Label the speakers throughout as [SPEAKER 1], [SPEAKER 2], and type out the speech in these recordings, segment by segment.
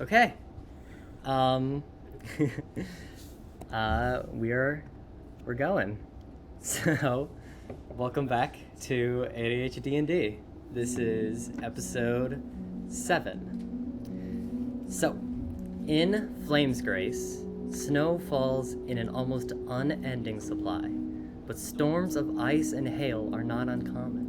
[SPEAKER 1] Okay. We're going. So, welcome back to AdhD&D. This is episode 7. So, in Flamesgrace, snow falls in an almost unending supply, but storms of ice and hail are not uncommon.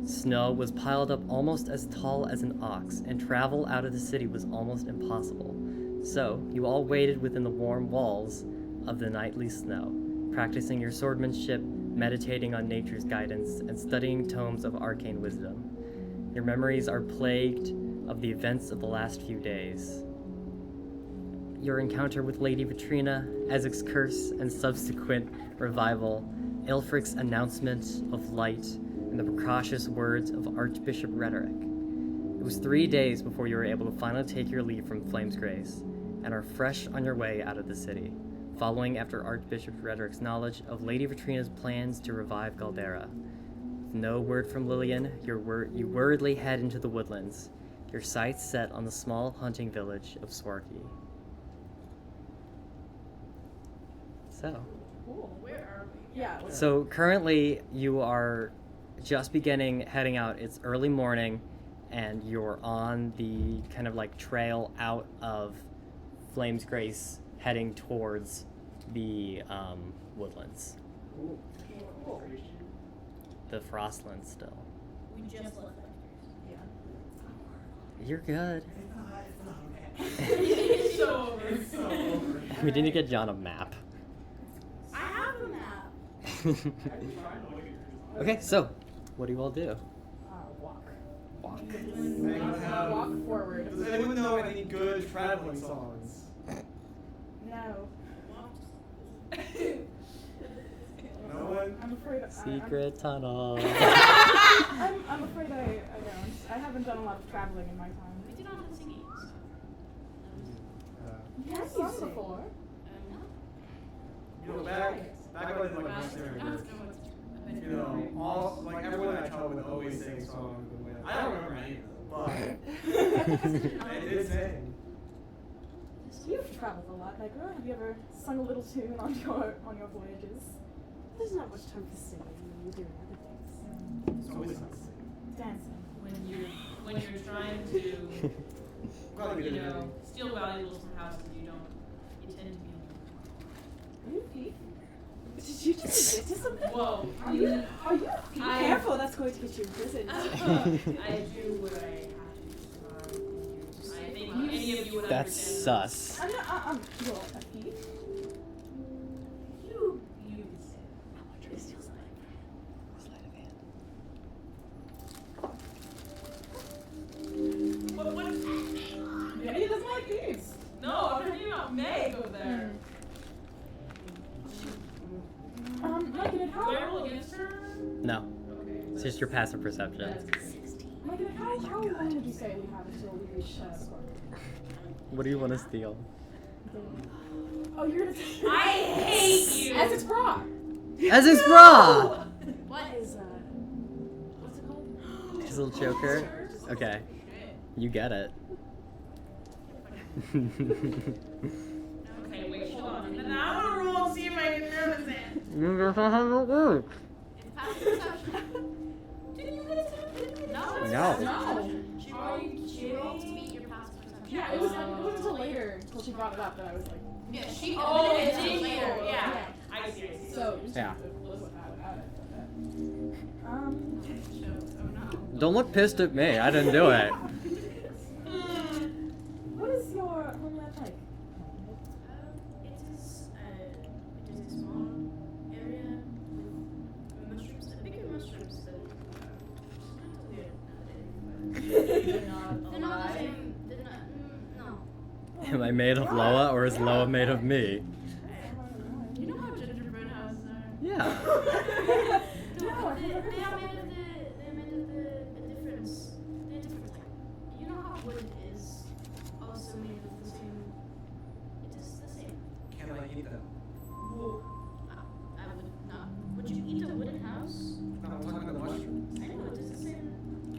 [SPEAKER 1] Snow was piled up almost as tall as an ox, and travel out of the city was almost impossible. So, you all waited within the warm walls of the nightly snow, practicing your swordsmanship, meditating on nature's guidance, and studying tomes of arcane wisdom. Your memories are plagued of the events of the last few days. Your encounter with Lady Vatrina, Ezek's curse and subsequent revival, Aelfric's announcement of light, and the precautious words of Archbishop Retterik. It was 3 days before you were able to finally take your leave from Flamesgrace, and are fresh on your way out of the city, following after Archbishop Retterik's knowledge of Lady Vatrina's plans to revive Galdera. With no word from Lillian, you worriedly head into the Woodlands, your sights set on the small hunting village of Swarky. So.
[SPEAKER 2] Cool. Where are we? Yeah.
[SPEAKER 1] So currently you are just heading out. It's early morning, and you're on the kind of like trail out of Flamesgrace, heading towards the Woodlands.
[SPEAKER 2] Cool.
[SPEAKER 1] The Frostlands still.
[SPEAKER 2] We just left Flamesgrace. Yeah.
[SPEAKER 1] You're good.
[SPEAKER 2] It's so over. It's so over.
[SPEAKER 1] We need to get John a map.
[SPEAKER 2] I have a map.
[SPEAKER 1] Okay, so what do you all do?
[SPEAKER 2] Walk.
[SPEAKER 1] Walk.
[SPEAKER 2] Walk forward.
[SPEAKER 3] Does anyone know any good traveling songs?
[SPEAKER 2] No.
[SPEAKER 3] No one?
[SPEAKER 2] I'm afraid
[SPEAKER 1] Secret tunnel.
[SPEAKER 2] I'm afraid I don't. I haven't done a lot of traveling in my time.
[SPEAKER 4] We did not have singing.
[SPEAKER 2] You have sung before.
[SPEAKER 3] You know, back when like my parents, you know, all like everyone I traveled with always sang songs. I don't remember any of them, but I did sing.
[SPEAKER 2] You've traveled a lot, Negro. Have you ever sung a little tune on your voyages?
[SPEAKER 5] There's not much time for singing when you're doing other things.
[SPEAKER 3] It's always not singing.
[SPEAKER 2] Dancing.
[SPEAKER 4] When you're trying to, steal valuables from houses you tend to be.
[SPEAKER 2] Are you thief? Did you just admit to something?
[SPEAKER 4] Whoa.
[SPEAKER 2] Are you? Be careful, that's going to get you in prison.
[SPEAKER 4] I do what I have to. I think any of you would
[SPEAKER 1] That's
[SPEAKER 4] understand.
[SPEAKER 1] sus.
[SPEAKER 2] I'm not, you're a thief?
[SPEAKER 4] You could say.
[SPEAKER 5] I want you to steal something.
[SPEAKER 1] Sleight of hand.
[SPEAKER 4] What does that mean?
[SPEAKER 2] Yeah, he doesn't like thieves.
[SPEAKER 4] No, I'm talking about Meg over there.
[SPEAKER 2] Megan,
[SPEAKER 4] Do I roll against her?
[SPEAKER 1] No,
[SPEAKER 4] Okay.
[SPEAKER 1] it's just your passive perception.
[SPEAKER 2] Megan, how long did you say we have until we reach Scorpio?
[SPEAKER 1] What do you want to steal?
[SPEAKER 2] Oh, you're gonna
[SPEAKER 4] I hate you.
[SPEAKER 2] Ezek's bra!
[SPEAKER 1] Ezek's bra!
[SPEAKER 5] What is what's it called?
[SPEAKER 1] His little choker. Okay, you get it.
[SPEAKER 4] Okay, wait, hold on. And now I'm gonna roll and see if I can nervous it.
[SPEAKER 1] You guys don't have it work.
[SPEAKER 4] It's past perception. Didn't you guys have it? No.
[SPEAKER 1] No.
[SPEAKER 2] No!
[SPEAKER 4] She rolled to meet your past perception.
[SPEAKER 2] Yeah, it wasn't until later, until she brought it up, that I was like,
[SPEAKER 4] Yeah, she
[SPEAKER 2] Oh,
[SPEAKER 4] it
[SPEAKER 2] did
[SPEAKER 4] did
[SPEAKER 2] you?
[SPEAKER 4] later. Yeah.
[SPEAKER 2] Yeah.
[SPEAKER 4] I see.
[SPEAKER 2] so you just
[SPEAKER 1] Yeah.
[SPEAKER 2] have to live without it.
[SPEAKER 4] Oh no.
[SPEAKER 1] Don't look pissed at me. I didn't do it.
[SPEAKER 2] What is your homeland like?
[SPEAKER 4] It is a small area with mushrooms, bigger mushrooms that they're not the same. They're not. No.
[SPEAKER 1] Am I made of Loa, or is Loa made of me?
[SPEAKER 4] You know how gingerbread houses are?
[SPEAKER 1] Yeah.
[SPEAKER 4] They are made of the difference. They're different type. You know how wood is also made of the same. It is the same.
[SPEAKER 3] Can I eat them?
[SPEAKER 4] Well, I would not. Would you eat a wooden house?
[SPEAKER 3] No, I'm talking about the mushrooms.
[SPEAKER 4] I know it is the same.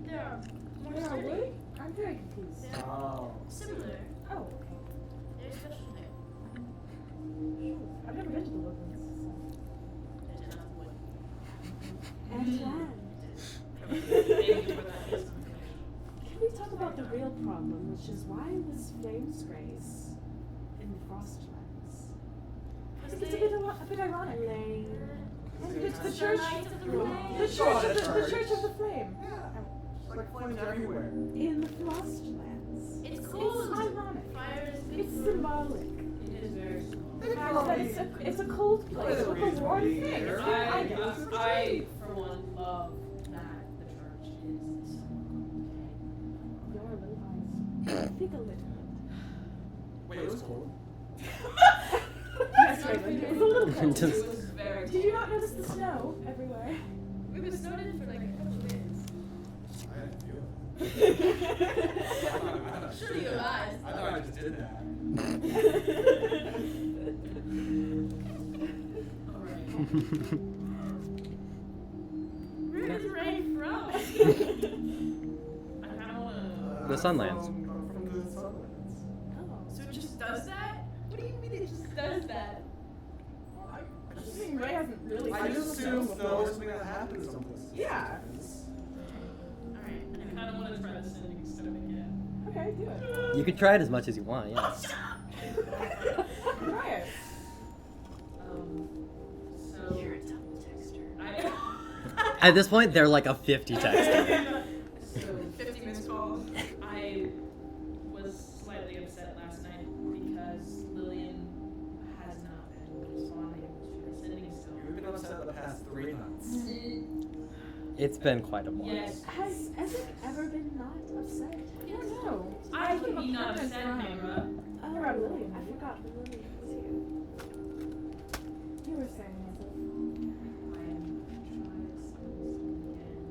[SPEAKER 4] They are more
[SPEAKER 2] Where are
[SPEAKER 4] sturdy.
[SPEAKER 2] we? I'm very confused.
[SPEAKER 4] They
[SPEAKER 3] Oh.
[SPEAKER 4] Similar.
[SPEAKER 2] Oh, okay.
[SPEAKER 4] They're special there.
[SPEAKER 2] I've never been to the Woodlands.
[SPEAKER 4] There's enough wood.
[SPEAKER 2] And land.
[SPEAKER 4] Maybe for that is something.
[SPEAKER 5] Can we talk about the real problem, which is why was Flamesgrace in the Frostlands?
[SPEAKER 2] I think it's a bit ironic. It's the church.
[SPEAKER 4] Light of the
[SPEAKER 2] The
[SPEAKER 4] flame.
[SPEAKER 2] church of the flame.
[SPEAKER 3] Yeah. It's like flames everywhere.
[SPEAKER 5] In the Frostlands.
[SPEAKER 4] It's cold.
[SPEAKER 2] It's ironic.
[SPEAKER 4] Fire is good.
[SPEAKER 5] It's symbolic.
[SPEAKER 4] It is very small.
[SPEAKER 2] The fact that it's a cold place with a warm thing. It's very ideal.
[SPEAKER 6] I, for one, love that the church is so
[SPEAKER 2] You're a little biased.
[SPEAKER 5] I think a little bit.
[SPEAKER 3] Wait, it was cold?
[SPEAKER 2] Yes, Raven. It was a little cold.
[SPEAKER 6] It was very
[SPEAKER 2] Did you not notice the snow everywhere?
[SPEAKER 6] We've been snowed in for like a couple of days.
[SPEAKER 3] I didn't feel it.
[SPEAKER 6] Sure you lied.
[SPEAKER 3] I thought I just did that.
[SPEAKER 6] Alright.
[SPEAKER 4] Where is rain from?
[SPEAKER 6] I kinda wanna...
[SPEAKER 1] The Sunlands.
[SPEAKER 3] From the Sunlands.
[SPEAKER 6] So it just does that? What do you mean it just does that?
[SPEAKER 2] I mean, Ray hasn't really.
[SPEAKER 3] I just assume snow is something that happens someplace.
[SPEAKER 2] Yeah.
[SPEAKER 6] Alright, I kinda wanna try this ending stuff again.
[SPEAKER 2] Okay, do it.
[SPEAKER 1] You could try it as much as you want, yeah.
[SPEAKER 2] Try it.
[SPEAKER 6] So...
[SPEAKER 5] You're a double texter.
[SPEAKER 1] At this point, they're like a 50 texter.
[SPEAKER 6] So, 50 missed calls. I was slightly upset last night because Lillian has not been responding to the sending stone.
[SPEAKER 3] You've been upset the past 3 nights.
[SPEAKER 1] It's been quite a while.
[SPEAKER 6] Yes.
[SPEAKER 5] Has Ezek ever been not upset?
[SPEAKER 2] I don't know.
[SPEAKER 6] I can be not upset, Mara.
[SPEAKER 5] Oh,
[SPEAKER 2] You're a Lillian.
[SPEAKER 5] I forgot the Lillian was here.
[SPEAKER 2] You were saying, Ezek.
[SPEAKER 6] I am trying to send this again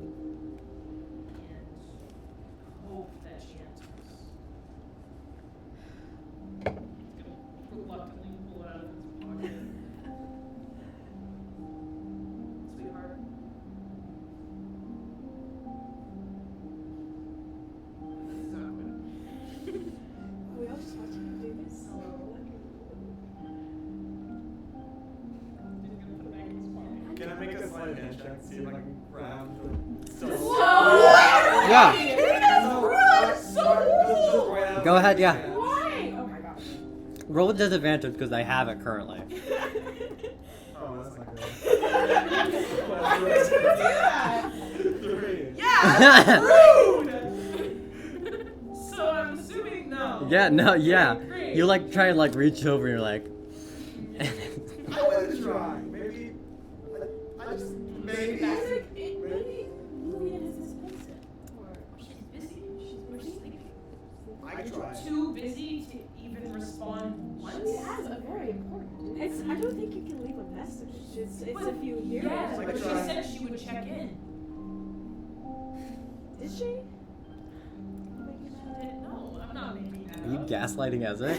[SPEAKER 6] and hope that she answers. He's gonna reluctantly pull it out of his pocket. Sweetheart. This is awkward.
[SPEAKER 5] Are we all just watching you do this?
[SPEAKER 6] Hello. He's gonna put it back in his pocket.
[SPEAKER 3] Can I make a sleight of hand check to see if I can grab the stone?
[SPEAKER 1] Yeah.
[SPEAKER 3] Go
[SPEAKER 1] ahead, yeah.
[SPEAKER 2] Why? Oh my gosh.
[SPEAKER 1] Roll with disadvantage because I have it currently.
[SPEAKER 3] Oh, that's not good.
[SPEAKER 2] Why would you do that?
[SPEAKER 3] 3.
[SPEAKER 6] So I'm assuming no.
[SPEAKER 1] Yeah, no, yeah.
[SPEAKER 6] Great.
[SPEAKER 1] You like try and like reach over and you're like.
[SPEAKER 3] I wanted to try. Maybe. I just. Maybe.
[SPEAKER 2] Maybe Lillian has misplaced it. Or
[SPEAKER 4] She's busy. She's sleeping.
[SPEAKER 3] I could try.
[SPEAKER 6] Too busy to even respond once.
[SPEAKER 2] she has a very important.
[SPEAKER 5] It's, I don't think you can leave a message. It's if you hear
[SPEAKER 6] Yeah,
[SPEAKER 5] it.
[SPEAKER 6] but she said she would check in.
[SPEAKER 5] Did she?
[SPEAKER 6] No, I'm not making that
[SPEAKER 1] Are you
[SPEAKER 6] up.
[SPEAKER 1] gaslighting Ezek?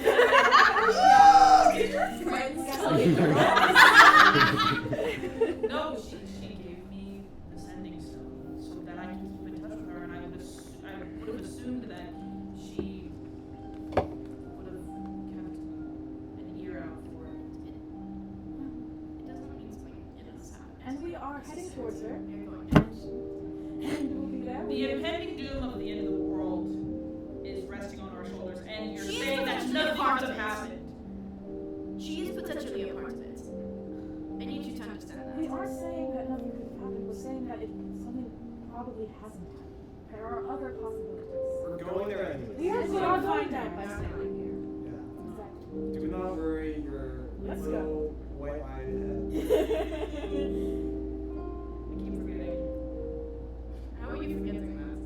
[SPEAKER 6] No, she gave me the sending stone so that I can keep in touch with her, and I would have assumed that she would have kept an ear out for it.
[SPEAKER 4] It doesn't mean something. It doesn't happen.
[SPEAKER 2] And we are heading towards her.
[SPEAKER 4] You're going
[SPEAKER 2] And we'll be there.
[SPEAKER 6] The impending doom of the end of the world is resting on our shoulders, and you're
[SPEAKER 4] She is
[SPEAKER 6] saying that
[SPEAKER 4] potentially
[SPEAKER 6] none
[SPEAKER 4] a
[SPEAKER 6] of
[SPEAKER 4] part
[SPEAKER 6] it
[SPEAKER 4] of it.
[SPEAKER 6] happened.
[SPEAKER 4] She is potentially a part of it. I need you to understand
[SPEAKER 2] We
[SPEAKER 4] that.
[SPEAKER 2] aren't saying that nothing could have happened. We're saying that something probably hasn't happened. There are other possibilities.
[SPEAKER 3] We're going there anyway.
[SPEAKER 2] We are
[SPEAKER 5] We're
[SPEAKER 2] going
[SPEAKER 5] gonna
[SPEAKER 2] to
[SPEAKER 5] find out by standing here.
[SPEAKER 3] Yeah.
[SPEAKER 2] Exactly.
[SPEAKER 3] Do not worry your
[SPEAKER 2] Let's
[SPEAKER 3] little white-eyed head.
[SPEAKER 6] I keep forgetting.
[SPEAKER 4] How are you forgetting that?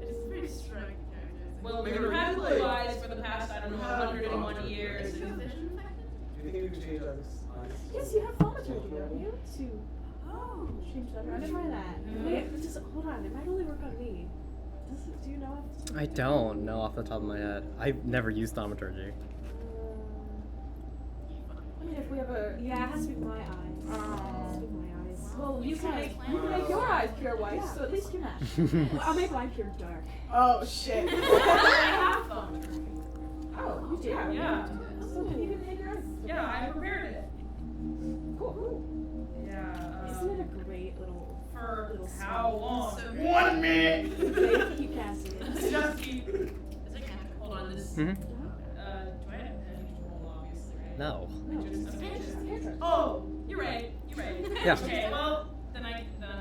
[SPEAKER 4] It's pretty striking characters.
[SPEAKER 6] Well,
[SPEAKER 3] Maybe
[SPEAKER 6] we've had
[SPEAKER 3] replay.
[SPEAKER 6] blue eyes for the past, I don't know, 101 years.
[SPEAKER 4] Is your vision affected?
[SPEAKER 3] Do you think you can change eyes?
[SPEAKER 2] Yes, you have thaumaturgy, don't you? To
[SPEAKER 5] Oh,
[SPEAKER 2] change that.
[SPEAKER 5] I try that. Wait, just hold on. It might only work on me. Do you know?
[SPEAKER 1] I don't know off the top of my head. I've never used thaumaturgy.
[SPEAKER 2] I mean, mean, if we ever...
[SPEAKER 5] Yeah, it has to be my eyes. It has
[SPEAKER 2] Oh.
[SPEAKER 5] to be my eyes.
[SPEAKER 2] Well, you can make your eyes pure white,
[SPEAKER 5] Yeah.
[SPEAKER 2] so at least you match.
[SPEAKER 5] Well, I'll make mine pure dark.
[SPEAKER 2] Oh, shit.
[SPEAKER 6] I have them.
[SPEAKER 2] Oh, you do?
[SPEAKER 6] Yeah.
[SPEAKER 2] So can you even make your eyes?
[SPEAKER 6] Yeah, I prepared it.
[SPEAKER 2] Cool.
[SPEAKER 6] Yeah.
[SPEAKER 5] Isn't it a great little...
[SPEAKER 6] For
[SPEAKER 5] little
[SPEAKER 6] how
[SPEAKER 5] spell?
[SPEAKER 6] long?
[SPEAKER 4] So
[SPEAKER 3] 1 minute!
[SPEAKER 5] Okay, keep casting it.
[SPEAKER 6] Just keep.
[SPEAKER 4] Is it cantrip?
[SPEAKER 6] Hold on, this.
[SPEAKER 1] Mhm.
[SPEAKER 6] Do I have control, obviously, right?
[SPEAKER 1] No.
[SPEAKER 6] Just,
[SPEAKER 4] It's a cantrip.
[SPEAKER 6] oh, you're right. You're right.
[SPEAKER 1] Yeah.
[SPEAKER 6] Okay, well, then I'm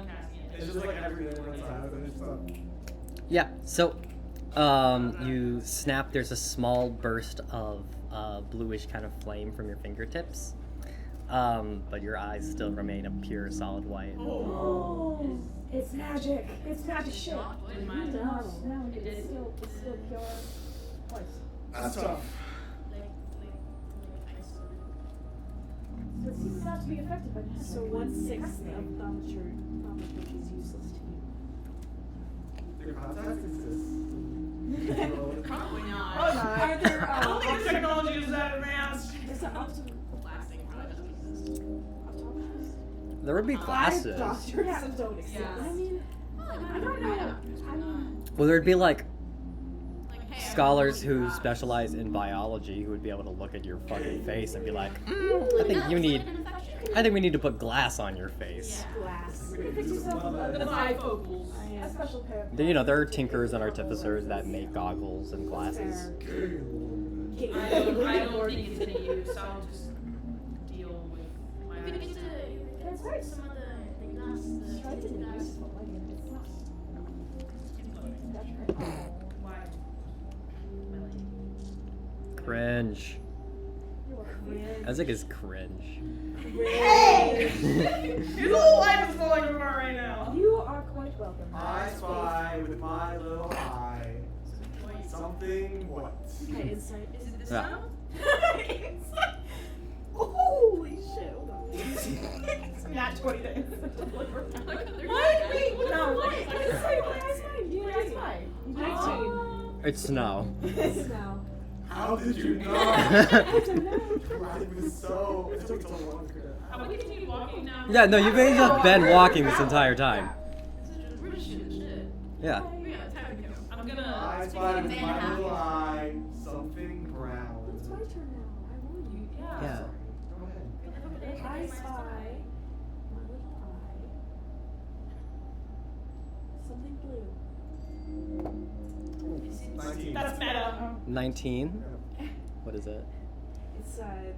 [SPEAKER 6] casting it.
[SPEAKER 3] It's just like every day when it's out, and it's just
[SPEAKER 1] Yeah, so you snap, there's a small burst of bluish kind of flame from your fingertips. But your eyes still remain a pure solid white.
[SPEAKER 2] Oh, it's magic. It's magic shit.
[SPEAKER 4] Not
[SPEAKER 6] In my
[SPEAKER 2] No,
[SPEAKER 6] It
[SPEAKER 2] it's
[SPEAKER 6] did.
[SPEAKER 2] still pure white.
[SPEAKER 3] That's tough.
[SPEAKER 4] like ice.
[SPEAKER 2] So it seems not to be affected by magic.
[SPEAKER 5] So 1/6 of thaumaturgy is useless to you.
[SPEAKER 3] Your contacts exist.
[SPEAKER 4] Probably not.
[SPEAKER 2] Oh, no.
[SPEAKER 5] Are there,
[SPEAKER 6] I don't think the technology is that advanced.
[SPEAKER 5] is it up to
[SPEAKER 4] Blasting probably doesn't exist.
[SPEAKER 5] optometrists?
[SPEAKER 1] There would be classes.
[SPEAKER 5] Doctors don't exist.
[SPEAKER 4] Yeah.
[SPEAKER 2] I mean,
[SPEAKER 4] I
[SPEAKER 2] don't know. I mean,
[SPEAKER 1] Well, there'd be like
[SPEAKER 4] Like, hey,
[SPEAKER 1] scholars who specialize in biology who would be able to look at your fucking face and be like, I think you need, I think we need to put glass on your face.
[SPEAKER 5] Glass.
[SPEAKER 2] you can fix yourself with
[SPEAKER 6] The
[SPEAKER 2] a
[SPEAKER 6] bifocals.
[SPEAKER 2] a special pair of
[SPEAKER 1] Then, you know, there are tinkers and artificers that make goggles and glasses.
[SPEAKER 6] I don't think it's any use. I'll just deal with my
[SPEAKER 4] You could get
[SPEAKER 6] eyes.
[SPEAKER 4] to
[SPEAKER 2] That's right.
[SPEAKER 4] some of the glass, the
[SPEAKER 2] Try to
[SPEAKER 4] tinted
[SPEAKER 2] be
[SPEAKER 4] glass.
[SPEAKER 2] useful. I mean, it's not. That's right.
[SPEAKER 6] Why? My lady.
[SPEAKER 1] Cringe.
[SPEAKER 2] You're welcome.
[SPEAKER 1] Ezek is cringe.
[SPEAKER 6] His whole life is falling apart right now.
[SPEAKER 2] You are quite welcome.
[SPEAKER 3] I spy with my little eye something what?
[SPEAKER 5] Okay, insight.
[SPEAKER 6] Is it this
[SPEAKER 1] Yeah.
[SPEAKER 6] now?
[SPEAKER 2] Holy shit, hold on. It's not 20 days.
[SPEAKER 6] What? Wait, what
[SPEAKER 2] No,
[SPEAKER 6] the
[SPEAKER 2] like,
[SPEAKER 6] fuck?
[SPEAKER 2] it's fine, it's fine. You guys fine.
[SPEAKER 5] 19.
[SPEAKER 1] It's snow.
[SPEAKER 5] No.
[SPEAKER 3] How did you know?
[SPEAKER 2] I don't know.
[SPEAKER 3] It was so. It took so long to figure
[SPEAKER 6] Are we continue walking now?
[SPEAKER 1] Yeah, no, you've just been walking this entire time.
[SPEAKER 4] We're just shooting shit.
[SPEAKER 1] Yeah.
[SPEAKER 4] We got time to go.
[SPEAKER 6] I'm
[SPEAKER 3] out.
[SPEAKER 6] gonna.
[SPEAKER 3] I spy with my little eye something brown.
[SPEAKER 5] It's my turn now. I won you.
[SPEAKER 1] Yeah.
[SPEAKER 3] Go ahead.
[SPEAKER 5] I spy my little eye. Something blue.
[SPEAKER 3] 19.
[SPEAKER 6] That's meta.
[SPEAKER 1] 19? What is it?
[SPEAKER 5] It's the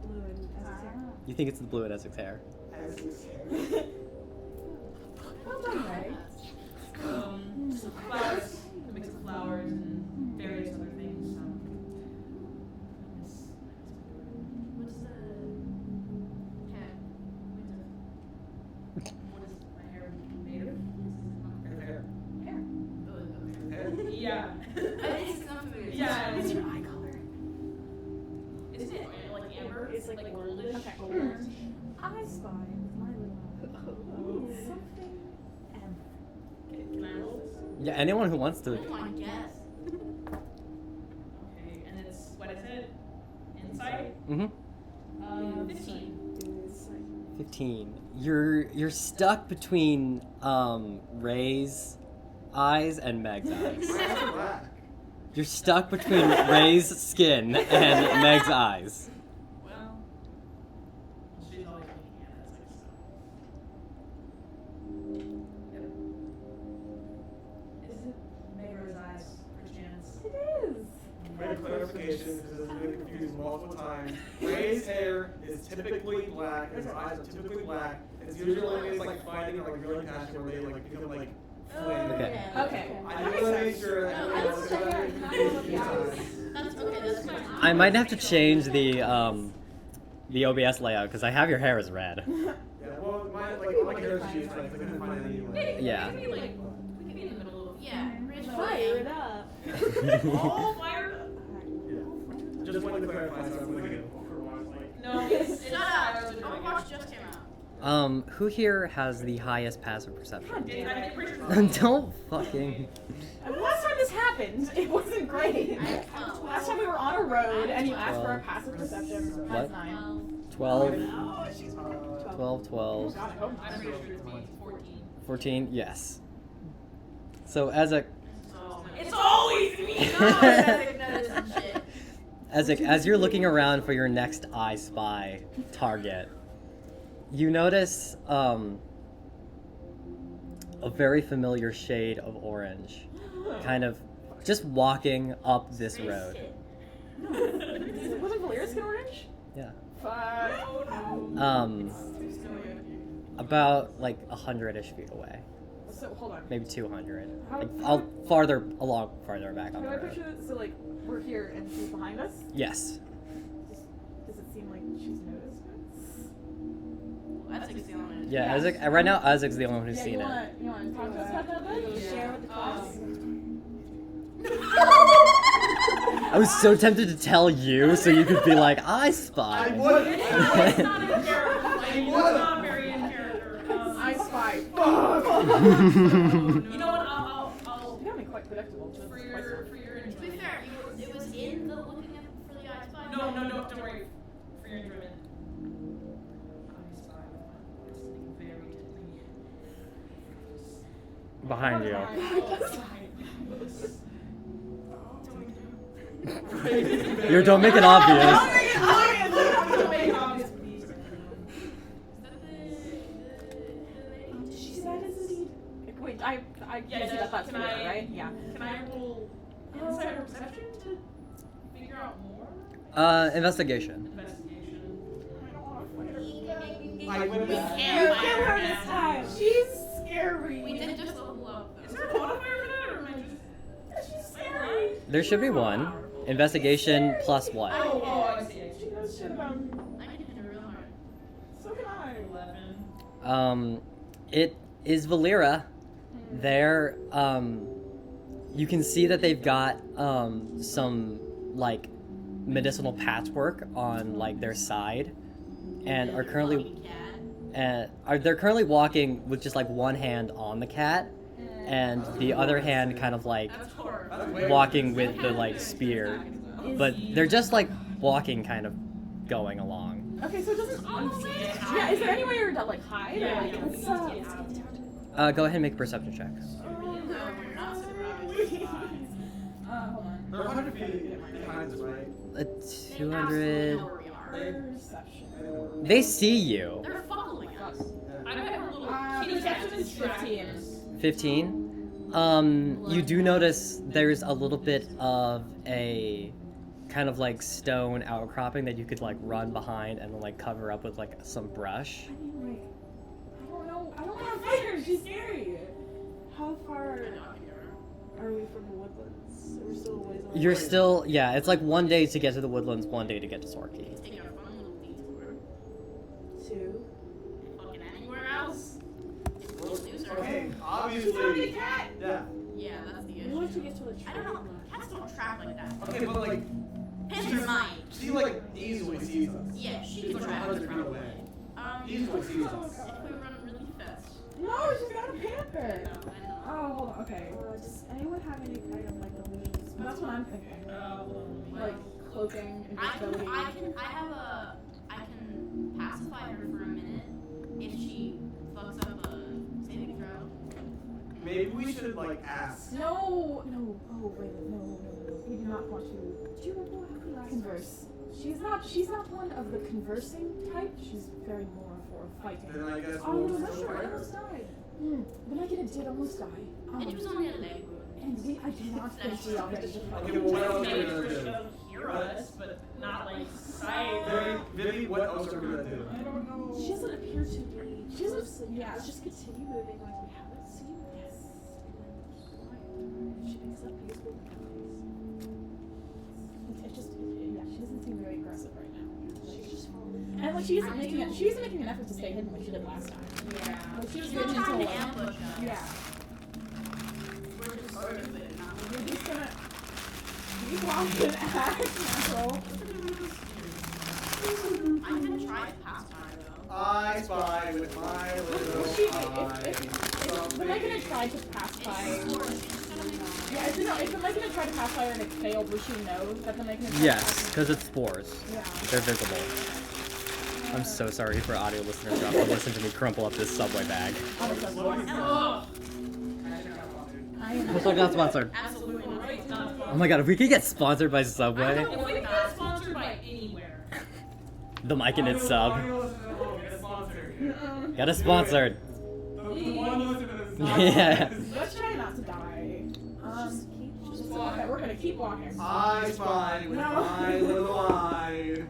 [SPEAKER 5] blue and Ezek.
[SPEAKER 1] You think it's the blue in Ezek's hair?
[SPEAKER 2] Well done, Ray.
[SPEAKER 6] Flowers. A mix of flowers and various other things.
[SPEAKER 4] What's the cat?
[SPEAKER 6] What is my hair made of?
[SPEAKER 3] Hair.
[SPEAKER 4] Oh,
[SPEAKER 3] Hair.
[SPEAKER 6] Yeah.
[SPEAKER 4] it's not familiar.
[SPEAKER 6] Yeah.
[SPEAKER 4] What's your eye color?
[SPEAKER 6] Isn't it like amber?
[SPEAKER 5] It's like
[SPEAKER 6] goldish.
[SPEAKER 5] Okay.
[SPEAKER 6] Gold.
[SPEAKER 2] I spy with my little eye something amber.
[SPEAKER 6] Can I roll this?
[SPEAKER 1] Yeah, anyone who wants
[SPEAKER 4] I
[SPEAKER 1] to.
[SPEAKER 4] don't want to guess.
[SPEAKER 6] Okay, and it's what I said. Insight. 15.
[SPEAKER 1] 15. You're stuck between Ray's eyes and Meg's eyes.
[SPEAKER 3] Black.
[SPEAKER 1] You're stuck between Ray's skin and Meg's eyes.
[SPEAKER 6] Well, she's always looking at us like so. Yep. Is it Mega's eyes, perchance?
[SPEAKER 2] It is.
[SPEAKER 3] Quick clarification, because this has been confused multiple times. Ray's hair is typically black, his eyes are typically black. It's usually when it's like fighting or like really passionate where they like become like flame.
[SPEAKER 1] Okay.
[SPEAKER 2] Okay.
[SPEAKER 3] I just want to make sure that
[SPEAKER 4] No,
[SPEAKER 3] everyone knows
[SPEAKER 4] I
[SPEAKER 3] that
[SPEAKER 2] don't
[SPEAKER 3] I'm
[SPEAKER 2] care.
[SPEAKER 3] confused times.
[SPEAKER 4] That's okay. That's fine.
[SPEAKER 1] I might have to change the OBS layout because I have your hair as red.
[SPEAKER 3] Yeah, well, my hair is cheap, so I couldn't find it anyway.
[SPEAKER 1] Yeah.
[SPEAKER 6] We could be in the middle of.
[SPEAKER 4] Yeah. Rich
[SPEAKER 5] Fire it up.
[SPEAKER 6] All fired up.
[SPEAKER 3] Yeah. Just wanted to clarify, so I'm looking at Overwatch, like.
[SPEAKER 6] No, it's
[SPEAKER 4] Shut up. Overwatch just came out.
[SPEAKER 1] Who here has the highest passive perception?
[SPEAKER 6] I'm pretty sure.
[SPEAKER 1] Don't fucking.
[SPEAKER 2] And last time this happened, happened. It wasn't great. Last time we were on a road and you asked for a
[SPEAKER 1] 12.
[SPEAKER 2] passive perception.
[SPEAKER 1] What?
[SPEAKER 2] That's 9.
[SPEAKER 1] 12,
[SPEAKER 2] No, she's
[SPEAKER 1] 12, 12,
[SPEAKER 2] God, I hope not.
[SPEAKER 6] I'm pretty sure it's me. 14.
[SPEAKER 1] 14, yes. So Ezek,
[SPEAKER 6] It's always me!
[SPEAKER 1] Ezek, as you're looking around for your next I Spy target, you notice a very familiar shade of orange, kind of just walking up this road.
[SPEAKER 2] Wasn't Valera's skin orange?
[SPEAKER 1] Yeah.
[SPEAKER 2] Fuck.
[SPEAKER 1] About like 100-ish feet away,
[SPEAKER 2] So hold on.
[SPEAKER 1] maybe 200.
[SPEAKER 2] How-
[SPEAKER 1] Like, I'll farther back on
[SPEAKER 2] Can
[SPEAKER 1] the
[SPEAKER 2] I picture
[SPEAKER 1] road.
[SPEAKER 2] this? So like we're here and she's behind us.
[SPEAKER 1] Yes.
[SPEAKER 2] Does it seem like she's noticed us?
[SPEAKER 6] That's the only.
[SPEAKER 1] Yeah,
[SPEAKER 2] Yeah.
[SPEAKER 1] Ezek. Right now, Ezek's the only one who's
[SPEAKER 2] Yeah,
[SPEAKER 1] seen
[SPEAKER 2] you
[SPEAKER 1] it.
[SPEAKER 2] wanna talk to us about that then? Share with the class.
[SPEAKER 1] I was so tempted to tell you so you could be like, I spy.
[SPEAKER 3] I would.
[SPEAKER 6] It's not in character. Like, it's not very in character.
[SPEAKER 2] I spy. Fuck.
[SPEAKER 6] You know what? I'll
[SPEAKER 2] You got me quite predictable.
[SPEAKER 6] for your
[SPEAKER 4] To be
[SPEAKER 6] enjoyment.
[SPEAKER 4] fair, it was in the looking at for the I Spy.
[SPEAKER 6] No, don't worry. For your enjoyment. I spy with my listening very gently.
[SPEAKER 1] Behind you. You don't make it obvious.
[SPEAKER 2] She said it's indeed. Wait, I
[SPEAKER 6] Yeah,
[SPEAKER 2] see that that's
[SPEAKER 6] can
[SPEAKER 2] familiar,
[SPEAKER 6] I-
[SPEAKER 2] right? Yeah.
[SPEAKER 6] Can I roll insight or perception to figure out more?
[SPEAKER 1] Investigation.
[SPEAKER 6] Investigation.
[SPEAKER 3] I would.
[SPEAKER 2] You killed her this time. She's scary.
[SPEAKER 4] We did just level up
[SPEAKER 6] Is
[SPEAKER 4] though.
[SPEAKER 6] there a modifier for that, or am I just?
[SPEAKER 2] She's scary.
[SPEAKER 1] There should be one. Investigation plus what?
[SPEAKER 6] Oh, I see.
[SPEAKER 2] She knows shit about.
[SPEAKER 4] I can hit her real hard.
[SPEAKER 2] So can I.
[SPEAKER 6] 11.
[SPEAKER 1] It is Valera. There, you can see that they've got some like medicinal patchwork on like their side, and are currently they're currently walking with just like one hand on the cat, and the other hand kind of like
[SPEAKER 6] That's horrible.
[SPEAKER 1] walking with the like spear, but they're just like walking, kind of going along.
[SPEAKER 2] Okay, so it doesn't. Yeah, is there any way to like hide? Or, like, let's,
[SPEAKER 1] Go ahead and make a perception check.
[SPEAKER 2] hold on.
[SPEAKER 3] They're 100 feet behind us, right?
[SPEAKER 1] 200.
[SPEAKER 2] Perception.
[SPEAKER 1] They see you.
[SPEAKER 4] They're following us.
[SPEAKER 6] I bet her little kitty cat
[SPEAKER 2] Perception is 15.
[SPEAKER 1] 15. You do notice there's a little bit of a kind of like stone outcropping that you could like run behind and then like cover up with like some brush.
[SPEAKER 2] I mean, like, I don't know. I don't want to fight her. She's scary. How far are we from the Woodlands? We're still a ways away.
[SPEAKER 1] You're still, yeah, it's like 1 day to get to the Woodlands, 1 day to get to Sorky.
[SPEAKER 4] Take a fun little detour.
[SPEAKER 2] 2.
[SPEAKER 4] Fucking anywhere else. If we lose her.
[SPEAKER 3] Okay,
[SPEAKER 2] She's not a
[SPEAKER 3] obviously.
[SPEAKER 2] cat.
[SPEAKER 3] Yeah.
[SPEAKER 4] Yeah, that's the
[SPEAKER 5] We want to
[SPEAKER 4] issue.
[SPEAKER 5] get to the
[SPEAKER 4] I don't know. Cats don't track like that.
[SPEAKER 3] Okay, but like,
[SPEAKER 4] Panther might.
[SPEAKER 3] she like easily sees us.
[SPEAKER 4] Yeah, she
[SPEAKER 3] She's
[SPEAKER 4] can
[SPEAKER 3] like
[SPEAKER 4] track.
[SPEAKER 3] 100 feet away. Easily sees us.
[SPEAKER 4] If we run really fast.
[SPEAKER 2] No, she's got a panther.
[SPEAKER 4] No, I know.
[SPEAKER 2] Oh, hold on. Okay.
[SPEAKER 5] Does anyone have any kind of like illusions?
[SPEAKER 2] That's what I'm thinking. Like cloaking,
[SPEAKER 4] I
[SPEAKER 2] invisibility.
[SPEAKER 4] can pacify her for a minute if she fucks up a saving throw.
[SPEAKER 3] Maybe we should like ask.
[SPEAKER 2] No. Oh wait, no. We do not want to.
[SPEAKER 5] Do you remember what happened last
[SPEAKER 2] Converse. She's not one of the conversing type. She's very more for fighting.
[SPEAKER 3] Then I guess
[SPEAKER 2] Oh,
[SPEAKER 3] we'll
[SPEAKER 2] no,
[SPEAKER 3] just
[SPEAKER 2] that's
[SPEAKER 3] go
[SPEAKER 2] right. I
[SPEAKER 3] fight her.
[SPEAKER 2] almost died. But I did almost die.
[SPEAKER 4] And it was only a leg wound.
[SPEAKER 2] And I do not think we are ready to fight.
[SPEAKER 3] Okay, well, what else are we
[SPEAKER 6] Maybe
[SPEAKER 3] gonna
[SPEAKER 6] she
[SPEAKER 3] do?
[SPEAKER 6] doesn't hear us, but not like sight.
[SPEAKER 3] Vivi, what else are we gonna do?
[SPEAKER 6] I don't know.
[SPEAKER 5] She doesn't appear to be.
[SPEAKER 2] She doesn't-
[SPEAKER 5] Yeah,
[SPEAKER 2] yeah.
[SPEAKER 5] let's just continue moving like we haven't seen. Yes. She picks up peaceful
[SPEAKER 2] It just, yeah, she doesn't seem very aggressive right now.
[SPEAKER 5] She's just following.
[SPEAKER 2] And like she isn't making an effort to stay hidden like she did last time.
[SPEAKER 6] Yeah.
[SPEAKER 2] Like she was
[SPEAKER 4] She's
[SPEAKER 2] good
[SPEAKER 4] not trying to
[SPEAKER 2] until
[SPEAKER 4] ambush us.
[SPEAKER 2] yeah.
[SPEAKER 4] We're just stupid and not
[SPEAKER 2] We're just gonna keep walking, act natural.
[SPEAKER 4] I'm gonna try to pacify her though.
[SPEAKER 3] I spy with my little
[SPEAKER 2] She,
[SPEAKER 3] eye.
[SPEAKER 2] if we're not gonna try to
[SPEAKER 4] It's
[SPEAKER 2] pacify.
[SPEAKER 4] a sword. She's just gonna make
[SPEAKER 2] Yeah, if the Myconid tried to pass fire and it failed, would she know that the Myconid tried to
[SPEAKER 1] Yes,
[SPEAKER 2] pass
[SPEAKER 1] because it's spores.
[SPEAKER 2] Yeah.
[SPEAKER 1] They're visible. I'm so sorry for audio listeners who have to listen to me crumple up this Subway bag.
[SPEAKER 6] Oh,
[SPEAKER 1] We're still not sponsored.
[SPEAKER 6] absolutely not.
[SPEAKER 1] Oh my god, if we could get sponsored by Subway,
[SPEAKER 6] If we could get sponsored by anywhere.
[SPEAKER 1] the Myconid sub.
[SPEAKER 3] Get sponsored.
[SPEAKER 1] Get us sponsored.
[SPEAKER 3] The one listener that's
[SPEAKER 1] Yeah.
[SPEAKER 2] Let's try not to die. Just walk. Okay, we're gonna keep walking.
[SPEAKER 3] I spy with
[SPEAKER 2] No.
[SPEAKER 3] my little eye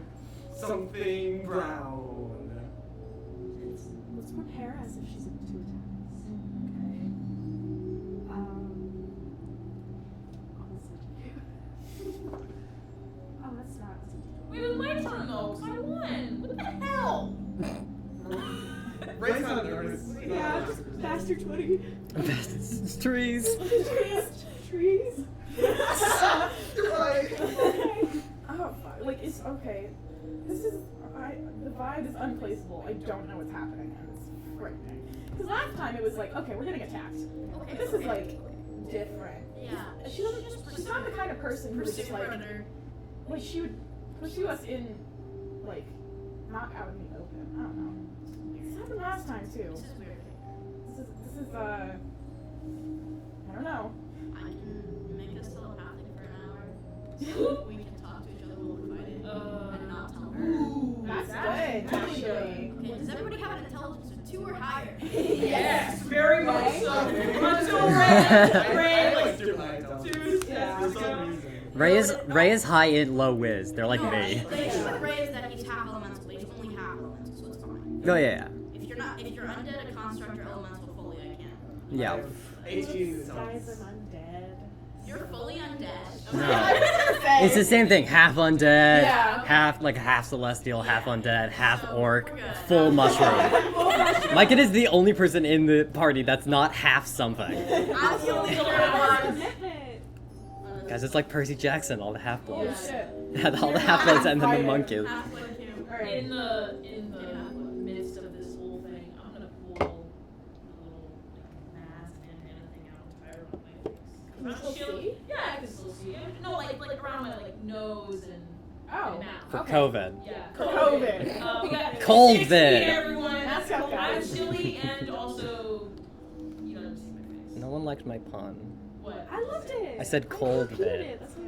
[SPEAKER 3] something brown.
[SPEAKER 5] Let's prepare as if she's about to attack us. Okay. Oh, that's not.
[SPEAKER 6] Wait, it was my turn though, 'cause I won. What the hell?
[SPEAKER 3] Ray's kind of nervous.
[SPEAKER 2] Yeah, just faster 20.
[SPEAKER 1] It's trees.
[SPEAKER 2] Trees.
[SPEAKER 3] Right.
[SPEAKER 2] Oh, fuck. Like, it's okay. This is. The vibe is unplaceable. I don't know what's happening, and it's frightening. Because last time it was like, okay, we're getting attacked.
[SPEAKER 4] Okay,
[SPEAKER 2] But this is like different.
[SPEAKER 4] Yeah.
[SPEAKER 2] She doesn't just. She's not the kind of person who would just like. Like, she would pursue us in, like, not out in the open. I don't know. This happened last time too.
[SPEAKER 4] This is weird.
[SPEAKER 2] This is I don't know.
[SPEAKER 4] I can make us telepathic for an hour. We can talk to each other while we're fighting and not tell her.
[SPEAKER 2] That's good, actually.
[SPEAKER 4] Okay, does everybody have an intelligence of 2 or higher?
[SPEAKER 6] Yes, very much so. Until Ray, like,
[SPEAKER 3] Super high intelligence.
[SPEAKER 6] dude,
[SPEAKER 2] Yeah.
[SPEAKER 3] For some reason.
[SPEAKER 1] Ray is high in low whiz. They're like
[SPEAKER 4] No,
[SPEAKER 1] me.
[SPEAKER 4] The issue with Ray is that he's half elemental, but he's only half elemental, so it's fine.
[SPEAKER 1] Oh yeah,
[SPEAKER 4] If you're undead, a construct, or elemental fully, I can't.
[SPEAKER 1] yeah.
[SPEAKER 3] 18
[SPEAKER 5] Guys,
[SPEAKER 3] intelligence.
[SPEAKER 5] I'm undead.
[SPEAKER 4] You're fully undead.
[SPEAKER 1] No.
[SPEAKER 2] Say.
[SPEAKER 1] It's the same thing. Half undead,
[SPEAKER 2] Yeah.
[SPEAKER 1] half celestial, half undead, half
[SPEAKER 4] So,
[SPEAKER 1] orc,
[SPEAKER 4] we're good.
[SPEAKER 1] full mushroom. Myconid is the only person in the party that's not half something.
[SPEAKER 4] I'm the only one.
[SPEAKER 5] Commitment.
[SPEAKER 1] Guys, it's like Percy Jackson, all the
[SPEAKER 2] Oh
[SPEAKER 1] half-bloods.
[SPEAKER 2] shit.
[SPEAKER 1] All the half-bloods and then the monkeys.
[SPEAKER 4] Halfway to.
[SPEAKER 2] Alright.
[SPEAKER 6] in the midst of this whole thing, I'm gonna pull a little mask and thing out to fire on my face.
[SPEAKER 2] Can you still
[SPEAKER 6] Shield-
[SPEAKER 2] see?
[SPEAKER 6] Yeah, I can still see. No, like around my nose and
[SPEAKER 2] Oh.
[SPEAKER 6] mouth.
[SPEAKER 1] For
[SPEAKER 2] Okay.
[SPEAKER 1] COVID.
[SPEAKER 6] Yeah.
[SPEAKER 2] COVID.
[SPEAKER 6] We got
[SPEAKER 1] COVID.
[SPEAKER 6] 6 feet, everyone.
[SPEAKER 2] That's got
[SPEAKER 6] I'm
[SPEAKER 2] guys.
[SPEAKER 6] chilly and also you don't see my face.
[SPEAKER 1] No one liked my pun.
[SPEAKER 6] What?
[SPEAKER 5] I loved it.
[SPEAKER 1] I said cold
[SPEAKER 5] repeated
[SPEAKER 1] vid.
[SPEAKER 5] it. That's what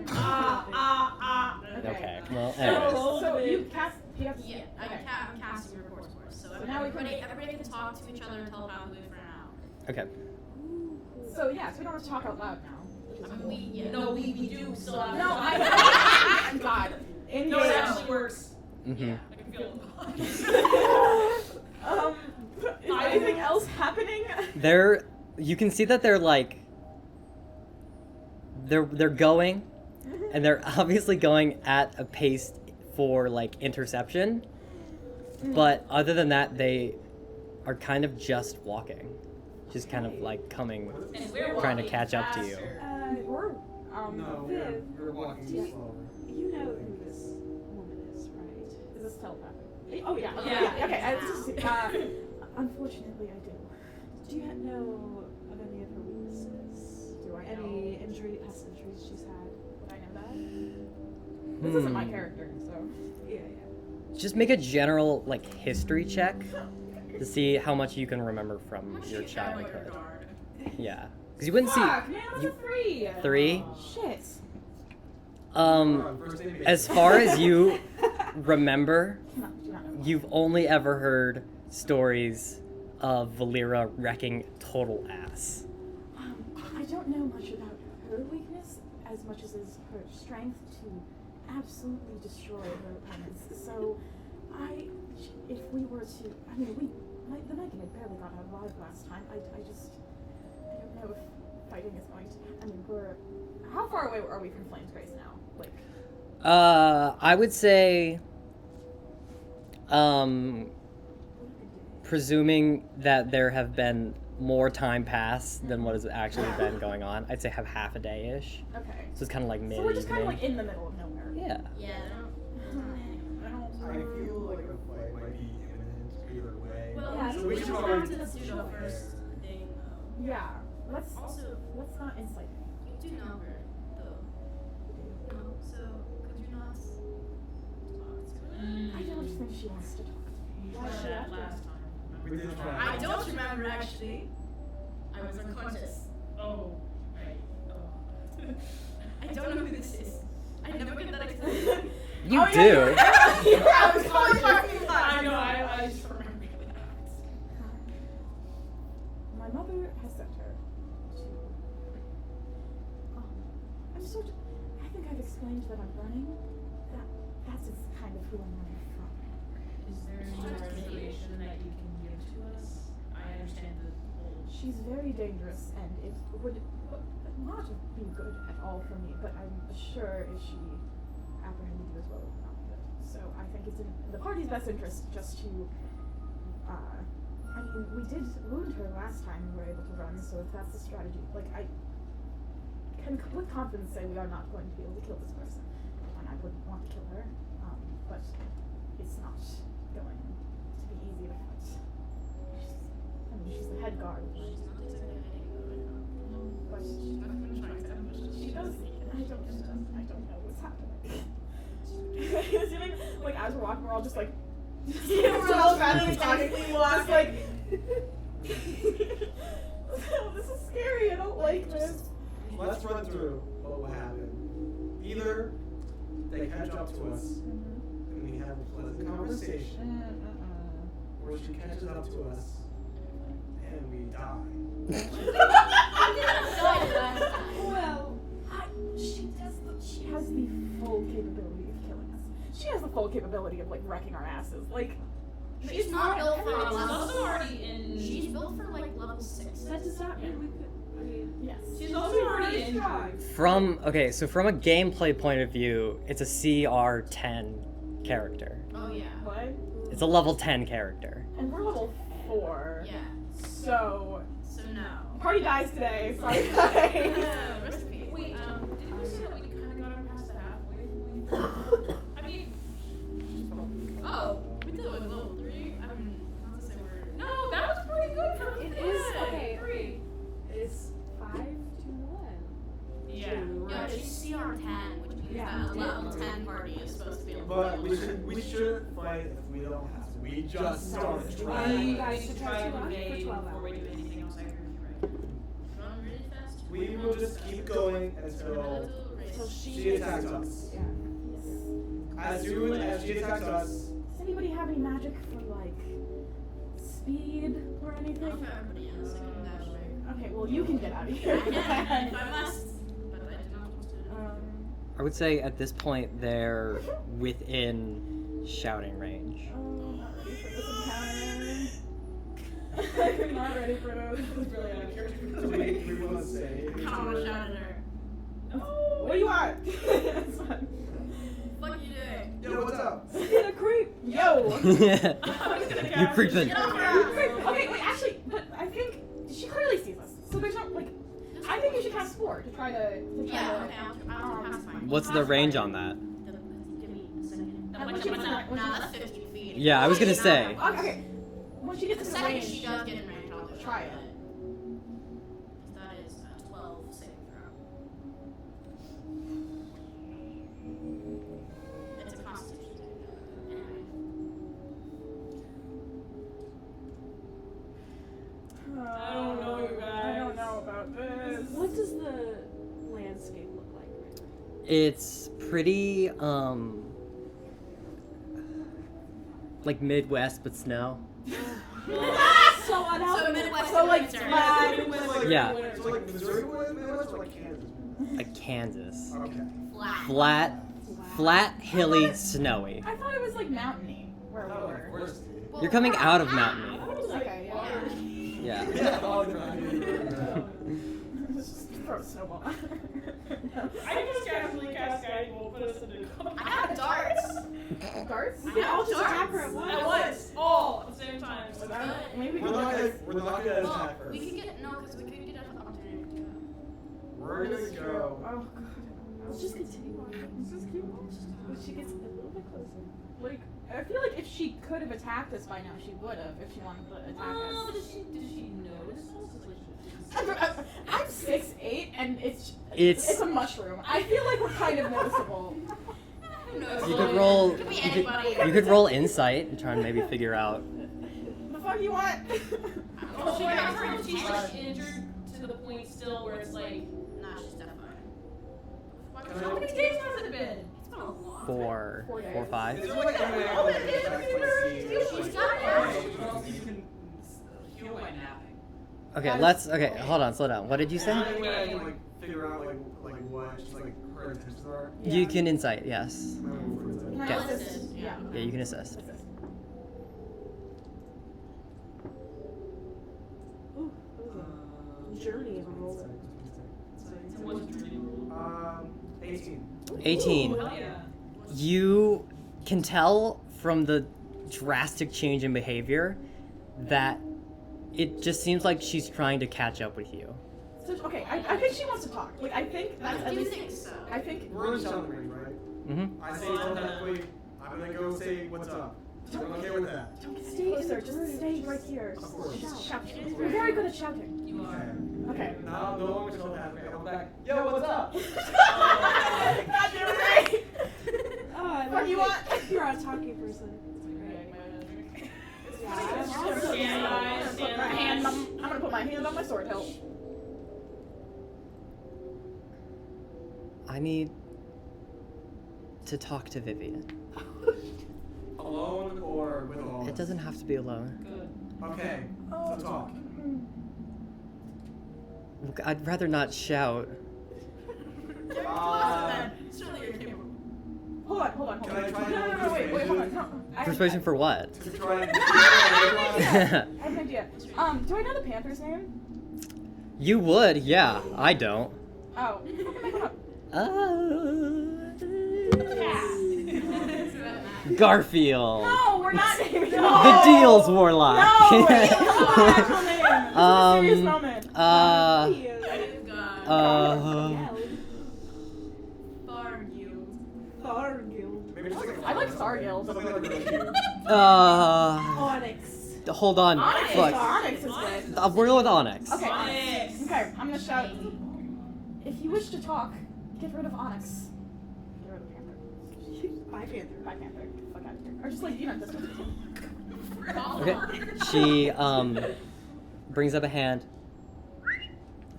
[SPEAKER 1] Okay, well,
[SPEAKER 2] So,
[SPEAKER 1] anyways.
[SPEAKER 2] so you cast. You have to.
[SPEAKER 4] Yeah, I'm casting reports for us. So
[SPEAKER 2] now we can-
[SPEAKER 4] everybody can talk to each other and telepathically for an hour.
[SPEAKER 1] Okay.
[SPEAKER 2] So yeah, so we don't have to talk out loud now. Which is
[SPEAKER 4] I mean,
[SPEAKER 2] cool.
[SPEAKER 6] No, we do still have.
[SPEAKER 2] No, I. God.
[SPEAKER 6] No, it actually works.
[SPEAKER 1] Mm-hmm.
[SPEAKER 6] I can feel it.
[SPEAKER 2] Is anything else happening?
[SPEAKER 1] You can see that they're like, they're going, and they're obviously going at a pace for like interception, but other than that, they are kind of just walking, just kind of like coming,
[SPEAKER 6] And we're
[SPEAKER 1] trying to
[SPEAKER 6] walking
[SPEAKER 1] catch up to you.
[SPEAKER 6] faster.
[SPEAKER 2] We're
[SPEAKER 3] No,
[SPEAKER 5] Viv.
[SPEAKER 3] we're walking
[SPEAKER 5] Yeah.
[SPEAKER 3] slower.
[SPEAKER 5] You know who this woman is, right?
[SPEAKER 2] Is this telepathic? Oh yeah. Okay.
[SPEAKER 6] Yeah.
[SPEAKER 2] Yeah. Okay.
[SPEAKER 5] Unfortunately, I do. Do you know of any of her weaknesses?
[SPEAKER 2] Do I know?
[SPEAKER 5] Any past injuries she's had?
[SPEAKER 2] Would I know that? This isn't my character, so.
[SPEAKER 5] Yeah.
[SPEAKER 1] Just make a general like history check to see how much you can remember from your childhood. Yeah, because you wouldn't see
[SPEAKER 2] Fuck, man, that's a 3.
[SPEAKER 1] 3.
[SPEAKER 2] Shit.
[SPEAKER 3] First aid
[SPEAKER 1] As far as you remember,
[SPEAKER 2] Do not know.
[SPEAKER 1] you've only ever heard stories of Valera wrecking total ass.
[SPEAKER 5] I don't know much about her weakness as much as is her strength to absolutely destroy her opponents. So, if we were to, the Megan had barely got out alive last time. I don't know if fighting is going to.
[SPEAKER 2] How far away are we from Flamesgrace now? Like.
[SPEAKER 1] I would say, presuming that there have been more time pass than what has actually been going on, I'd say have half a day-ish.
[SPEAKER 2] Okay.
[SPEAKER 1] So it's kind of like mid.
[SPEAKER 2] So we're just kind of like in the middle of nowhere.
[SPEAKER 1] Yeah.
[SPEAKER 4] Yeah,
[SPEAKER 3] I feel like a fight might be imminent either way.
[SPEAKER 4] Well,
[SPEAKER 5] Yeah,
[SPEAKER 3] so
[SPEAKER 4] we
[SPEAKER 3] we should
[SPEAKER 4] don't
[SPEAKER 3] probably
[SPEAKER 4] have to do the first thing though.
[SPEAKER 2] Yeah. Let's
[SPEAKER 4] Also,
[SPEAKER 2] not insight.
[SPEAKER 4] you do know her, though. No, so could you not talk to her?
[SPEAKER 5] I don't think she wants to talk to me. Why is she
[SPEAKER 6] That
[SPEAKER 5] after
[SPEAKER 6] last
[SPEAKER 5] us?
[SPEAKER 6] time.
[SPEAKER 3] We did try.
[SPEAKER 4] I don't remember actually. I was unconscious.
[SPEAKER 6] Oh, right. Oh.
[SPEAKER 4] I don't know who this is. I never get that excited.
[SPEAKER 1] You
[SPEAKER 2] Oh,
[SPEAKER 1] do.
[SPEAKER 2] yeah, I was calling parking lot.
[SPEAKER 6] I know, I just remember that.
[SPEAKER 5] My mother has sent her to. I think I've explained that I'm running. That's kind of who I'm running from.
[SPEAKER 6] Is there any more information that you can give to us? I understand the whole.
[SPEAKER 5] She's very dangerous, and it would not be good at all for me. But I'm sure if she apprehended you as well, it would not be good. So I think it's in the party's best interest just to. I mean, we did wound her last time we were able to run. So if that's the strategy, like I can with confidence say we are not going to be able to kill this person, and I wouldn't want to kill her. But it's not going to be easy to fight. She's the head guard.
[SPEAKER 4] She's not exactly hiding though right now.
[SPEAKER 5] But
[SPEAKER 4] She's not even trying to ambush us.
[SPEAKER 5] she does. I don't know what's happening. Like as we're walking, we're all just like.
[SPEAKER 2] We're all randomly talking. We walk like.
[SPEAKER 5] This is scary. I don't like this.
[SPEAKER 3] Let's run through what will happen. Either they catch up to us and we have a pleasant conversation, or she catches up to us and we die.
[SPEAKER 5] Well, she has the full capability of killing us. She has the full capability of like wrecking our asses. Like
[SPEAKER 4] She's not built for
[SPEAKER 6] She's
[SPEAKER 4] level.
[SPEAKER 6] also already in.
[SPEAKER 4] She's built for like level 6.
[SPEAKER 5] that does not mean we could. I mean, yes.
[SPEAKER 6] She's also already injured.
[SPEAKER 1] From a gameplay point of view, it's a CR10 character.
[SPEAKER 4] Oh yeah.
[SPEAKER 5] What?
[SPEAKER 1] It's a level 10 character.
[SPEAKER 5] And we're level 4.
[SPEAKER 4] Yeah.
[SPEAKER 5] So
[SPEAKER 4] So no.
[SPEAKER 5] party dies today. Sorry guys.
[SPEAKER 4] Rest in peace.
[SPEAKER 6] Wait, didn't you say that we kind of got her past the halfway point? I mean,
[SPEAKER 4] Oh, we did it with level 3. I mean, not to say we're. No, that was pretty good for
[SPEAKER 7] It
[SPEAKER 4] fun.
[SPEAKER 7] is okay. It's 5 to 1.
[SPEAKER 6] yeah.
[SPEAKER 4] Yeah, she's CR10, which means
[SPEAKER 5] Yeah.
[SPEAKER 4] that a level 10 party is supposed to be able
[SPEAKER 3] But
[SPEAKER 4] to
[SPEAKER 3] we should fight if we don't have to. We just started
[SPEAKER 7] You
[SPEAKER 3] trying.
[SPEAKER 7] guys should try to run
[SPEAKER 6] today
[SPEAKER 7] for 12
[SPEAKER 6] before we do
[SPEAKER 7] hours.
[SPEAKER 6] anything else. I agree with you, right?
[SPEAKER 4] run really fast.
[SPEAKER 3] We will just keep going until
[SPEAKER 5] Until
[SPEAKER 3] she attacks us.
[SPEAKER 5] Yeah.
[SPEAKER 3] As soon as she attacks us,
[SPEAKER 5] Does anybody have any magic for like speed or anything?
[SPEAKER 4] Not for everybody else, I can dash away.
[SPEAKER 5] Okay, well you can get out of
[SPEAKER 4] I
[SPEAKER 5] here.
[SPEAKER 4] can, if I must, but I do not want to.
[SPEAKER 1] I would say at this point they're within shouting range.
[SPEAKER 5] I'm not ready for this encounter. I'm not ready for this. This is really
[SPEAKER 3] do we want to say?
[SPEAKER 4] How much out of her?
[SPEAKER 5] What do you want? It's fine.
[SPEAKER 4] Fuck you doing?
[SPEAKER 3] Yo, what's up?
[SPEAKER 5] Get a creep. Yo.
[SPEAKER 1] You creeping.
[SPEAKER 4] Get off her
[SPEAKER 5] Creep.
[SPEAKER 4] ass!
[SPEAKER 5] Okay, wait. Actually, but I think she clearly sees us. So there's not like. I think you should cast Spore to try to.
[SPEAKER 4] Yeah, okay, I'll pass mine.
[SPEAKER 1] What's the range on that?
[SPEAKER 4] Give me a second.
[SPEAKER 5] When she gets
[SPEAKER 4] Nah, that's 15 feet.
[SPEAKER 1] Yeah, I was gonna say.
[SPEAKER 5] Okay. When she gets
[SPEAKER 4] The
[SPEAKER 5] to the
[SPEAKER 4] second
[SPEAKER 5] range,
[SPEAKER 4] she does get in range, I'll do
[SPEAKER 5] try it.
[SPEAKER 4] That is 12 saving throw. It's a constitution saving throw. Anyway.
[SPEAKER 5] I don't know, you guys. I don't know about this.
[SPEAKER 7] What does the landscape look like right now?
[SPEAKER 1] It's pretty like Midwest but snow.
[SPEAKER 7] So
[SPEAKER 4] So
[SPEAKER 7] unhelpful.
[SPEAKER 4] Midwest
[SPEAKER 5] So, like,
[SPEAKER 4] winter.
[SPEAKER 5] flat.
[SPEAKER 1] Yeah.
[SPEAKER 3] So like Missouri Midwest or like Kansas?
[SPEAKER 1] Like Kansas.
[SPEAKER 3] Okay.
[SPEAKER 4] Flat.
[SPEAKER 1] Flat, hilly, snowy.
[SPEAKER 5] I thought it was like mountainy where we
[SPEAKER 3] Oh,
[SPEAKER 5] were.
[SPEAKER 3] of course.
[SPEAKER 4] Well,
[SPEAKER 1] You're coming out of mountainy.
[SPEAKER 5] Okay, yeah.
[SPEAKER 1] Yeah.
[SPEAKER 3] Yeah. Oh, no.
[SPEAKER 5] Let's just throw a snowball at her.
[SPEAKER 6] I just casually cast guiding bolt, put us into
[SPEAKER 4] I have darts.
[SPEAKER 5] Darts?
[SPEAKER 4] I
[SPEAKER 7] We can all
[SPEAKER 4] have
[SPEAKER 7] just attack her
[SPEAKER 4] darts.
[SPEAKER 7] at
[SPEAKER 6] at
[SPEAKER 7] once.
[SPEAKER 6] once, all at the same time. So that
[SPEAKER 5] Maybe we
[SPEAKER 3] We're
[SPEAKER 5] can
[SPEAKER 3] not
[SPEAKER 5] do
[SPEAKER 3] gonna
[SPEAKER 5] this.
[SPEAKER 3] attack
[SPEAKER 4] Well,
[SPEAKER 3] first.
[SPEAKER 4] we could get, no, because we could get an opportunity to do
[SPEAKER 3] We're gonna go.
[SPEAKER 5] Oh god. Let's just continue on.
[SPEAKER 2] Let's just keep on.
[SPEAKER 5] When she gets a little bit closer.
[SPEAKER 2] Like, I feel like if she could have attacked us by now, she would have if she wanted to attack us.
[SPEAKER 6] Did she notice us?
[SPEAKER 2] I'm 6'8", and it's a mushroom. I feel like we're kind of noticeable.
[SPEAKER 6] Who knows?
[SPEAKER 1] You could roll.
[SPEAKER 6] Could be
[SPEAKER 1] You
[SPEAKER 6] anybody.
[SPEAKER 1] could roll insight and try and maybe figure out.
[SPEAKER 2] The fuck you want?
[SPEAKER 6] Well, she got she's like injured to the point still where it's like, nah, she's definitely fine. How many days has it been? It's been a lot.
[SPEAKER 1] 4,
[SPEAKER 2] 4 days.
[SPEAKER 1] 4, 5.
[SPEAKER 3] Is there like any way I can
[SPEAKER 6] She's got it.
[SPEAKER 3] you can
[SPEAKER 6] Heal by napping.
[SPEAKER 1] Okay, hold on, slow down. What did you
[SPEAKER 3] Is there
[SPEAKER 1] say?
[SPEAKER 3] any way I can like figure out like what just like her intentions are?
[SPEAKER 1] You can insight, yes.
[SPEAKER 3] I'm gonna move for insight.
[SPEAKER 2] Can I
[SPEAKER 1] Okay.
[SPEAKER 2] assist? Yeah.
[SPEAKER 1] Yeah, you can assist.
[SPEAKER 2] Assist.
[SPEAKER 5] Ooh, what was it? Journey of a roller.
[SPEAKER 6] It wasn't really.
[SPEAKER 3] 18.
[SPEAKER 1] 18.
[SPEAKER 6] Ooh, hell yeah.
[SPEAKER 1] You can tell from the drastic change in behavior that it just seems like she's trying to catch up with you.
[SPEAKER 2] So, okay, I think she wants to talk. Like, I think that's
[SPEAKER 4] I
[SPEAKER 2] at
[SPEAKER 4] do
[SPEAKER 2] least.
[SPEAKER 4] think so.
[SPEAKER 2] I think.
[SPEAKER 3] We're in shouting range, right?
[SPEAKER 1] Mm-hmm.
[SPEAKER 3] I say telepathically, I'm gonna go say what's up. I'm okay with that.
[SPEAKER 5] Stay closer, just stay right here.
[SPEAKER 3] Of course.
[SPEAKER 5] Just shout.
[SPEAKER 2] Shout.
[SPEAKER 5] You're very good at shouting.
[SPEAKER 6] You are.
[SPEAKER 2] Okay.
[SPEAKER 3] Now, no longer telepathically. I'm back. Yo, what's up?
[SPEAKER 2] God damn it!
[SPEAKER 5] Oh, I
[SPEAKER 2] What do you want?
[SPEAKER 5] You're a talking person.
[SPEAKER 2] I'm gonna put my hand on my sword hilt.
[SPEAKER 1] I need to talk to Vivian.
[SPEAKER 3] Alone or with all?
[SPEAKER 1] It doesn't have to be alone.
[SPEAKER 6] Good.
[SPEAKER 3] Okay, so talk.
[SPEAKER 1] Look, I'd rather not shout.
[SPEAKER 6] Surely you're capable.
[SPEAKER 2] Hold on.
[SPEAKER 3] Can I try
[SPEAKER 2] No,
[SPEAKER 3] and
[SPEAKER 2] wait, hold on. No.
[SPEAKER 1] Persuasion for what?
[SPEAKER 3] To try and
[SPEAKER 2] I have an idea. Do I know the Panther's name?
[SPEAKER 1] You would, yeah. I don't.
[SPEAKER 2] Oh.
[SPEAKER 1] Garfield.
[SPEAKER 2] No, we're not naming
[SPEAKER 1] The Deals Warlock.
[SPEAKER 2] No, it's not my actual name. This is a serious moment.
[SPEAKER 6] I've got
[SPEAKER 5] Fargill.
[SPEAKER 3] Maybe just like a
[SPEAKER 2] I like Stargill.
[SPEAKER 3] Something like really cute.
[SPEAKER 5] Onyx.
[SPEAKER 1] Hold on.
[SPEAKER 2] Onyx.
[SPEAKER 1] Look.
[SPEAKER 2] Onyx is good.
[SPEAKER 1] We're going with Onyx.
[SPEAKER 2] Okay.
[SPEAKER 6] Onyx.
[SPEAKER 2] Okay, I'm gonna shout. If you wish to talk, get rid of Onyx. Get rid of Panther.
[SPEAKER 5] Bye, Panther.
[SPEAKER 2] Bye, Panther. Fuck out of here. Or just like, this one.
[SPEAKER 1] Okay. She brings up a hand,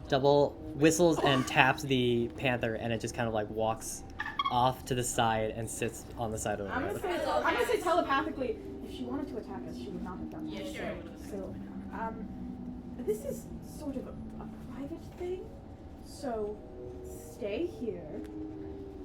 [SPEAKER 1] double whistles and taps the panther, and it just kind of like walks off to the side and sits on the side of the
[SPEAKER 2] I'm
[SPEAKER 1] road.
[SPEAKER 2] gonna say telepathically, if she wanted to attack us, she would not have done that.
[SPEAKER 6] Yeah, sure.
[SPEAKER 2] So, this is sort of a private thing. So, stay here.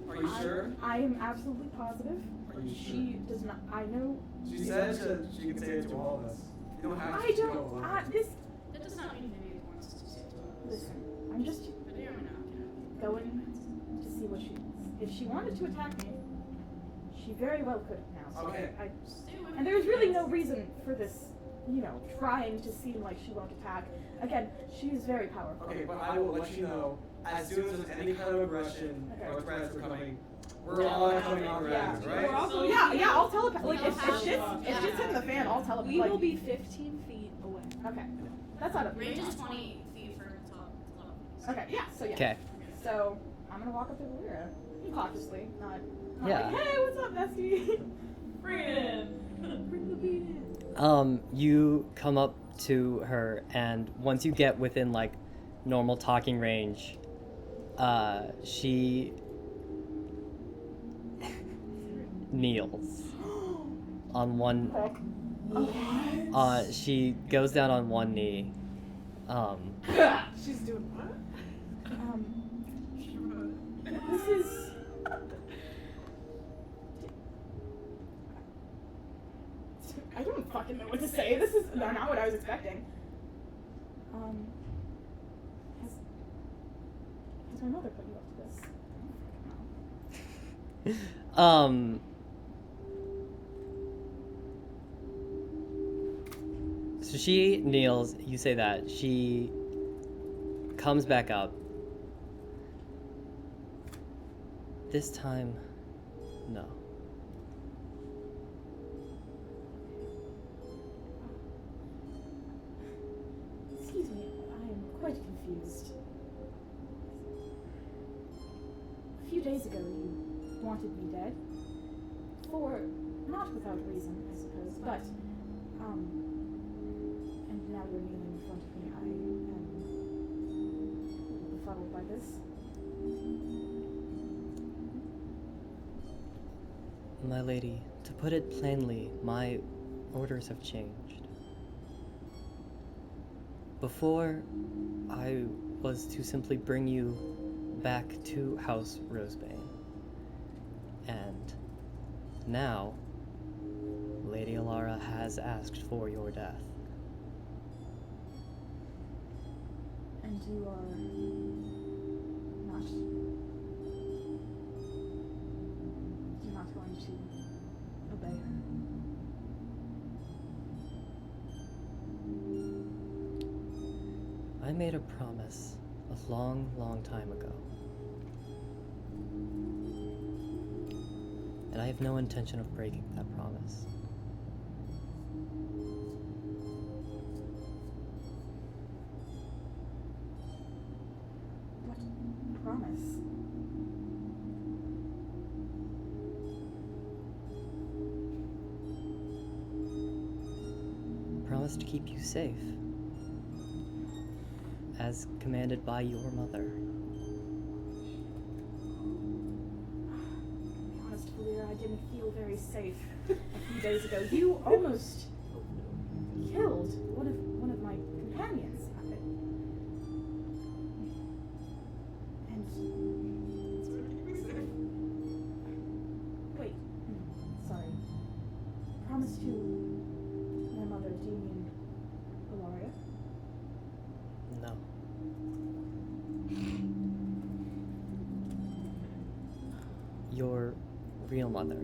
[SPEAKER 3] Are you sure?
[SPEAKER 2] I am absolutely positive.
[SPEAKER 3] Are you
[SPEAKER 2] She does not. I know.
[SPEAKER 3] She said she could say it to all of us. You don't have to
[SPEAKER 2] I
[SPEAKER 3] go
[SPEAKER 2] don't.
[SPEAKER 3] alone.
[SPEAKER 2] This.
[SPEAKER 4] That does not mean Vivian wants to say it to us.
[SPEAKER 2] Listen. I'm just
[SPEAKER 4] But they are not.
[SPEAKER 2] going to see what she wants. If she wanted to attack me, she very well could have now. So
[SPEAKER 3] Okay.
[SPEAKER 4] Stay away
[SPEAKER 2] and
[SPEAKER 4] from
[SPEAKER 2] there's really no
[SPEAKER 4] kids.
[SPEAKER 2] reason for this, trying to seem like she won't attack. Again, she is very powerful.
[SPEAKER 3] Okay, but I will let you know as soon as there's any kind of aggression or threats are coming. We're all coming on range,
[SPEAKER 2] Yeah.
[SPEAKER 3] right?
[SPEAKER 5] We're also
[SPEAKER 2] Yeah, I'll telepath. Like, if
[SPEAKER 4] We'll
[SPEAKER 2] shit's hitting the fan, I'll telepath.
[SPEAKER 5] We
[SPEAKER 2] like,
[SPEAKER 5] will be 15 feet away.
[SPEAKER 2] Okay. That's not a
[SPEAKER 4] Range is 20 feet for top.
[SPEAKER 2] Okay, yeah, so yeah.
[SPEAKER 1] Okay.
[SPEAKER 2] So, I'm gonna walk up to Lyra, cautiously, not
[SPEAKER 1] Yeah.
[SPEAKER 2] like, hey, what's up, bestie?
[SPEAKER 6] Bring it in.
[SPEAKER 5] Bring the beat in.
[SPEAKER 1] You come up to her, and once you get within like normal talking range, she kneels on one. She goes down on one knee.
[SPEAKER 5] She's doing what?
[SPEAKER 2] This is... I don't fucking know what to say. This is not what I was expecting. Has my mother put you up to this? I don't fucking know.
[SPEAKER 1] So she kneels, you say that. She comes back up. This time, no.
[SPEAKER 5] Excuse me, I am quite confused. A few days ago, you wanted me dead. For not without reason, I suppose, but, and now you're kneeling in front of me. I am befuddled by this.
[SPEAKER 1] My lady, to put it plainly, my orders have changed. Before, I was to simply bring you back to House Rosebane. And now, Lady Alara has asked for your death.
[SPEAKER 5] And you are not. You're not going to obey her.
[SPEAKER 1] I made a promise a long, long time ago. And I have no intention of breaking that promise.
[SPEAKER 5] What promise?
[SPEAKER 1] Promise to keep you safe. As commanded by your mother.
[SPEAKER 5] To be honest, Valir, I didn't feel very safe a few days ago. You almost killed one of my companions. And wait, sorry. Promise to my mother. Do you mean Alaria?
[SPEAKER 1] No. Your real mother.
[SPEAKER 5] So, do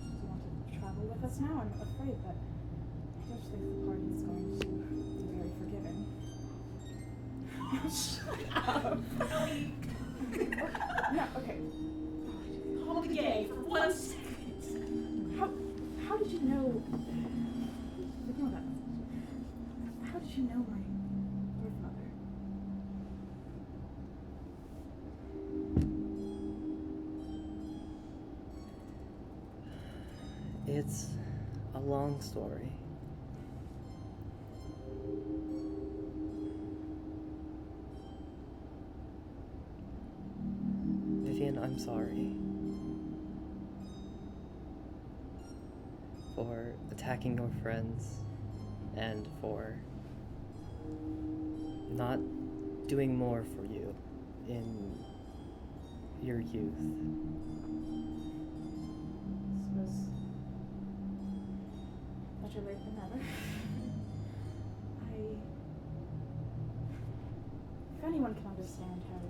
[SPEAKER 5] you want to travel with us now? I'm afraid that I don't think the party is going to be very forgiving. Shut up! No, okay.
[SPEAKER 6] Call me gay for 1 second.
[SPEAKER 5] How did you know? Ignore that. How did you know my birth mother?
[SPEAKER 1] It's a long story. Vivian, I'm sorry for attacking your friends and for not doing more for you in your youth.
[SPEAKER 5] Suppose better late than never. If anyone can understand how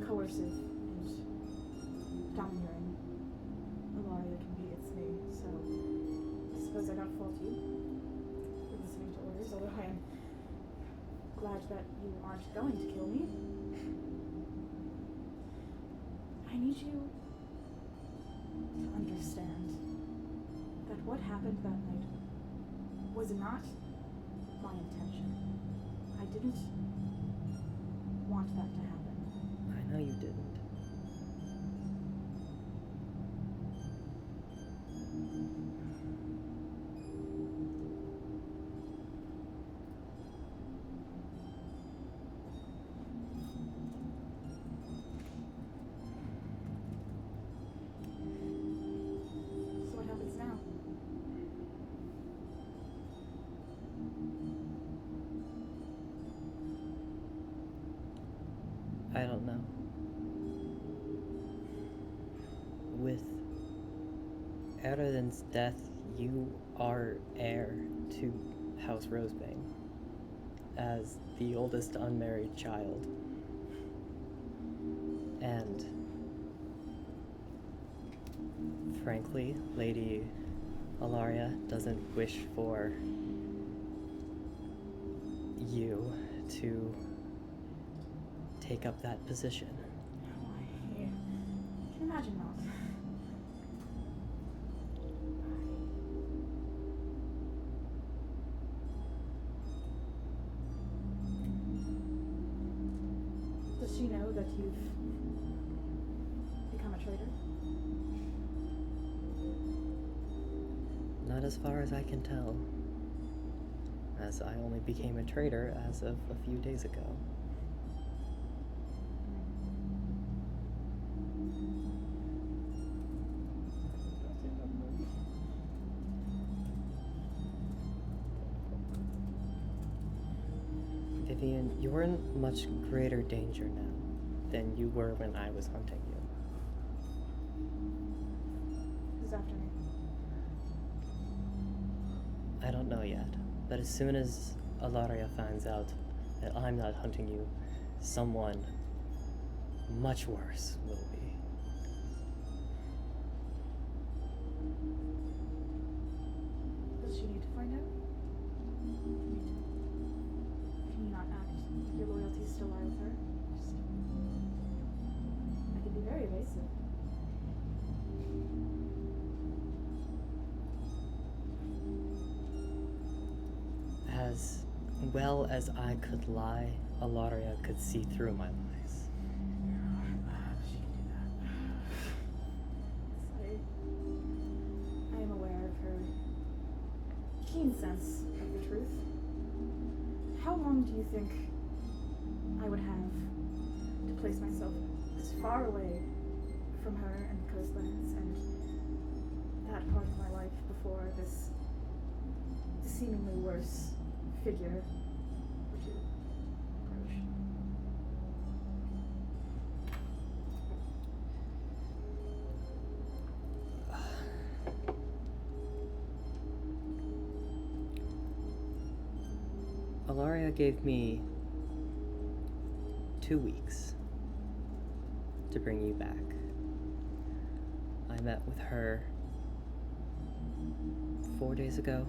[SPEAKER 5] coercive and domineering Alaria can be, it's me. So I suppose I don't fault you for listening to orders, although I am glad that you aren't going to kill me. I need you to understand that what happened that night was not my intention. I didn't want that to happen.
[SPEAKER 1] I know you didn't.
[SPEAKER 5] So what happens now?
[SPEAKER 1] I don't know. With Erden's death, you are heir to House Rosebane as the oldest unmarried child. And frankly, Lady Alaria doesn't wish for you to take up that position.
[SPEAKER 5] I can imagine not. Does she know that you've become a traitor?
[SPEAKER 1] Not as far as I can tell, as I only became a traitor as of a few days ago. Vivian, you're in much greater danger now than you were when I was hunting you.
[SPEAKER 5] Who's after me?
[SPEAKER 1] I don't know yet, but as soon as Alaria finds out that I'm not hunting you, someone much worse will be.
[SPEAKER 5] Does she need to find out? Can you not act like your loyalties still lie with her? I could be very evasive.
[SPEAKER 1] As well as I could lie, Alaria could see through my lies.
[SPEAKER 5] She can do that. I am aware of her keen sense of the truth. How long do you think I would have to place myself as far away from her and the coastlands and that part of my life before this seemingly worse figure were to approach?
[SPEAKER 1] Alaria gave me 2 weeks to bring you back. I met with her 4 days ago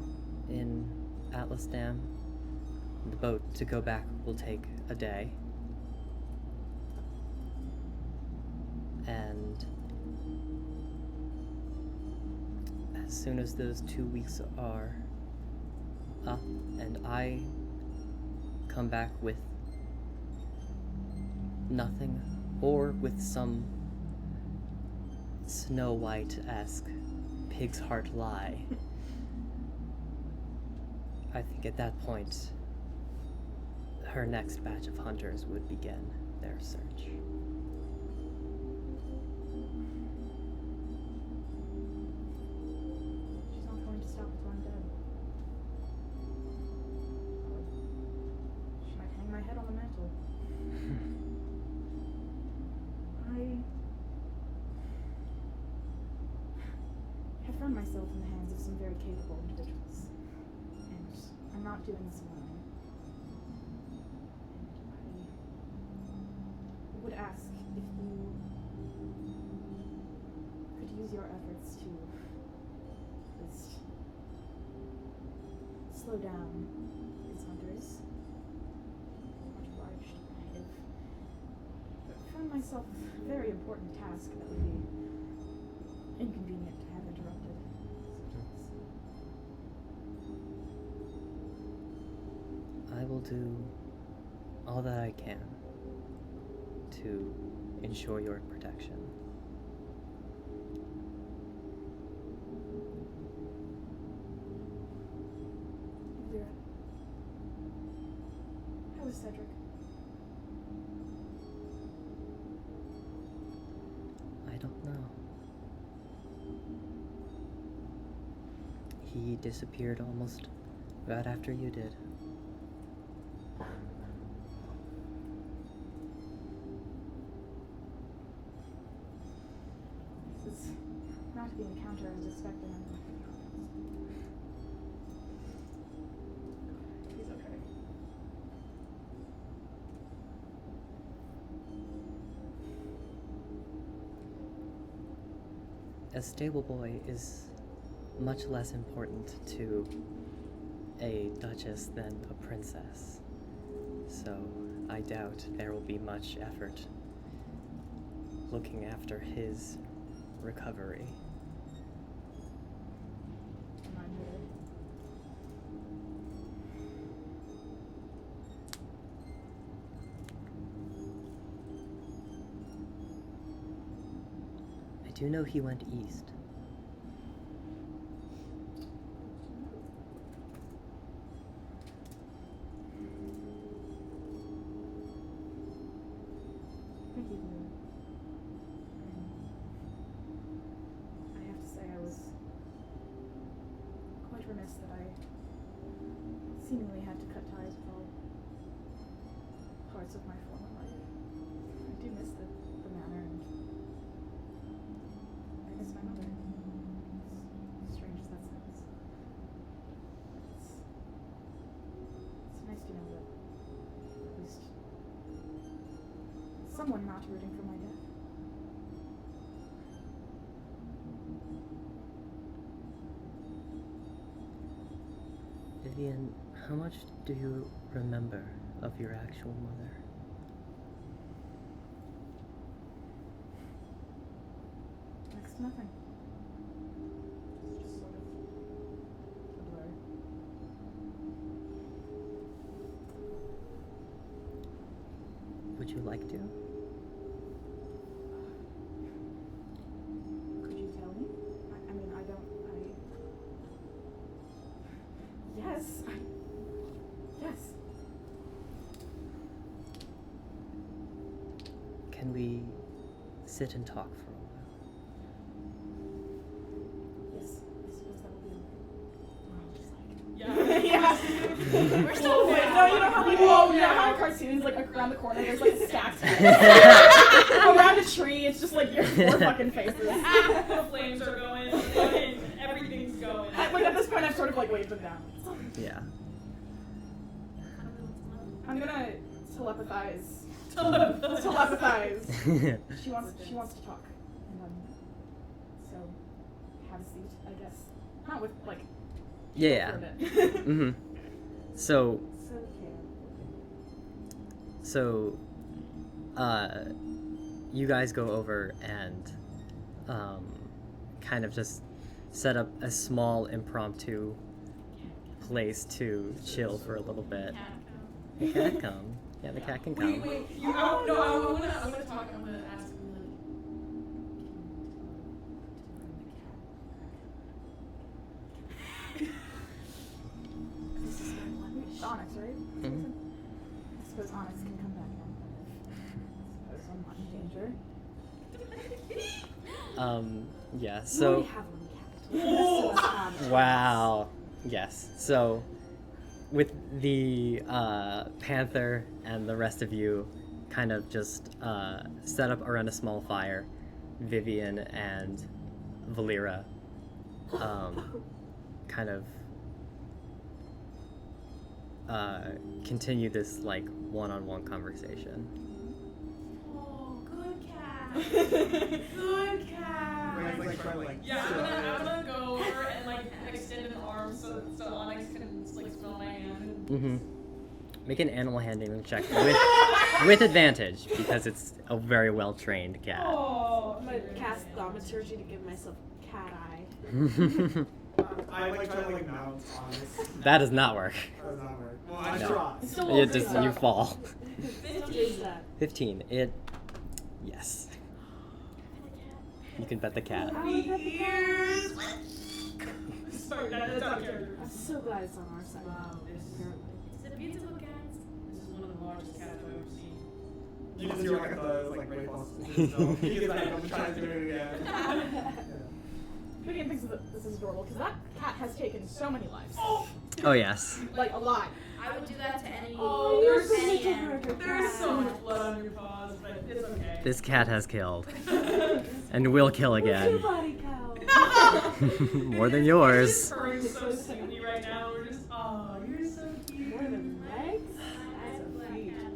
[SPEAKER 1] in Atlas Dam. The boat to go back will take a day. And as soon as those 2 weeks are up and I come back with nothing or with some Snow White-esque pig's heart lie, I think at that point her next batch of hunters would begin their search.
[SPEAKER 5] She's not going to stop until I'm dead. She might hang my head on the mantle. I have found myself in the hands of some very capable individuals, and I'm not doing this alone. I would ask if you could use your efforts to just slow down these hunters. Much obliged. I have found myself a very important task that would be inconvenient to have interrupted.
[SPEAKER 1] I will do all that I can to ensure your protection.
[SPEAKER 5] Vera, how is Cedric?
[SPEAKER 1] I don't know. He disappeared almost right after you did.
[SPEAKER 5] This is not the encounter I was expecting. He's okay.
[SPEAKER 1] a stable boy is much less important to a duchess than a princess. So I doubt there will be much effort looking after his recovery. I do know he went east.
[SPEAKER 5] Thank you, Lou. I have to say I was quite remiss that I seemingly had to cut ties with all parts of my former life. I do miss the manor, and I miss my mother. As strange as that sounds. It's nice to know that at least someone not rooting for my death.
[SPEAKER 1] Vivian, how much do you remember of your actual mother?
[SPEAKER 5] Next to nothing. Just sort of a blur.
[SPEAKER 1] Would you like to?
[SPEAKER 5] Could you tell me? I mean, I don't. Yes. Yes.
[SPEAKER 1] Can we sit and talk for a while?
[SPEAKER 5] Yes. I suppose that will be okay. We're all just like.
[SPEAKER 6] Yeah.
[SPEAKER 2] We're still there. No, you know how how in cartoons, like around the corner, there's like stacked around a tree. It's just like your four fucking faces.
[SPEAKER 6] The flames are going, fucking everything's going.
[SPEAKER 2] Like at this point, I've sort of like waved them down.
[SPEAKER 1] Yeah.
[SPEAKER 2] I'm gonna telepathize. Telepathize. She wants to talk, and so have a seat, I guess. Not with like.
[SPEAKER 1] Yeah.
[SPEAKER 2] for a bit.
[SPEAKER 1] Mm-hmm. So,
[SPEAKER 5] So
[SPEAKER 1] you guys go over and kind of just set up a small impromptu place to chill for a little bit. The cat come. Yeah, the cat can come.
[SPEAKER 6] Wait, you, I wanna talk, I'm gonna ask Lily.
[SPEAKER 5] this is my one wish.
[SPEAKER 2] Onyx, right?
[SPEAKER 1] Mhm.
[SPEAKER 2] I suppose Onyx can come back in. I suppose I'm not in danger.
[SPEAKER 1] Yeah,
[SPEAKER 5] We
[SPEAKER 1] so.
[SPEAKER 5] already have one cat.
[SPEAKER 1] Wow. Yes. So, with the panther and the rest of you kind of just set up around a small fire, Vivian and Valera kind of continue this like one-on-one conversation.
[SPEAKER 4] Oh, good cat. Good cat.
[SPEAKER 3] Ray's like trying to like.
[SPEAKER 6] Yeah,
[SPEAKER 3] sit
[SPEAKER 6] I'm
[SPEAKER 3] up.
[SPEAKER 6] gonna go over and like extend an arm so Onyx can like smell my hand.
[SPEAKER 1] Mm-hmm. Make an animal handling check with advantage because it's a very well trained cat.
[SPEAKER 6] Oh,
[SPEAKER 7] I'm gonna cast thaumaturgy to give myself cat eye.
[SPEAKER 3] I like try to like mount on this.
[SPEAKER 1] That does not work.
[SPEAKER 3] That does not work. Well, I
[SPEAKER 1] No.
[SPEAKER 3] try.
[SPEAKER 2] It's still a little
[SPEAKER 1] It just
[SPEAKER 2] creepy.
[SPEAKER 1] you fall.
[SPEAKER 7] 50 is that?
[SPEAKER 1] 15. It. Yes. You can bet the cat.
[SPEAKER 5] I would bet the cat.
[SPEAKER 6] Sorry, that's out of character.
[SPEAKER 5] I'm so glad it's on our side.
[SPEAKER 6] Wow, this
[SPEAKER 5] Apparently.
[SPEAKER 4] It's a beautiful cat.
[SPEAKER 6] is one of the largest cats I've ever seen.
[SPEAKER 3] You just hear like a buzz, like Ray falls asleep. He gets back up and tries to do it again. Yeah.
[SPEAKER 2] Vivian thinks that this is adorable because that cat has taken so many lives.
[SPEAKER 1] Oh yes.
[SPEAKER 2] Like a lot.
[SPEAKER 4] I would do that to any.
[SPEAKER 6] Oh, there's
[SPEAKER 4] any
[SPEAKER 5] such a
[SPEAKER 4] animal.
[SPEAKER 5] murder
[SPEAKER 6] There's so much blood on your paws, but it's okay.
[SPEAKER 1] This cat has killed. And will kill
[SPEAKER 5] What's your
[SPEAKER 1] again.
[SPEAKER 5] body count?
[SPEAKER 1] More than
[SPEAKER 6] He's
[SPEAKER 1] yours.
[SPEAKER 6] purring so sweetly right now. We're just, oh, you're so cute.
[SPEAKER 5] More than legs?
[SPEAKER 4] I
[SPEAKER 5] That's
[SPEAKER 4] have a
[SPEAKER 5] a
[SPEAKER 4] black
[SPEAKER 5] feat.
[SPEAKER 4] cat. I'm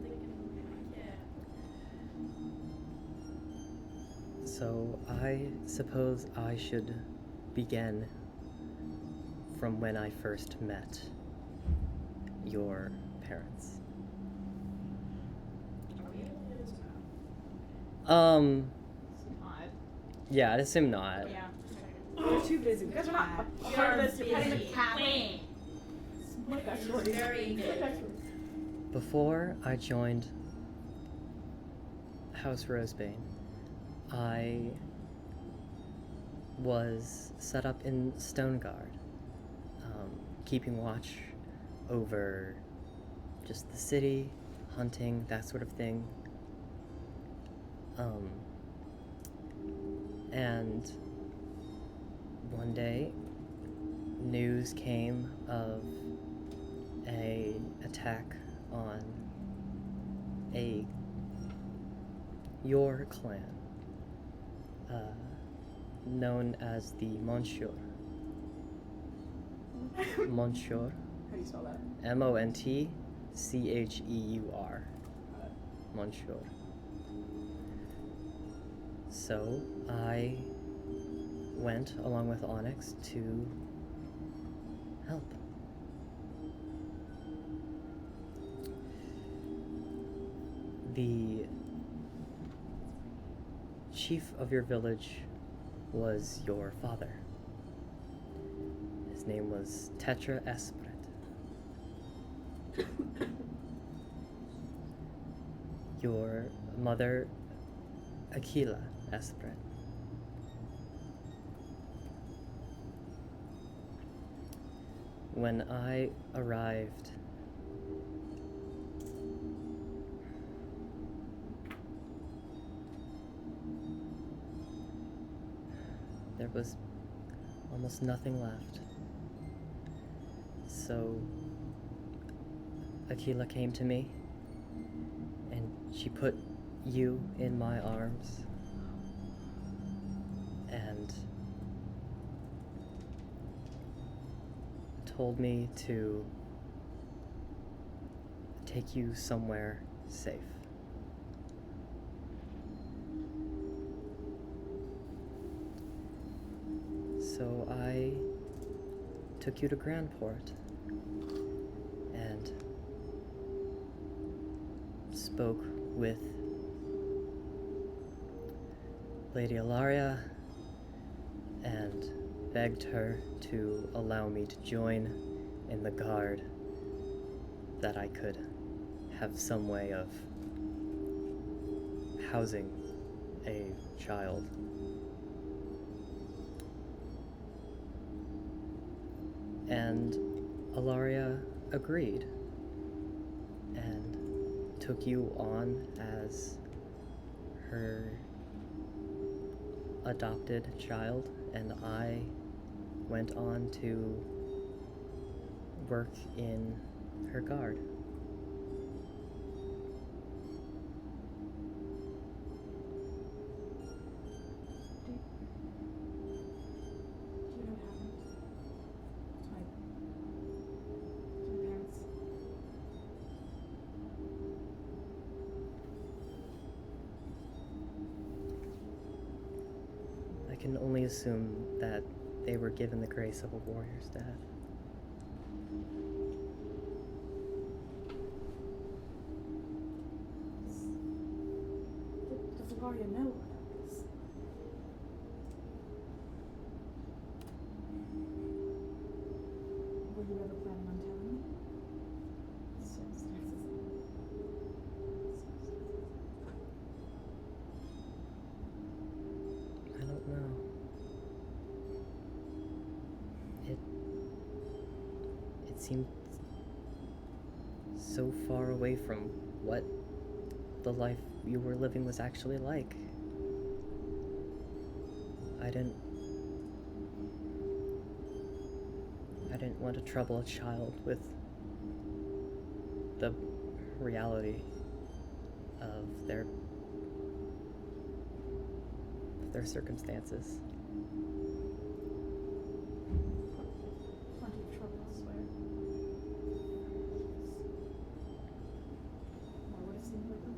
[SPEAKER 4] thinking of my cat.
[SPEAKER 1] So So I suppose I should begin from when I first met your parents.
[SPEAKER 6] Are we able to hear this now?
[SPEAKER 1] Yeah, I'd assume not.
[SPEAKER 2] Yeah.
[SPEAKER 7] We're too busy.
[SPEAKER 2] You guys are not a
[SPEAKER 4] We
[SPEAKER 2] part
[SPEAKER 4] are
[SPEAKER 2] of this. You're petting the
[SPEAKER 4] busy.
[SPEAKER 2] cat.
[SPEAKER 4] Wait.
[SPEAKER 2] Split that
[SPEAKER 4] It's
[SPEAKER 2] story.
[SPEAKER 4] very
[SPEAKER 2] Split that
[SPEAKER 4] good.
[SPEAKER 2] story.
[SPEAKER 1] Before I joined House Rosebane, I was set up in Stone Guard, keeping watch over just the city, hunting, that sort of thing. And one day, news came of a attack on your clan, known as the Monsieur. Monsieur.
[SPEAKER 2] How do you spell that?
[SPEAKER 1] Montcheur. Monsieur. So I went along with Onyx to help. The chief of your village was your father. His name was Tetra Esprit. Your mother, Aquila Esprit. When I arrived, there was almost nothing left. So Aquila came to me and she put you in my arms and told me to take you somewhere safe. So I took you to Grandport and spoke with Lady Ilaria and begged her to allow me to join in the guard, that I could have some way of housing a child. And Ilaria agreed and took you on as her adopted child, and I went on to work in her guard.
[SPEAKER 5] Do you know what happened to my parents?
[SPEAKER 1] I can only assume that they were given the grace of a warrior's death.
[SPEAKER 5] Does Ilaria know about this? Were you ever planning on telling me? Circumstances.
[SPEAKER 1] I don't know. It seemed so far away from what the life you were living was actually like. I didn't want to trouble a child with the reality of their circumstances.
[SPEAKER 5] Plenty of trouble elsewhere. Or would it seem like we're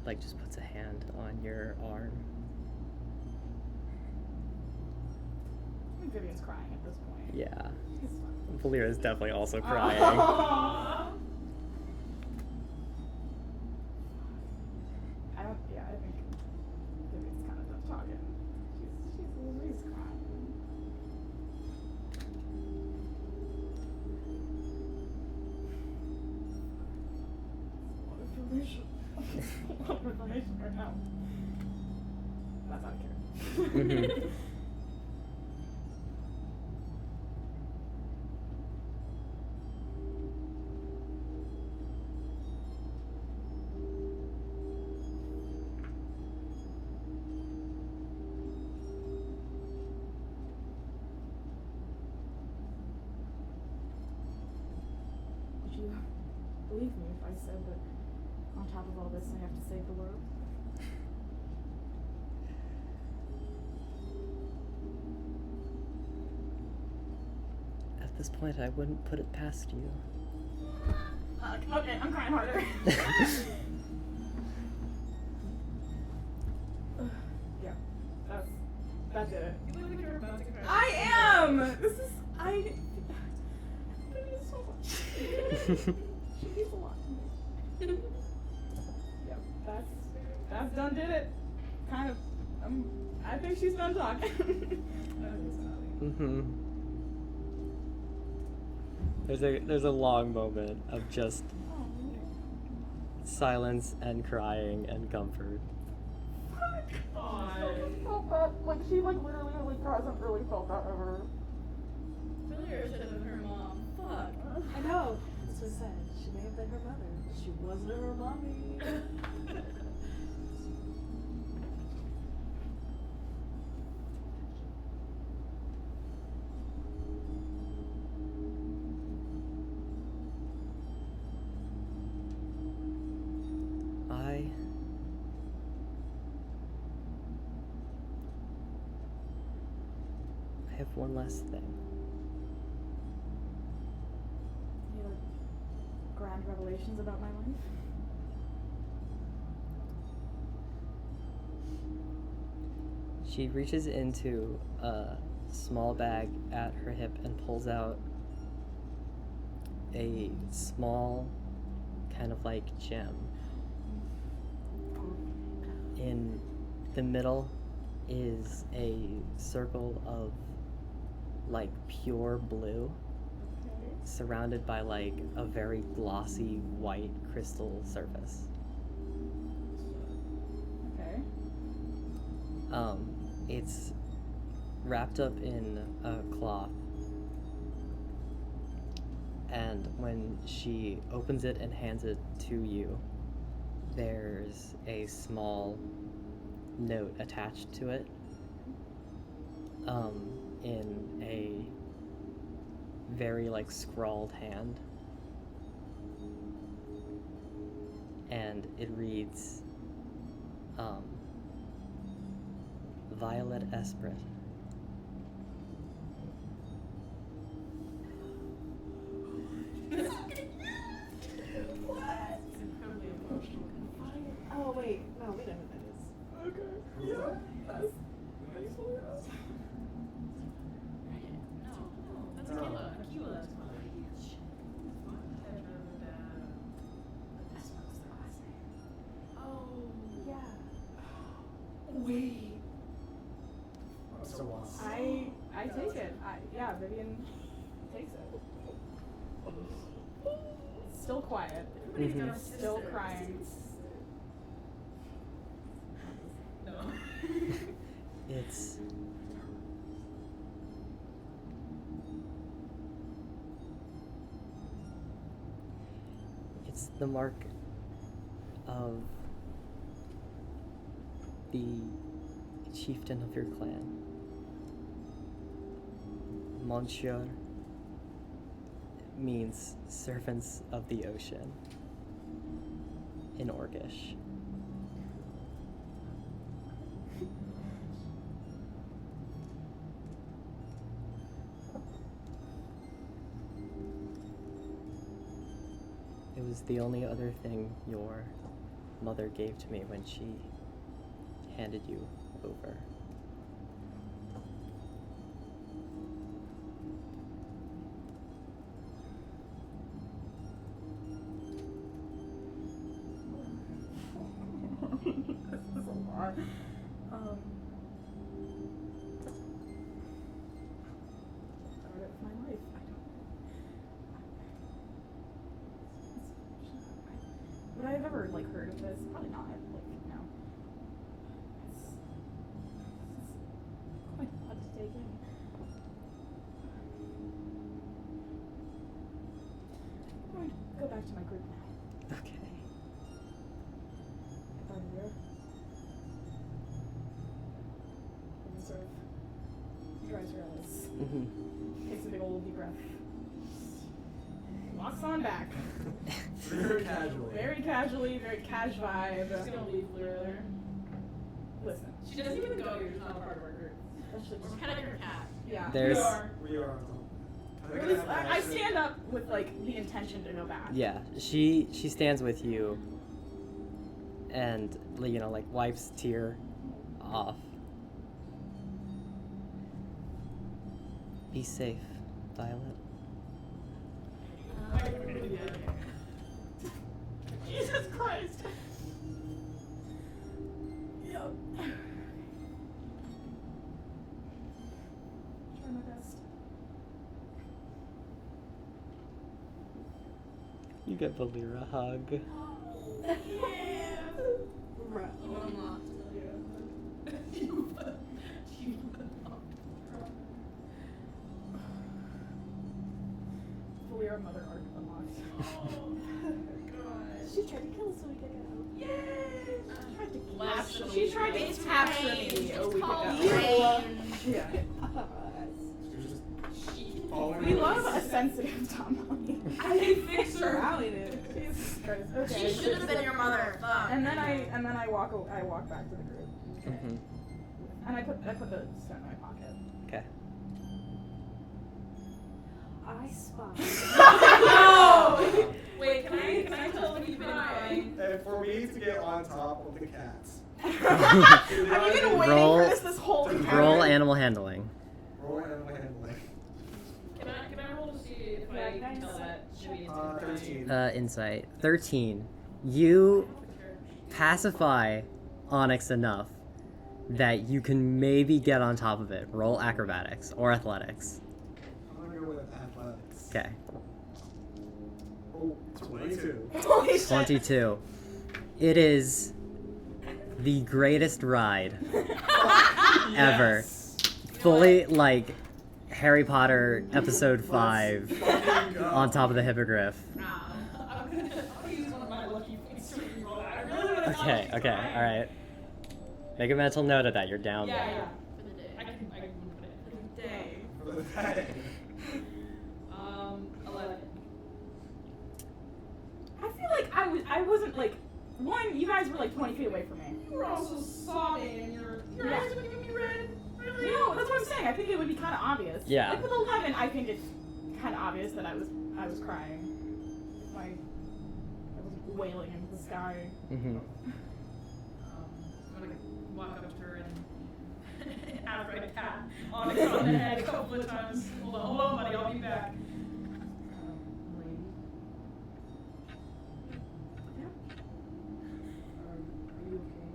[SPEAKER 1] like just puts a hand on your arm.
[SPEAKER 2] I think Vivian's crying at this point.
[SPEAKER 1] Yeah.
[SPEAKER 2] She's fine.
[SPEAKER 1] Valera is definitely also crying.
[SPEAKER 2] Aww. I think Vivian's kind of done talking. She's crying. What information right now? That's out of character.
[SPEAKER 1] Mhm.
[SPEAKER 2] Would you believe me if I said that on top of all this I have to save the world?
[SPEAKER 1] At this point, I wouldn't put it past you.
[SPEAKER 2] Okay, I'm crying harder. Yeah, that did it.
[SPEAKER 6] You look like you're about to cry.
[SPEAKER 2] I am! This is, I need so much. She means a lot to me. Yep, that's done did it. Kind of, I think she's done talking.
[SPEAKER 1] Mm-hmm. There's a long moment of just silence and crying and comfort.
[SPEAKER 2] Felt that, like she literally hasn't really felt that ever.
[SPEAKER 4] Valera should have been her mom. Fuck.
[SPEAKER 7] I know. That's what I said. She may have been her mother. She wasn't her mommy.
[SPEAKER 1] I have one last thing.
[SPEAKER 2] Any like grand revelations about my life?
[SPEAKER 1] She reaches into a small bag at her hip and pulls out a small kind of like gem. In the middle is a circle of like pure blue, surrounded by like a very glossy white crystal surface.
[SPEAKER 2] Okay.
[SPEAKER 1] It's wrapped up in a cloth, and when she opens it and hands it to you, there's a small note attached to it, in a very like scrawled hand, and it reads, Violet Esprit.
[SPEAKER 7] What?
[SPEAKER 6] Incredibly emotional.
[SPEAKER 7] Oh, wait. No, we know who that is.
[SPEAKER 2] Okay. Yeah. That's basically us.
[SPEAKER 6] No, that's Aquila. Aquila, that's my
[SPEAKER 7] Oh, yeah.
[SPEAKER 2] Wait.
[SPEAKER 3] So lost.
[SPEAKER 2] I take it. Yeah, Vivian takes it. Still quiet.
[SPEAKER 1] Mhm.
[SPEAKER 2] Still crying.
[SPEAKER 6] No.
[SPEAKER 1] It's the mark of the chieftain of your clan. Monsieur means servants of the ocean in Orcish. It was the only other thing your mother gave to me when she handed you over.
[SPEAKER 5] This is a lot. Start of my life. Would I have ever like heard of this? Probably not. Like no. It's quite a lot to take in. I'm going to go back to my group now.
[SPEAKER 1] Okay.
[SPEAKER 5] Here. And sort of dries her eyes.
[SPEAKER 1] Mm-hmm.
[SPEAKER 5] Takes a big old deep breath. Walks on back.
[SPEAKER 3] Very casually.
[SPEAKER 5] Very casually, very cash vibe.
[SPEAKER 6] She's gonna leave Lillian.
[SPEAKER 5] Listen.
[SPEAKER 6] She doesn't even go, you're just not a part of our group.
[SPEAKER 5] Especially
[SPEAKER 4] We're kind of your cat.
[SPEAKER 5] yeah.
[SPEAKER 1] There's-
[SPEAKER 3] We are.
[SPEAKER 5] Or at least I stand up with like the intention to go back.
[SPEAKER 1] Yeah, she stands with you and, you know, like wipes tear off. Be safe, Violet.
[SPEAKER 5] Jesus Christ. Yep. Try my best.
[SPEAKER 1] You get Valera a hug.
[SPEAKER 5] Yeah.
[SPEAKER 4] You unlocked.
[SPEAKER 5] Valera mother arc unlocked. She tried to kill us a week ago.
[SPEAKER 6] Last
[SPEAKER 5] She tried to
[SPEAKER 4] It's
[SPEAKER 5] capture
[SPEAKER 4] rain.
[SPEAKER 5] me a
[SPEAKER 4] It's
[SPEAKER 5] week
[SPEAKER 4] called
[SPEAKER 5] ago.
[SPEAKER 4] rain.
[SPEAKER 5] Yeah.
[SPEAKER 3] Following
[SPEAKER 5] We
[SPEAKER 3] her
[SPEAKER 5] love
[SPEAKER 3] lead.
[SPEAKER 5] a sensitive Tommy.
[SPEAKER 6] I fix her.
[SPEAKER 5] Jesus Christ. Okay.
[SPEAKER 4] She should have been your mother. Fuck.
[SPEAKER 5] And then I walk back to the group.
[SPEAKER 1] Mm-hmm.
[SPEAKER 5] And I put the stone in my pocket.
[SPEAKER 1] Okay.
[SPEAKER 7] I spy.
[SPEAKER 6] No! Wait, can I tell what you've been doing?
[SPEAKER 3] And for me to get on top of the cats.
[SPEAKER 5] Have you been waiting
[SPEAKER 1] Roll-
[SPEAKER 5] for this whole encounter?
[SPEAKER 1] Roll animal handling.
[SPEAKER 3] Roll animal handling.
[SPEAKER 6] Can I roll to see if I can tell that should be
[SPEAKER 3] 13.
[SPEAKER 1] Insight. 13. You pacify Onyx enough that you can maybe get on top of it. Roll acrobatics or athletics.
[SPEAKER 3] I'm gonna go with athletics.
[SPEAKER 1] Okay.
[SPEAKER 3] Oh, 22.
[SPEAKER 5] Holy shit.
[SPEAKER 1] 22. It is the greatest ride ever.
[SPEAKER 3] Yes.
[SPEAKER 1] Fully like Harry Potter episode 5
[SPEAKER 3] Fucking go.
[SPEAKER 1] on top of the hippogriff.
[SPEAKER 6] I'm gonna use one of my lucky points to reroll that. I really would have
[SPEAKER 1] Okay, alright. Make a mental note of that. You're down
[SPEAKER 6] Yeah,
[SPEAKER 1] there.
[SPEAKER 6] yeah.
[SPEAKER 4] For the day.
[SPEAKER 6] I can put it. Day.
[SPEAKER 3] For the day.
[SPEAKER 6] 11.
[SPEAKER 5] I feel like I wasn't like one. You guys were like 20 feet away from me.
[SPEAKER 6] You were also sobbing and your
[SPEAKER 5] Yeah.
[SPEAKER 6] eyes were giving me red. Really?
[SPEAKER 5] No, that's what I'm saying. I think it would be kind of obvious.
[SPEAKER 1] Yeah.
[SPEAKER 5] Like with 11, I think it's kind of obvious that I was crying. Like I was wailing into the sky.
[SPEAKER 1] Mm-hmm.
[SPEAKER 6] I'm gonna walk up to her and have a cat Onyx on the head a couple of times. Hold on, buddy, I'll be back. Lady.
[SPEAKER 5] Yeah.
[SPEAKER 6] Are you okay?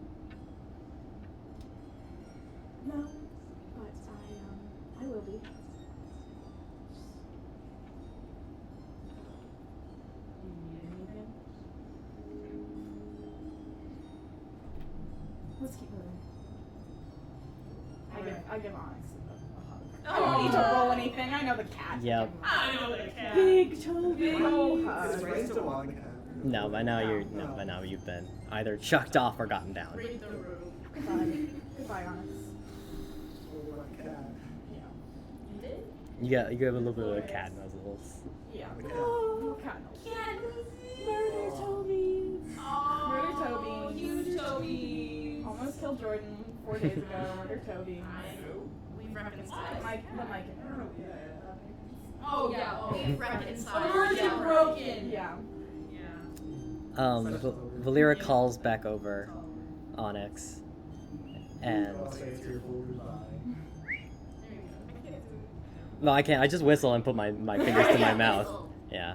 [SPEAKER 5] No, but I will be.
[SPEAKER 6] You need anything?
[SPEAKER 5] Let's keep moving. I give Onyx a hug. I
[SPEAKER 6] Oh.
[SPEAKER 5] don't need to roll anything. I know the cat.
[SPEAKER 1] Yep.
[SPEAKER 6] I know the cat.
[SPEAKER 5] Big Toby.
[SPEAKER 6] Big
[SPEAKER 5] old
[SPEAKER 3] Is
[SPEAKER 5] hug.
[SPEAKER 3] Ray still on the cat?
[SPEAKER 1] No, by now you've been either chucked off or gotten down.
[SPEAKER 6] Read the room.
[SPEAKER 5] Goodbye. Goodbye, Onyx.
[SPEAKER 3] Oh, my cat.
[SPEAKER 5] Yeah.
[SPEAKER 1] You have a little bit of a cat nose.
[SPEAKER 5] Yeah.
[SPEAKER 3] The cat.
[SPEAKER 5] Oh, cat nose.
[SPEAKER 7] Murder Toby.
[SPEAKER 5] Murder Toby.
[SPEAKER 6] Huge Toby.
[SPEAKER 5] Almost killed Jordan 4 days ago. Murder Toby.
[SPEAKER 4] We've reconciled.
[SPEAKER 5] Mike.
[SPEAKER 6] Oh, yeah. Oh,
[SPEAKER 4] We've reconciled.
[SPEAKER 6] Virgin
[SPEAKER 4] Yeah.
[SPEAKER 6] broken.
[SPEAKER 5] Yeah.
[SPEAKER 6] Yeah.
[SPEAKER 1] Valera calls back over Onyx, and
[SPEAKER 3] I'll say a tearful goodbye.
[SPEAKER 1] no, I can't. I just whistle and put my fingers to my mouth. Yeah.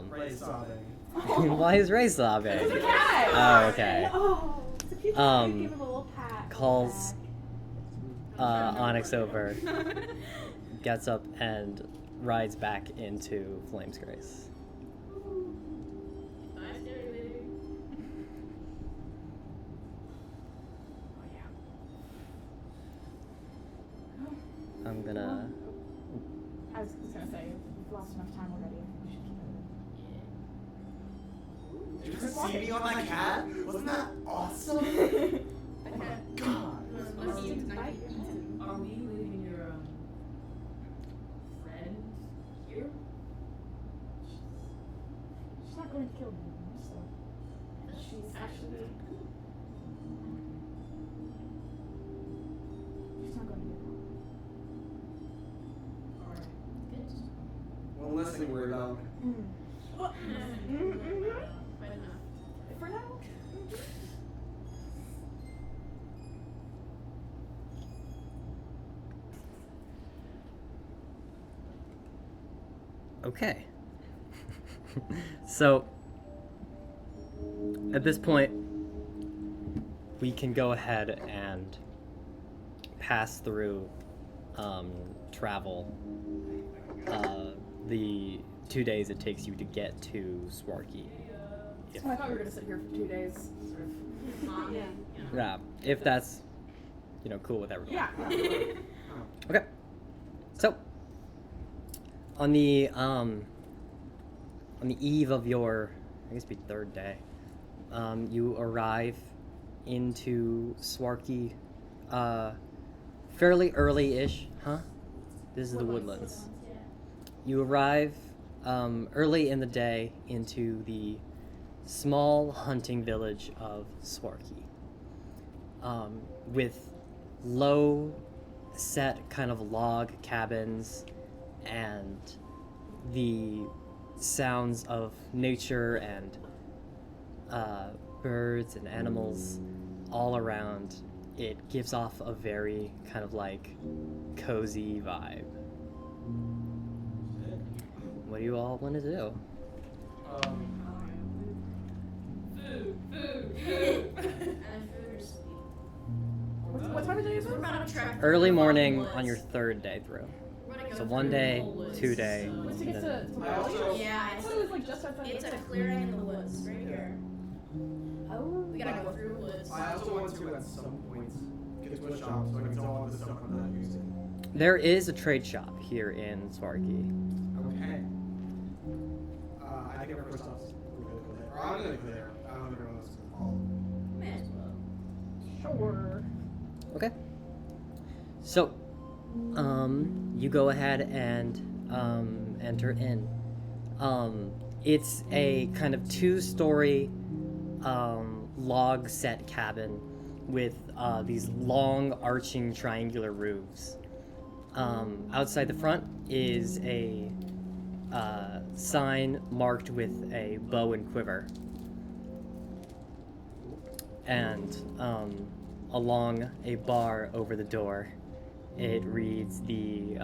[SPEAKER 3] Ray's sobbing.
[SPEAKER 1] Why is Ray sobbing?
[SPEAKER 5] It's a cat.
[SPEAKER 1] Oh, okay.
[SPEAKER 5] Oh, it's a cute cat. Give him a little pat.
[SPEAKER 1] Calls Onyx over, gets up and rides back into Flamesgrace.
[SPEAKER 4] Bye, Scary.
[SPEAKER 5] Oh yeah.
[SPEAKER 1] I'm gonna.
[SPEAKER 5] I was just gonna say, we've lost enough time already. We should keep it.
[SPEAKER 3] Did you just see me on that cat? Wasn't that awesome?
[SPEAKER 4] Okay.
[SPEAKER 3] God.
[SPEAKER 6] Are we leaving your friend here?
[SPEAKER 5] She's not going to kill me, so she's actually. She's not going to get wrong.
[SPEAKER 6] Alright.
[SPEAKER 4] Good.
[SPEAKER 3] One less thing we're about.
[SPEAKER 4] Quite enough.
[SPEAKER 5] For now.
[SPEAKER 1] Okay. So, at this point, we can go ahead and pass through travel the 2 days it takes you to get to Swarky. If,
[SPEAKER 5] I thought we were gonna sit here for 2 days. Sort of.
[SPEAKER 4] Yeah.
[SPEAKER 1] yeah, if that's, cool with everyone.
[SPEAKER 5] Yeah.
[SPEAKER 1] Okay. So, on the eve of your, I guess it'd be third day, you arrive into Swarky, fairly early-ish, huh? This is the Woodlands.
[SPEAKER 4] Yeah.
[SPEAKER 1] You arrive early in the day into the small hunting village of Swarky, with low-set kind of log cabins and the sounds of nature and birds and animals all around. It gives off a very kind of like cozy vibe. What do you all want to do?
[SPEAKER 5] What time of day is
[SPEAKER 4] We're
[SPEAKER 5] it?
[SPEAKER 4] about to track
[SPEAKER 1] Early
[SPEAKER 4] through
[SPEAKER 1] morning
[SPEAKER 4] Woodlands.
[SPEAKER 1] on your third day through.
[SPEAKER 4] We're gonna go
[SPEAKER 1] So
[SPEAKER 4] through
[SPEAKER 1] 1 day,
[SPEAKER 4] Woodlands.
[SPEAKER 1] 2 day.
[SPEAKER 5] What's to get
[SPEAKER 1] and
[SPEAKER 5] to
[SPEAKER 1] then-
[SPEAKER 3] I also-
[SPEAKER 4] Yeah,
[SPEAKER 5] I thought it was like just outside.
[SPEAKER 4] it's a clearing in the woods right here.
[SPEAKER 5] Oh.
[SPEAKER 4] We gotta go through woods.
[SPEAKER 3] I also want to at some point get to a shop so I can sell all the stuff I'm not using.
[SPEAKER 1] There is a trade shop here in Swarky.
[SPEAKER 3] Okay. I think our first stop's we're gonna go there. Or I'm gonna go there. I don't know if everyone else is gonna follow.
[SPEAKER 4] May as well.
[SPEAKER 5] Sure.
[SPEAKER 1] Okay. So, you go ahead and enter in. It's a kind of 2-story log set cabin with these long arching triangular roofs. Outside the front is a sign marked with a bow and quiver. And along a bar over the door, it reads the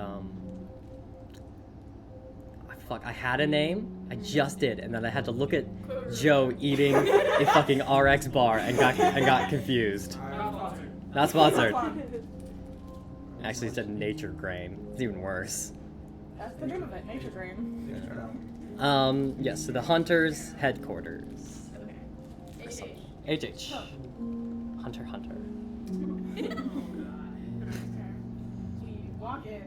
[SPEAKER 1] I had a name, I just did, and then I had to look at Joe eating a fucking RX bar and got confused. Not sponsored. Actually, it said Nature Grain. It's even worse.
[SPEAKER 5] That's the name of it, Nature Grain.
[SPEAKER 1] Yes, so the Hunter's headquarters.
[SPEAKER 4] Okay.
[SPEAKER 1] HH. Hunter.
[SPEAKER 5] We walk in.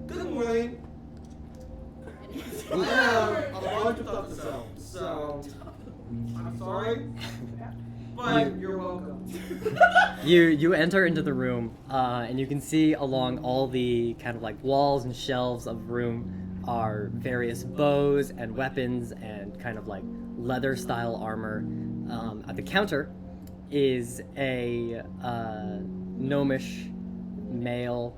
[SPEAKER 3] Good morning. I have a bunch of stuff to sell, so I'm sorry, but you're welcome.
[SPEAKER 1] You enter into the room, and you can see along all the kind of like walls and shelves of the room are various bows and weapons and kind of like leather style armor. At the counter is a gnomish male,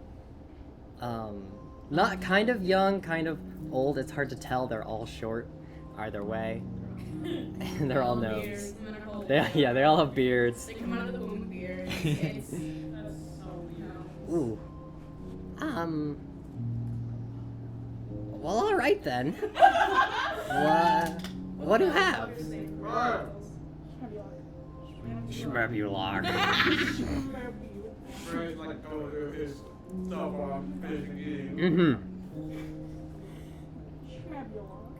[SPEAKER 1] not kind of young, kind of old. It's hard to tell. They're all short. either way. They're all
[SPEAKER 6] beards.
[SPEAKER 1] gnomes.
[SPEAKER 6] I'm gonna call it
[SPEAKER 1] They all have beards.
[SPEAKER 6] They come out of the womb with beards. It's that's so weird.
[SPEAKER 1] Ooh. Well, all right then. What do you have? Schmurbular.
[SPEAKER 3] Right, like going through his stuff on finishing eating.
[SPEAKER 1] Mm-hmm.
[SPEAKER 3] Shuffle,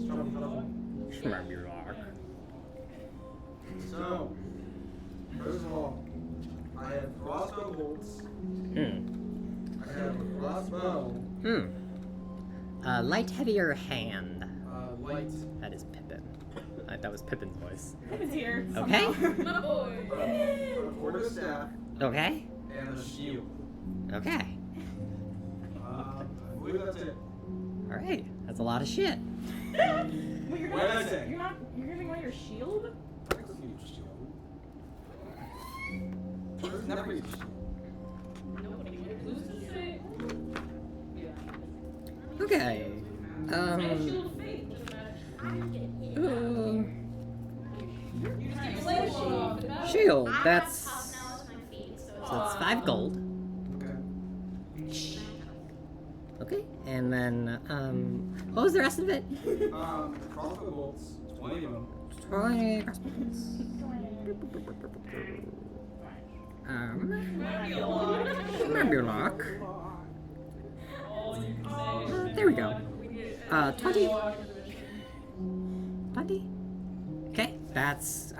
[SPEAKER 3] shuffle.
[SPEAKER 1] Schmurbular.
[SPEAKER 3] So, first of all, I have crossbow bolts. I have a crossbow.
[SPEAKER 1] Light, heavy, or hand?
[SPEAKER 3] Light.
[SPEAKER 1] That is Pippin. That was Pippin's voice.
[SPEAKER 2] It's here.
[SPEAKER 1] Okay.
[SPEAKER 6] My boy.
[SPEAKER 3] A quarterstaff
[SPEAKER 1] Okay.
[SPEAKER 3] and a shield.
[SPEAKER 1] Okay.
[SPEAKER 3] I believe that's it.
[SPEAKER 1] All right. That's a lot of shit.
[SPEAKER 2] Well, you're
[SPEAKER 3] What did I say?
[SPEAKER 2] You're giving away your shield?
[SPEAKER 3] I can use a shield. There's never use a shield.
[SPEAKER 6] Nobody loses shit. Yeah.
[SPEAKER 1] Okay.
[SPEAKER 6] Shield of Faith. Doesn't matter. You just get your leg blown off. It matters.
[SPEAKER 1] Shield.
[SPEAKER 4] I have
[SPEAKER 1] That's
[SPEAKER 4] top now as my feet, so
[SPEAKER 1] so that's 5 gold.
[SPEAKER 3] Okay.
[SPEAKER 1] Okay. And then what was the rest of it?
[SPEAKER 3] Crossbow bolts, 20 of them.
[SPEAKER 1] 20 crossbows. Schmurbular.
[SPEAKER 6] All you can say.
[SPEAKER 1] There we go. 20. 20. Okay, that's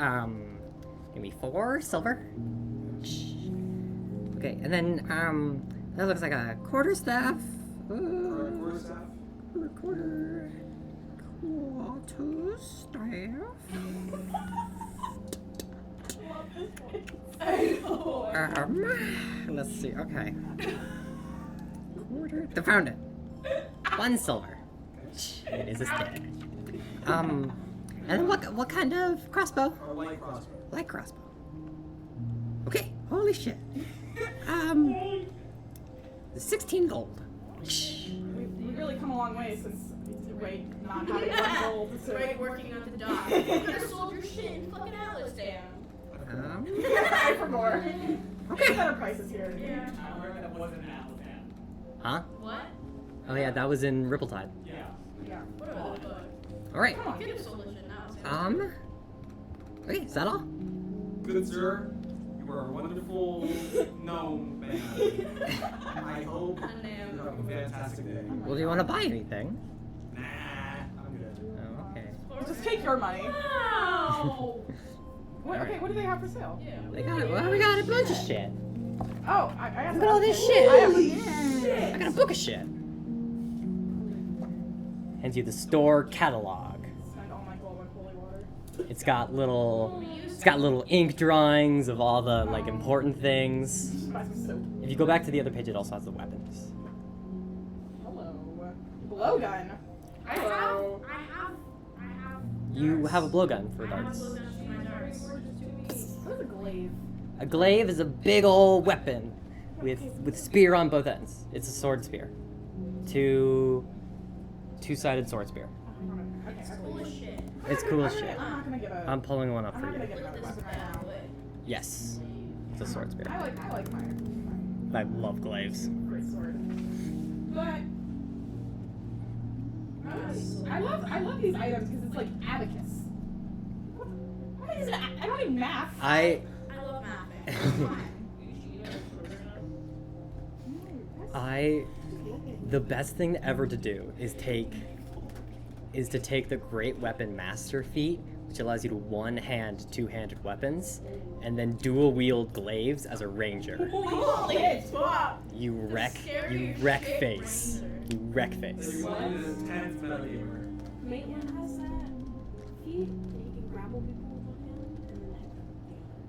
[SPEAKER 1] give me 4 silver. Okay, and then that looks like a quarterstaff.
[SPEAKER 3] Quarterstaff.
[SPEAKER 1] Quarterstaff. Let's see. Okay. Quarter. They found it. 1 silver. It is a stick. And then what kind of crossbow?
[SPEAKER 3] A light crossbow.
[SPEAKER 1] Light crossbow. Okay. Holy shit. 16 gold.
[SPEAKER 2] We've really come a long way since Ray not having one gold. So
[SPEAKER 4] Ray working on the dock. You could have sold your shit in fucking Atlas down.
[SPEAKER 2] Try for more.
[SPEAKER 1] Okay.
[SPEAKER 2] Better prices here.
[SPEAKER 4] Yeah.
[SPEAKER 3] That wasn't Alabama.
[SPEAKER 1] Huh?
[SPEAKER 4] What?
[SPEAKER 1] Oh yeah, that was in Rippletide.
[SPEAKER 3] Yeah.
[SPEAKER 2] Yeah.
[SPEAKER 4] Whatever the fuck.
[SPEAKER 1] All right.
[SPEAKER 2] Come on.
[SPEAKER 4] You could have sold this shit now.
[SPEAKER 1] Okay, is that all?
[SPEAKER 3] Good sir, you are a wonderful gnome man. I hope you have a fantastic day.
[SPEAKER 1] Well, do you want to buy anything?
[SPEAKER 3] Nah, I'm good.
[SPEAKER 1] Oh, okay.
[SPEAKER 2] Just take your money.
[SPEAKER 6] Wow.
[SPEAKER 2] What, okay, what do they have for sale?
[SPEAKER 6] Yeah.
[SPEAKER 1] We got a bunch of shit.
[SPEAKER 2] Oh, I got
[SPEAKER 1] Look at all this
[SPEAKER 2] some.
[SPEAKER 1] shit.
[SPEAKER 2] I have
[SPEAKER 1] I got a book of shit. Hands you the store catalog.
[SPEAKER 2] Spend all my gold on holy water.
[SPEAKER 1] It's got little ink drawings of all the like important things.
[SPEAKER 2] Just buy some soap.
[SPEAKER 1] If you go back to the other page, it also has the weapons.
[SPEAKER 2] Hello. Blowgun.
[SPEAKER 4] I have.
[SPEAKER 1] You have a blowgun for
[SPEAKER 4] I have
[SPEAKER 1] darts.
[SPEAKER 4] blowguns for my darts.
[SPEAKER 2] What's a glaive?
[SPEAKER 1] A glaive is a big old weapon with spear on both ends. It's a sword spear. Two-sided sword spear.
[SPEAKER 2] Okay, I
[SPEAKER 4] Cool
[SPEAKER 2] believe
[SPEAKER 4] as
[SPEAKER 2] it.
[SPEAKER 4] shit.
[SPEAKER 1] It's cool as shit.
[SPEAKER 2] I'm not gonna get a.
[SPEAKER 1] I'm pulling one up
[SPEAKER 2] I'm
[SPEAKER 1] for
[SPEAKER 2] not gonna
[SPEAKER 1] you.
[SPEAKER 2] get another
[SPEAKER 4] This
[SPEAKER 2] weapon right
[SPEAKER 4] bad
[SPEAKER 2] now.
[SPEAKER 4] boy.
[SPEAKER 1] Yes, it's a sword spear.
[SPEAKER 2] I like my
[SPEAKER 1] I love glaives.
[SPEAKER 2] great sword. But I love these items because it's like abacus. What is it? I don't need math.
[SPEAKER 1] I
[SPEAKER 4] I love mapping.
[SPEAKER 1] the best thing ever to do is to take the Great Weapon Master feat, which allows you to one-hand, two-handed weapons, and then dual-wield glaives as a ranger. You wreck face. You wreck face.
[SPEAKER 3] You want an intense metagamer.
[SPEAKER 7] Maitland has that feat that he can grapple people with one hand and then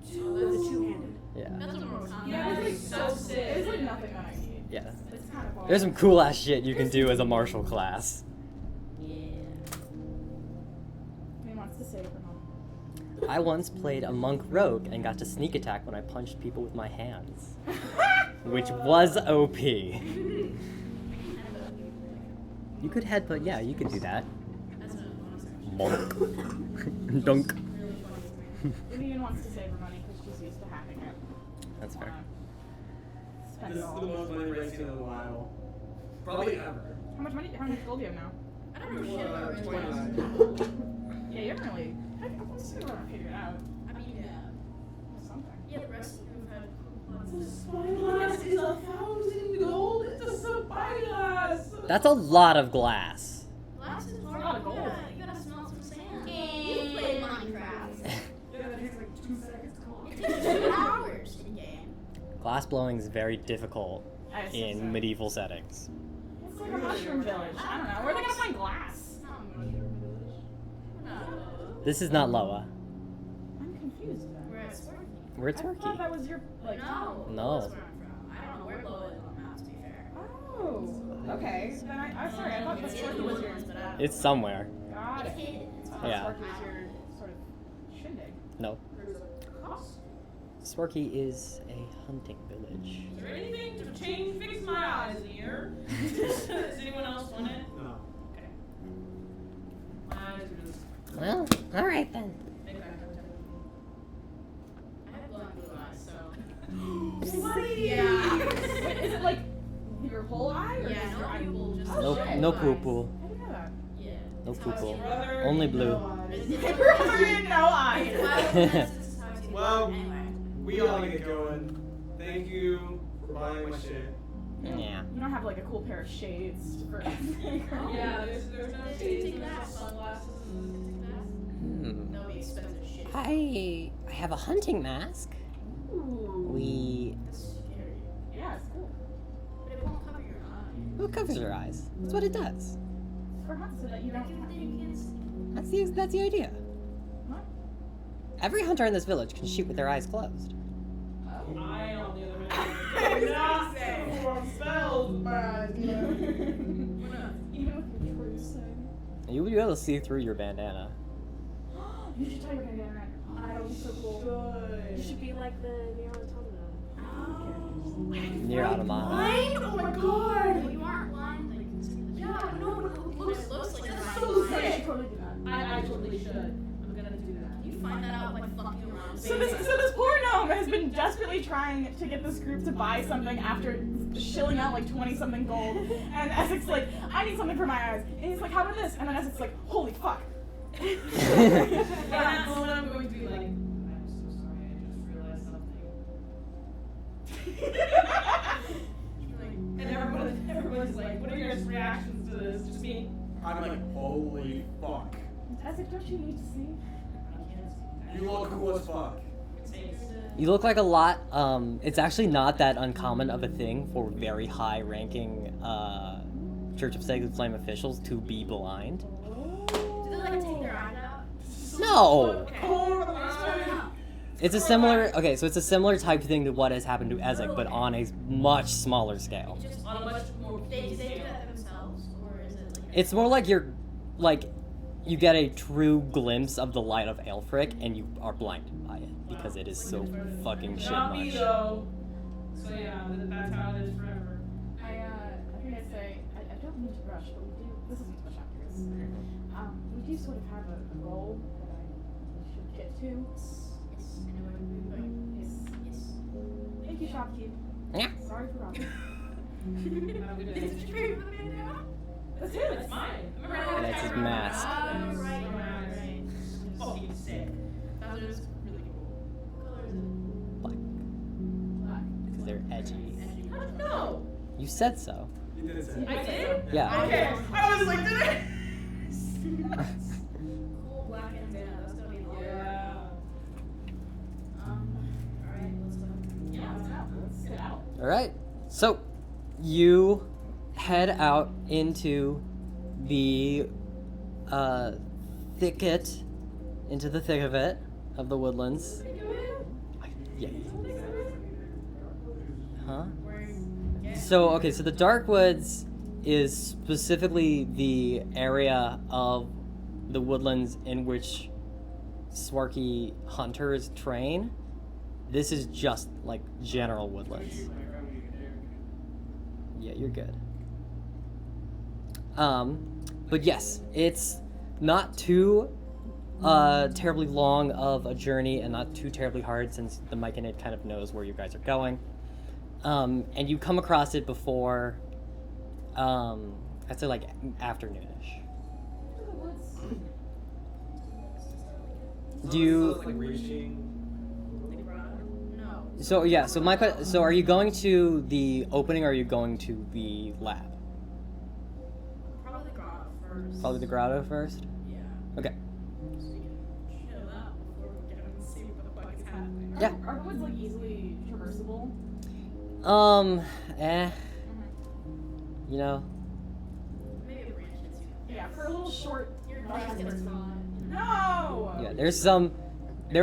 [SPEAKER 7] have the two-handed.
[SPEAKER 1] Yeah.
[SPEAKER 4] That's what Mortal Kombat
[SPEAKER 2] Yeah,
[SPEAKER 4] is.
[SPEAKER 2] it's like so sick. It's like nothing that I need.
[SPEAKER 1] Yeah.
[SPEAKER 2] It's kind of
[SPEAKER 1] There's some cool ass shit you can do as a martial class.
[SPEAKER 4] Yeah.
[SPEAKER 2] He wants to save her mom.
[SPEAKER 1] I once played a monk rogue and got to sneak attack when I punched people with my hands, which was OP. You could headbutt, yeah, you could do that. Bonk. Dunk.
[SPEAKER 6] Really funny.
[SPEAKER 2] Lillian wants to save her money because she's used to having it.
[SPEAKER 1] That's fair.
[SPEAKER 2] Spend
[SPEAKER 3] This
[SPEAKER 2] it
[SPEAKER 3] is
[SPEAKER 2] all.
[SPEAKER 3] the most money Ray's seen in a while. Probably ever.
[SPEAKER 2] How much gold do you have now?
[SPEAKER 4] I don't know shit about
[SPEAKER 3] 29.
[SPEAKER 2] Yeah, you haven't really. I want to see what I figured out.
[SPEAKER 4] I mean, yeah.
[SPEAKER 2] Something.
[SPEAKER 4] Yeah, the rest of you have had lots
[SPEAKER 6] The
[SPEAKER 4] of
[SPEAKER 6] spyglass is 1,000 gold. It's a spyglass.
[SPEAKER 1] That's a lot of glass.
[SPEAKER 4] glass is
[SPEAKER 2] a
[SPEAKER 4] hard.
[SPEAKER 2] lot of gold.
[SPEAKER 4] You gotta smelt some sand. You play Minecraft.
[SPEAKER 3] Yeah, that takes like 2 seconds to clock.
[SPEAKER 4] It takes 2 hours in game.
[SPEAKER 1] Glass blowing is very difficult
[SPEAKER 2] I assume so.
[SPEAKER 1] in medieval settings.
[SPEAKER 2] It's like a mushroom village. I don't know. Where are they gonna find glass?
[SPEAKER 4] It's not Mushroom Village. We're not.
[SPEAKER 1] This is not Loa.
[SPEAKER 2] I'm confused then.
[SPEAKER 4] We're at Sparky.
[SPEAKER 1] We're
[SPEAKER 2] I thought
[SPEAKER 1] Turkey.
[SPEAKER 2] that was your like.
[SPEAKER 4] No.
[SPEAKER 1] No.
[SPEAKER 4] That's where I'm from. I don't know where Loa is on the map, to be fair.
[SPEAKER 2] Oh. Okay. Then I'm sorry. I thought
[SPEAKER 4] It's
[SPEAKER 2] that
[SPEAKER 4] in
[SPEAKER 2] Sparky
[SPEAKER 4] the
[SPEAKER 2] was your.
[SPEAKER 4] Woodlands, but I don't
[SPEAKER 1] It's
[SPEAKER 4] know.
[SPEAKER 1] somewhere.
[SPEAKER 2] Got
[SPEAKER 4] It's
[SPEAKER 2] it.
[SPEAKER 4] hidden. It's
[SPEAKER 2] I thought
[SPEAKER 1] Yeah.
[SPEAKER 2] Sparky was your sort of shindig.
[SPEAKER 1] No.
[SPEAKER 2] Cost.
[SPEAKER 1] Swarky is a hunting village.
[SPEAKER 6] Is there anything to change, fix my eyes in here? Does anyone else want it?
[SPEAKER 3] No.
[SPEAKER 6] Okay. My eyes are just.
[SPEAKER 1] Well, alright then.
[SPEAKER 6] Maybe I have to.
[SPEAKER 4] I have black blue eyes, so.
[SPEAKER 6] Bloody!
[SPEAKER 4] Yeah.
[SPEAKER 2] Wait, is it like your whole eye or
[SPEAKER 4] Yeah,
[SPEAKER 2] just your
[SPEAKER 4] no
[SPEAKER 2] eye?
[SPEAKER 4] people, just
[SPEAKER 2] Oh,
[SPEAKER 1] No,
[SPEAKER 2] shit.
[SPEAKER 1] no
[SPEAKER 4] blue
[SPEAKER 1] poo
[SPEAKER 4] eyes.
[SPEAKER 1] poo.
[SPEAKER 2] I didn't know that.
[SPEAKER 4] Yeah.
[SPEAKER 1] No
[SPEAKER 4] It's
[SPEAKER 1] poo
[SPEAKER 4] how
[SPEAKER 1] poo.
[SPEAKER 4] it's
[SPEAKER 6] Brother,
[SPEAKER 1] Only
[SPEAKER 6] you
[SPEAKER 1] blue.
[SPEAKER 6] know
[SPEAKER 4] It's-
[SPEAKER 6] eyes.
[SPEAKER 4] it's-
[SPEAKER 2] Brother in no eyes.
[SPEAKER 4] It's why this is how it's
[SPEAKER 3] Well,
[SPEAKER 4] anyway.
[SPEAKER 3] we all need to get going. Thank you for buying my shit.
[SPEAKER 1] Yeah.
[SPEAKER 2] You don't have like a cool pair of shades for.
[SPEAKER 6] Yeah, there's no
[SPEAKER 4] Did you
[SPEAKER 6] shades,
[SPEAKER 4] take
[SPEAKER 6] there's no
[SPEAKER 4] that?
[SPEAKER 6] sunglasses.
[SPEAKER 1] Hmm.
[SPEAKER 4] That'll be expensive shit.
[SPEAKER 1] I have a hunting mask.
[SPEAKER 2] Ooh.
[SPEAKER 1] We.
[SPEAKER 4] That's scary.
[SPEAKER 2] Yeah, it's cool.
[SPEAKER 4] But it won't cover your eye.
[SPEAKER 1] Who covers your eyes? That's what it does.
[SPEAKER 2] For hunts so that you don't.
[SPEAKER 4] Then you can't see.
[SPEAKER 1] That's the idea.
[SPEAKER 2] What?
[SPEAKER 1] Every hunter in this village can shoot with their eyes closed.
[SPEAKER 6] I, on the other hand, do not perform spells with my eyes closed.
[SPEAKER 2] Even with your true sight.
[SPEAKER 1] You would be able to see through your bandana.
[SPEAKER 2] You should tie your bandana around your eye. That would be so cool.
[SPEAKER 7] You should be like the Neo Automata.
[SPEAKER 1] Near Automata.
[SPEAKER 4] Blind? Oh my god! Well, you aren't blind, then you can see. Yeah, no, but it looks like you're
[SPEAKER 2] So
[SPEAKER 4] blind.
[SPEAKER 2] sick. You should totally do that.
[SPEAKER 6] I totally should. I'm gonna do that.
[SPEAKER 4] You find that out by fucking around.
[SPEAKER 2] So this poor gnome has been desperately trying to get this group to buy something after shilling out like 20-something gold. And Ezek's like, I need something for my eyes. And he's like, how about this? And then Ezek's like, holy fuck.
[SPEAKER 6] That's what I'm going to be like. I'm so sorry, I just realized something. And everyone's like, what are your reactions to this? Just me.
[SPEAKER 3] I'm like, holy fuck.
[SPEAKER 2] Ezek, don't you need to see?
[SPEAKER 3] You look cool as fuck.
[SPEAKER 1] You look like a lot. It's actually not that uncommon of a thing for very high-ranking Church of Sacred Flame officials to be blind.
[SPEAKER 4] Do they like take their eyes out?
[SPEAKER 1] No,
[SPEAKER 6] Oh,
[SPEAKER 1] it's a similar. Okay, so it's a similar type thing to what has happened to Ezek, but on a much smaller scale.
[SPEAKER 4] Just
[SPEAKER 6] on a much more.
[SPEAKER 4] do they do that themselves, or is it like?
[SPEAKER 1] It's more like you get a true glimpse of the light of Aelfric, and you are blinded by it because it is so fucking shit
[SPEAKER 6] Not me
[SPEAKER 1] much.
[SPEAKER 6] though. So yeah, that's how it is forever.
[SPEAKER 2] I think I'd say, I don't mean to rush, but we do, this isn't to push after this. We do sort of have a goal that I should get to.
[SPEAKER 4] Yes, I know where we're going.
[SPEAKER 2] Yes.
[SPEAKER 4] Yes.
[SPEAKER 2] Thank you, shopkeep.
[SPEAKER 1] Yeah.
[SPEAKER 2] Sorry for robbing.
[SPEAKER 6] Have a good
[SPEAKER 4] Is
[SPEAKER 6] day.
[SPEAKER 4] it true? Bandana?
[SPEAKER 2] That's it.
[SPEAKER 6] It's mine. Remember how
[SPEAKER 1] That's his mask.
[SPEAKER 4] Oh, right.
[SPEAKER 6] Fucking sick.
[SPEAKER 4] That was really cool. What color is it?
[SPEAKER 1] Black. Because they're edgy.
[SPEAKER 6] How did you know?
[SPEAKER 1] You said so.
[SPEAKER 3] You did say.
[SPEAKER 6] I did?
[SPEAKER 1] Yeah.
[SPEAKER 6] Okay. I was like, did I?
[SPEAKER 4] Cool black and bandana. That's gonna be the
[SPEAKER 6] Yeah.
[SPEAKER 4] Alright, let's go.
[SPEAKER 2] Yeah, let's get out.
[SPEAKER 1] All right. So, you head out into the thicket, into the thick of it, of the woodlands. Yeah. Huh? So, okay, so the dark woods is specifically the area of the woodlands in which Swarky hunters train. This is just like general woodlands. Yeah, you're good. But yes, it's not too terribly long of a journey and not too terribly hard since the Myconid kind of knows where you guys are going. And you come across it before, I'd say like afternoonish. Do you?
[SPEAKER 3] Like reaching.
[SPEAKER 6] No.
[SPEAKER 1] So yeah. So are you going to the opening or are you going to the lab?
[SPEAKER 6] Probably the grotto first.
[SPEAKER 1] Probably the grotto first.
[SPEAKER 6] Yeah.
[SPEAKER 1] Okay.
[SPEAKER 6] So you can chill out before we get and see what the fuck is happening.
[SPEAKER 1] Yeah.
[SPEAKER 2] Are woods like easily traversable?
[SPEAKER 1] You know.
[SPEAKER 6] Maybe a branch hits you.
[SPEAKER 2] Yeah, for a little short.
[SPEAKER 6] Your branch gets caught.
[SPEAKER 2] No.
[SPEAKER 1] Yeah. There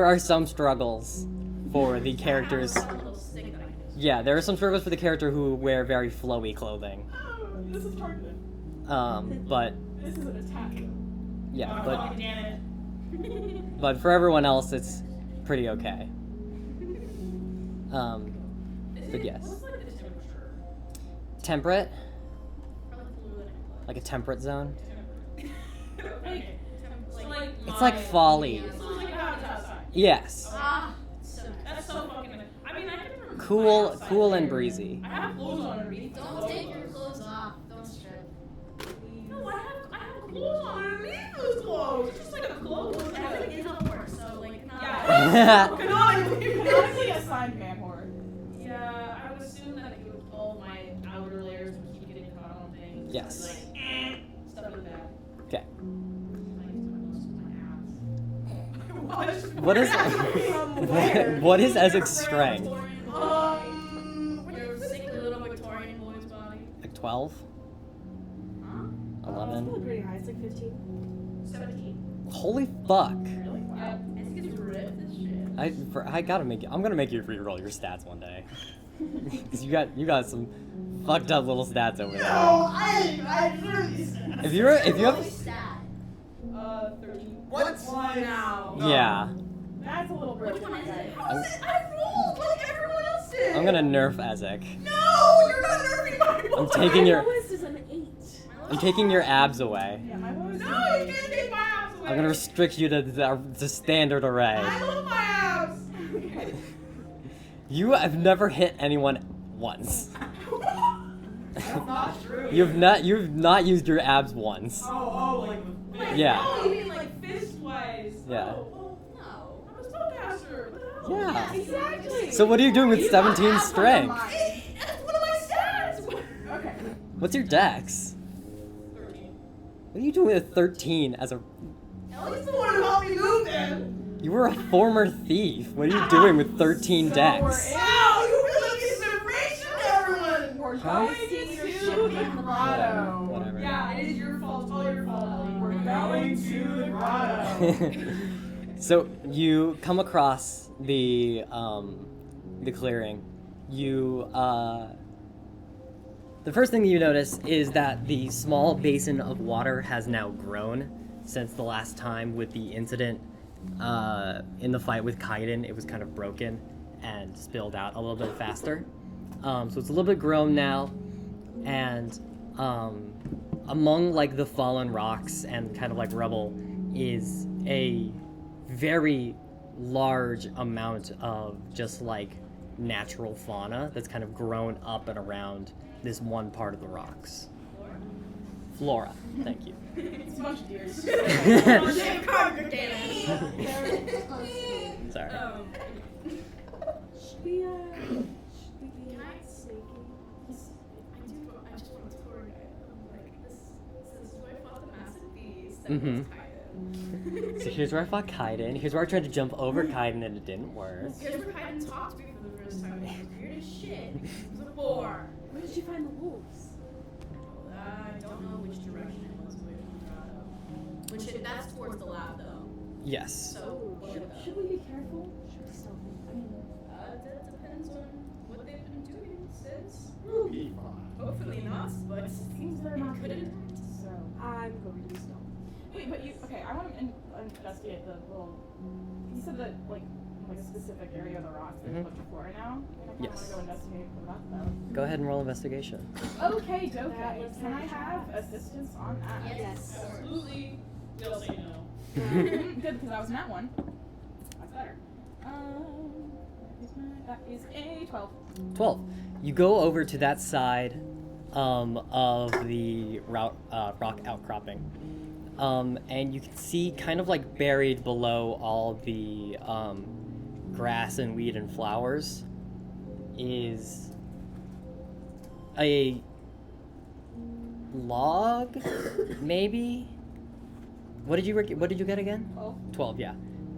[SPEAKER 1] are some struggles for the characters.
[SPEAKER 6] I have a little stick that I can use.
[SPEAKER 1] Yeah, there are some struggles for the character who wear very flowy clothing.
[SPEAKER 2] Oh, this is targeted.
[SPEAKER 1] But
[SPEAKER 2] This is an attack.
[SPEAKER 1] yeah,
[SPEAKER 6] Oh,
[SPEAKER 1] but
[SPEAKER 6] fucking damn it.
[SPEAKER 1] but for everyone else, it's pretty okay. But yes,
[SPEAKER 6] What's like the temperature?
[SPEAKER 1] temperate,
[SPEAKER 6] Probably cooler than it
[SPEAKER 1] like a temperate zone.
[SPEAKER 6] Okay.
[SPEAKER 1] It's like folly.
[SPEAKER 6] So it's like how it's outside.
[SPEAKER 1] Yes,
[SPEAKER 6] Ah, so that's so fucking. I mean, I can remember.
[SPEAKER 1] cool,
[SPEAKER 6] outside
[SPEAKER 1] cool and
[SPEAKER 6] there.
[SPEAKER 1] breezy.
[SPEAKER 6] I have clothes on underneath.
[SPEAKER 4] Don't take your clothes off. Don't strip.
[SPEAKER 6] No, I have clothes on underneath those clothes. It's just like a clothes.
[SPEAKER 4] Everything is a horse, so like not.
[SPEAKER 6] Yeah.
[SPEAKER 2] Canonically assigned man horde.
[SPEAKER 6] Yeah, I would assume that it would, all my outer layers would keep getting caught on things.
[SPEAKER 1] Yes.
[SPEAKER 6] Like, stuff like that.
[SPEAKER 1] Okay.
[SPEAKER 6] What is
[SPEAKER 1] What is Ezek's strength?
[SPEAKER 4] Your sickly little Victorian boy's body.
[SPEAKER 1] Like 12,
[SPEAKER 7] It's
[SPEAKER 1] 11.
[SPEAKER 7] pretty high. It's like 15.
[SPEAKER 6] 17.
[SPEAKER 1] Holy fuck!
[SPEAKER 6] Really? Wow. I think it's ripped as shit.
[SPEAKER 1] I gotta make it. I'm gonna make you reroll your stats one day. Cause you got some fucked up little stats over there.
[SPEAKER 3] I really.
[SPEAKER 1] If you have
[SPEAKER 4] Stat.
[SPEAKER 6] 13.
[SPEAKER 3] What?
[SPEAKER 6] Now.
[SPEAKER 1] yeah,
[SPEAKER 2] That's a little bit.
[SPEAKER 4] Which one is it?
[SPEAKER 6] I rolled like everyone else did.
[SPEAKER 1] I'm gonna nerf Ezek.
[SPEAKER 6] No, you're not nerfing my roll.
[SPEAKER 1] I'm taking your
[SPEAKER 7] My lowest is an 8.
[SPEAKER 1] I'm taking your abs away.
[SPEAKER 2] Yeah, my lowest.
[SPEAKER 6] No, you can't take my abs away.
[SPEAKER 1] I'm gonna restrict you to the standard array.
[SPEAKER 6] I love my abs.
[SPEAKER 1] You have never hit anyone once.
[SPEAKER 3] That's not true.
[SPEAKER 1] You've not used your abs once.
[SPEAKER 3] Like.
[SPEAKER 1] Yeah.
[SPEAKER 6] Oh, you mean like fist wise?
[SPEAKER 1] Yeah.
[SPEAKER 6] Oh, no. I'm a spellcaster. What the hell?
[SPEAKER 1] Yeah.
[SPEAKER 6] Exactly.
[SPEAKER 1] So what are you doing with
[SPEAKER 2] You
[SPEAKER 1] 17
[SPEAKER 2] have
[SPEAKER 1] strength?
[SPEAKER 2] one of
[SPEAKER 6] That's one of my stats.
[SPEAKER 2] Okay.
[SPEAKER 1] What's your dex?
[SPEAKER 6] 13.
[SPEAKER 1] What are you doing with 13 as a...
[SPEAKER 6] At least the one who helped me move them.
[SPEAKER 1] You were a former thief. What are you doing with 13
[SPEAKER 2] So
[SPEAKER 1] dex?
[SPEAKER 6] Wow, you really gave some information to everyone.
[SPEAKER 2] We're
[SPEAKER 1] Huh?
[SPEAKER 2] going
[SPEAKER 6] Seeing your
[SPEAKER 2] to
[SPEAKER 6] ship
[SPEAKER 2] the
[SPEAKER 6] in the
[SPEAKER 2] grotto.
[SPEAKER 1] Whatever.
[SPEAKER 6] Yeah, it is your fault. It's all your fault, Ellie.
[SPEAKER 2] We're going to the grotto.
[SPEAKER 1] So you come across the clearing. You the first thing you notice is that the small basin of water has now grown since the last time with the incident in the fight with Kaiden. It was kind of broken and spilled out a little bit faster. So it's a little bit grown now, and among like the fallen rocks and kind of like rubble is a very large amount of just like natural fauna that's kind of grown up and around this one part of the rocks. Flora, thank you.
[SPEAKER 2] It's a bunch of deers.
[SPEAKER 6] Damn congregate.
[SPEAKER 1] Sorry.
[SPEAKER 7] Should we be
[SPEAKER 4] Can I-
[SPEAKER 7] sneaky?
[SPEAKER 4] I just want to tour it. Like this is where I fought the massive beast.
[SPEAKER 1] Mhm. So here's where I fought Kaiden. Here's where I tried to jump over Kaiden and it didn't work.
[SPEAKER 4] Here's where Kaiden talked to me for the first time. He was weird as shit. He was a bore.
[SPEAKER 7] Where did you find the wolves?
[SPEAKER 4] I don't know which direction it was away from the grotto. That's towards the lab though.
[SPEAKER 1] Yes.
[SPEAKER 4] So
[SPEAKER 7] Should we be careful? Should we stealth? I mean,
[SPEAKER 4] that depends on what they've been doing since.
[SPEAKER 7] we'll be
[SPEAKER 4] Hopefully not, but
[SPEAKER 2] Seems they're not
[SPEAKER 4] couldn't.
[SPEAKER 2] So.
[SPEAKER 7] I'm going to stealth.
[SPEAKER 2] Wait, but you okay? I want to investigate the little. You said that like a specific area of the rocks. There's a bunch of flora now. And I kind of
[SPEAKER 1] Yes.
[SPEAKER 2] want to go investigate what that's about.
[SPEAKER 1] Go ahead and roll investigation.
[SPEAKER 2] Okay,
[SPEAKER 7] That
[SPEAKER 2] okay.
[SPEAKER 7] was
[SPEAKER 2] Can I
[SPEAKER 7] very
[SPEAKER 2] have
[SPEAKER 7] fast.
[SPEAKER 2] assistance on that?
[SPEAKER 4] Yes.
[SPEAKER 6] Absolutely. We'll say no.
[SPEAKER 2] Good, because I was in that one. That's better. That is a 12.
[SPEAKER 1] 12. You go over to that side of the rock outcropping. And you can see kind of like buried below all the grass and weed and flowers is a log, maybe? What did you get again?
[SPEAKER 2] 12.
[SPEAKER 1] 12, yeah.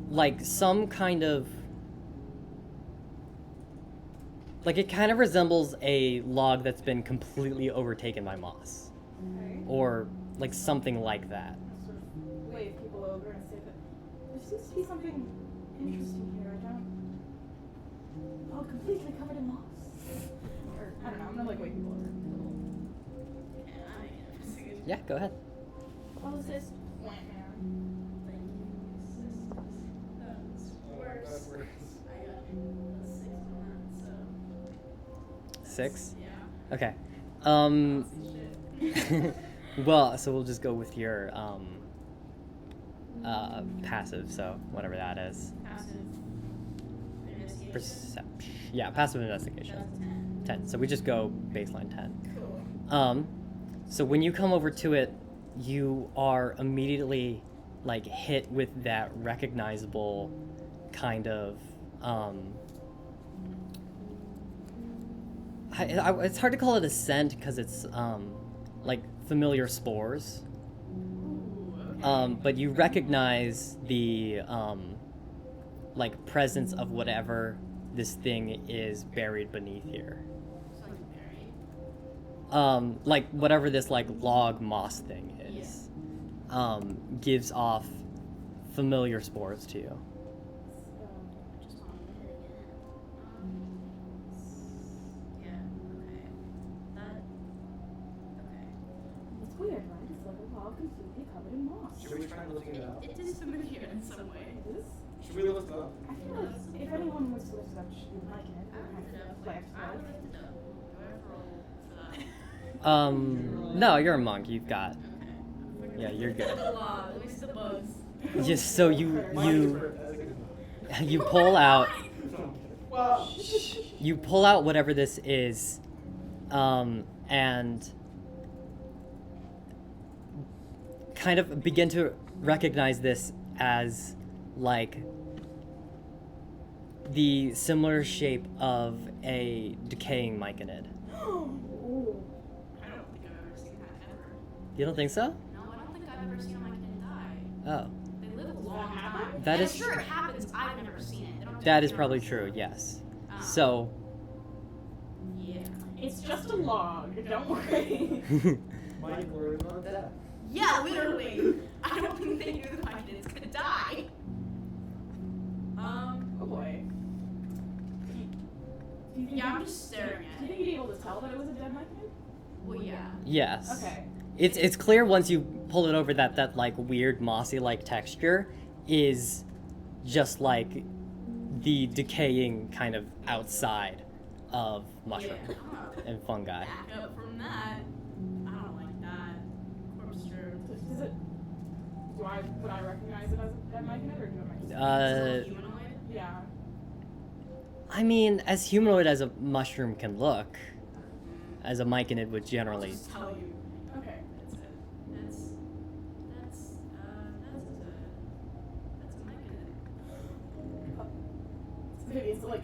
[SPEAKER 1] Like some kind of... Like it kind of resembles a log that's been completely overtaken by moss.
[SPEAKER 2] Okay.
[SPEAKER 1] Or like something like that.
[SPEAKER 2] Sort of wave people over and say that there seems to be something interesting here. I don't. Oh, completely covered in moss. Or I don't know. I'm gonna like wave people over.
[SPEAKER 1] Yeah, go ahead.
[SPEAKER 7] What was this?
[SPEAKER 2] Wham, man.
[SPEAKER 3] That's worse.
[SPEAKER 4] I got a 6 on that, so.
[SPEAKER 1] 6?
[SPEAKER 4] Yeah.
[SPEAKER 1] Okay.
[SPEAKER 6] Shit.
[SPEAKER 1] Well, so we'll just go with your passive, so whatever that is.
[SPEAKER 4] Passive. Investigation.
[SPEAKER 1] Perception. Yeah, passive investigation.
[SPEAKER 4] That's 10.
[SPEAKER 1] 10. So we just go baseline 10.
[SPEAKER 2] Cool.
[SPEAKER 1] So when you come over to it, you are immediately like hit with that recognizable kind of it's hard to call it a scent because it's like familiar spores. But you recognize the like presence of whatever this thing is buried beneath here.
[SPEAKER 4] Something buried.
[SPEAKER 1] Like whatever this like log moss thing is, gives off familiar spores to you.
[SPEAKER 4] Just on the head again. Yeah, okay. That. Okay.
[SPEAKER 5] It's weird, right? It's like a log completely covered in moss.
[SPEAKER 3] Should we try looking it up?
[SPEAKER 4] It is familiar in some way.
[SPEAKER 5] It is?
[SPEAKER 3] Should we look it up?
[SPEAKER 5] I feel like if anyone was to lift it up, it should be liking it.
[SPEAKER 4] I would lift it up.
[SPEAKER 5] Like,
[SPEAKER 4] I would lift it up. Do I have to roll for that?
[SPEAKER 1] No, you're a monk. You've got.
[SPEAKER 4] Okay.
[SPEAKER 1] Yeah, you're good.
[SPEAKER 4] The log, at least the bugs.
[SPEAKER 1] Just so you pull out
[SPEAKER 2] Well.
[SPEAKER 1] you pull out whatever this is, and kind of begin to recognize this as like the similar shape of a decaying myconid.
[SPEAKER 5] Ooh.
[SPEAKER 6] I don't think I've ever seen that ever.
[SPEAKER 1] You don't think so?
[SPEAKER 4] No, I don't think I've ever seen a myconid die.
[SPEAKER 1] Oh,
[SPEAKER 4] They live a long time.
[SPEAKER 1] That
[SPEAKER 4] And
[SPEAKER 1] is-
[SPEAKER 4] I'm sure it happens. I've never seen it. They don't
[SPEAKER 1] that is
[SPEAKER 4] typically
[SPEAKER 1] probably
[SPEAKER 4] don't-
[SPEAKER 1] true. Yes.
[SPEAKER 4] Um,
[SPEAKER 1] So.
[SPEAKER 4] Yeah.
[SPEAKER 2] It's just a log. Don't worry.
[SPEAKER 3] Mike learned about that.
[SPEAKER 4] Yeah, literally. I don't think they knew the myconid's gonna die.
[SPEAKER 2] Oh boy. Do you think
[SPEAKER 4] Yeah, I'm just staring
[SPEAKER 2] Do
[SPEAKER 4] at
[SPEAKER 2] you think
[SPEAKER 4] it.
[SPEAKER 2] you'd be able to tell that it was a dead myconid?
[SPEAKER 4] Well, yeah.
[SPEAKER 1] Yes.
[SPEAKER 2] Okay.
[SPEAKER 1] It's clear once you pull it over that like weird mossy like texture is just like the decaying kind of outside of mushroom
[SPEAKER 4] Yeah.
[SPEAKER 1] and fungi.
[SPEAKER 4] Back up from that. I don't like that. Corpse disturbed.
[SPEAKER 2] Does it? Would I recognize it as a dead myconid or do I just?
[SPEAKER 4] Humanoid?
[SPEAKER 2] Yeah.
[SPEAKER 1] I mean, as humanoid as a mushroom can look, as a myconid would generally.
[SPEAKER 2] Just tell you. Okay.
[SPEAKER 4] That's it. That's a myconid.
[SPEAKER 2] Maybe it's like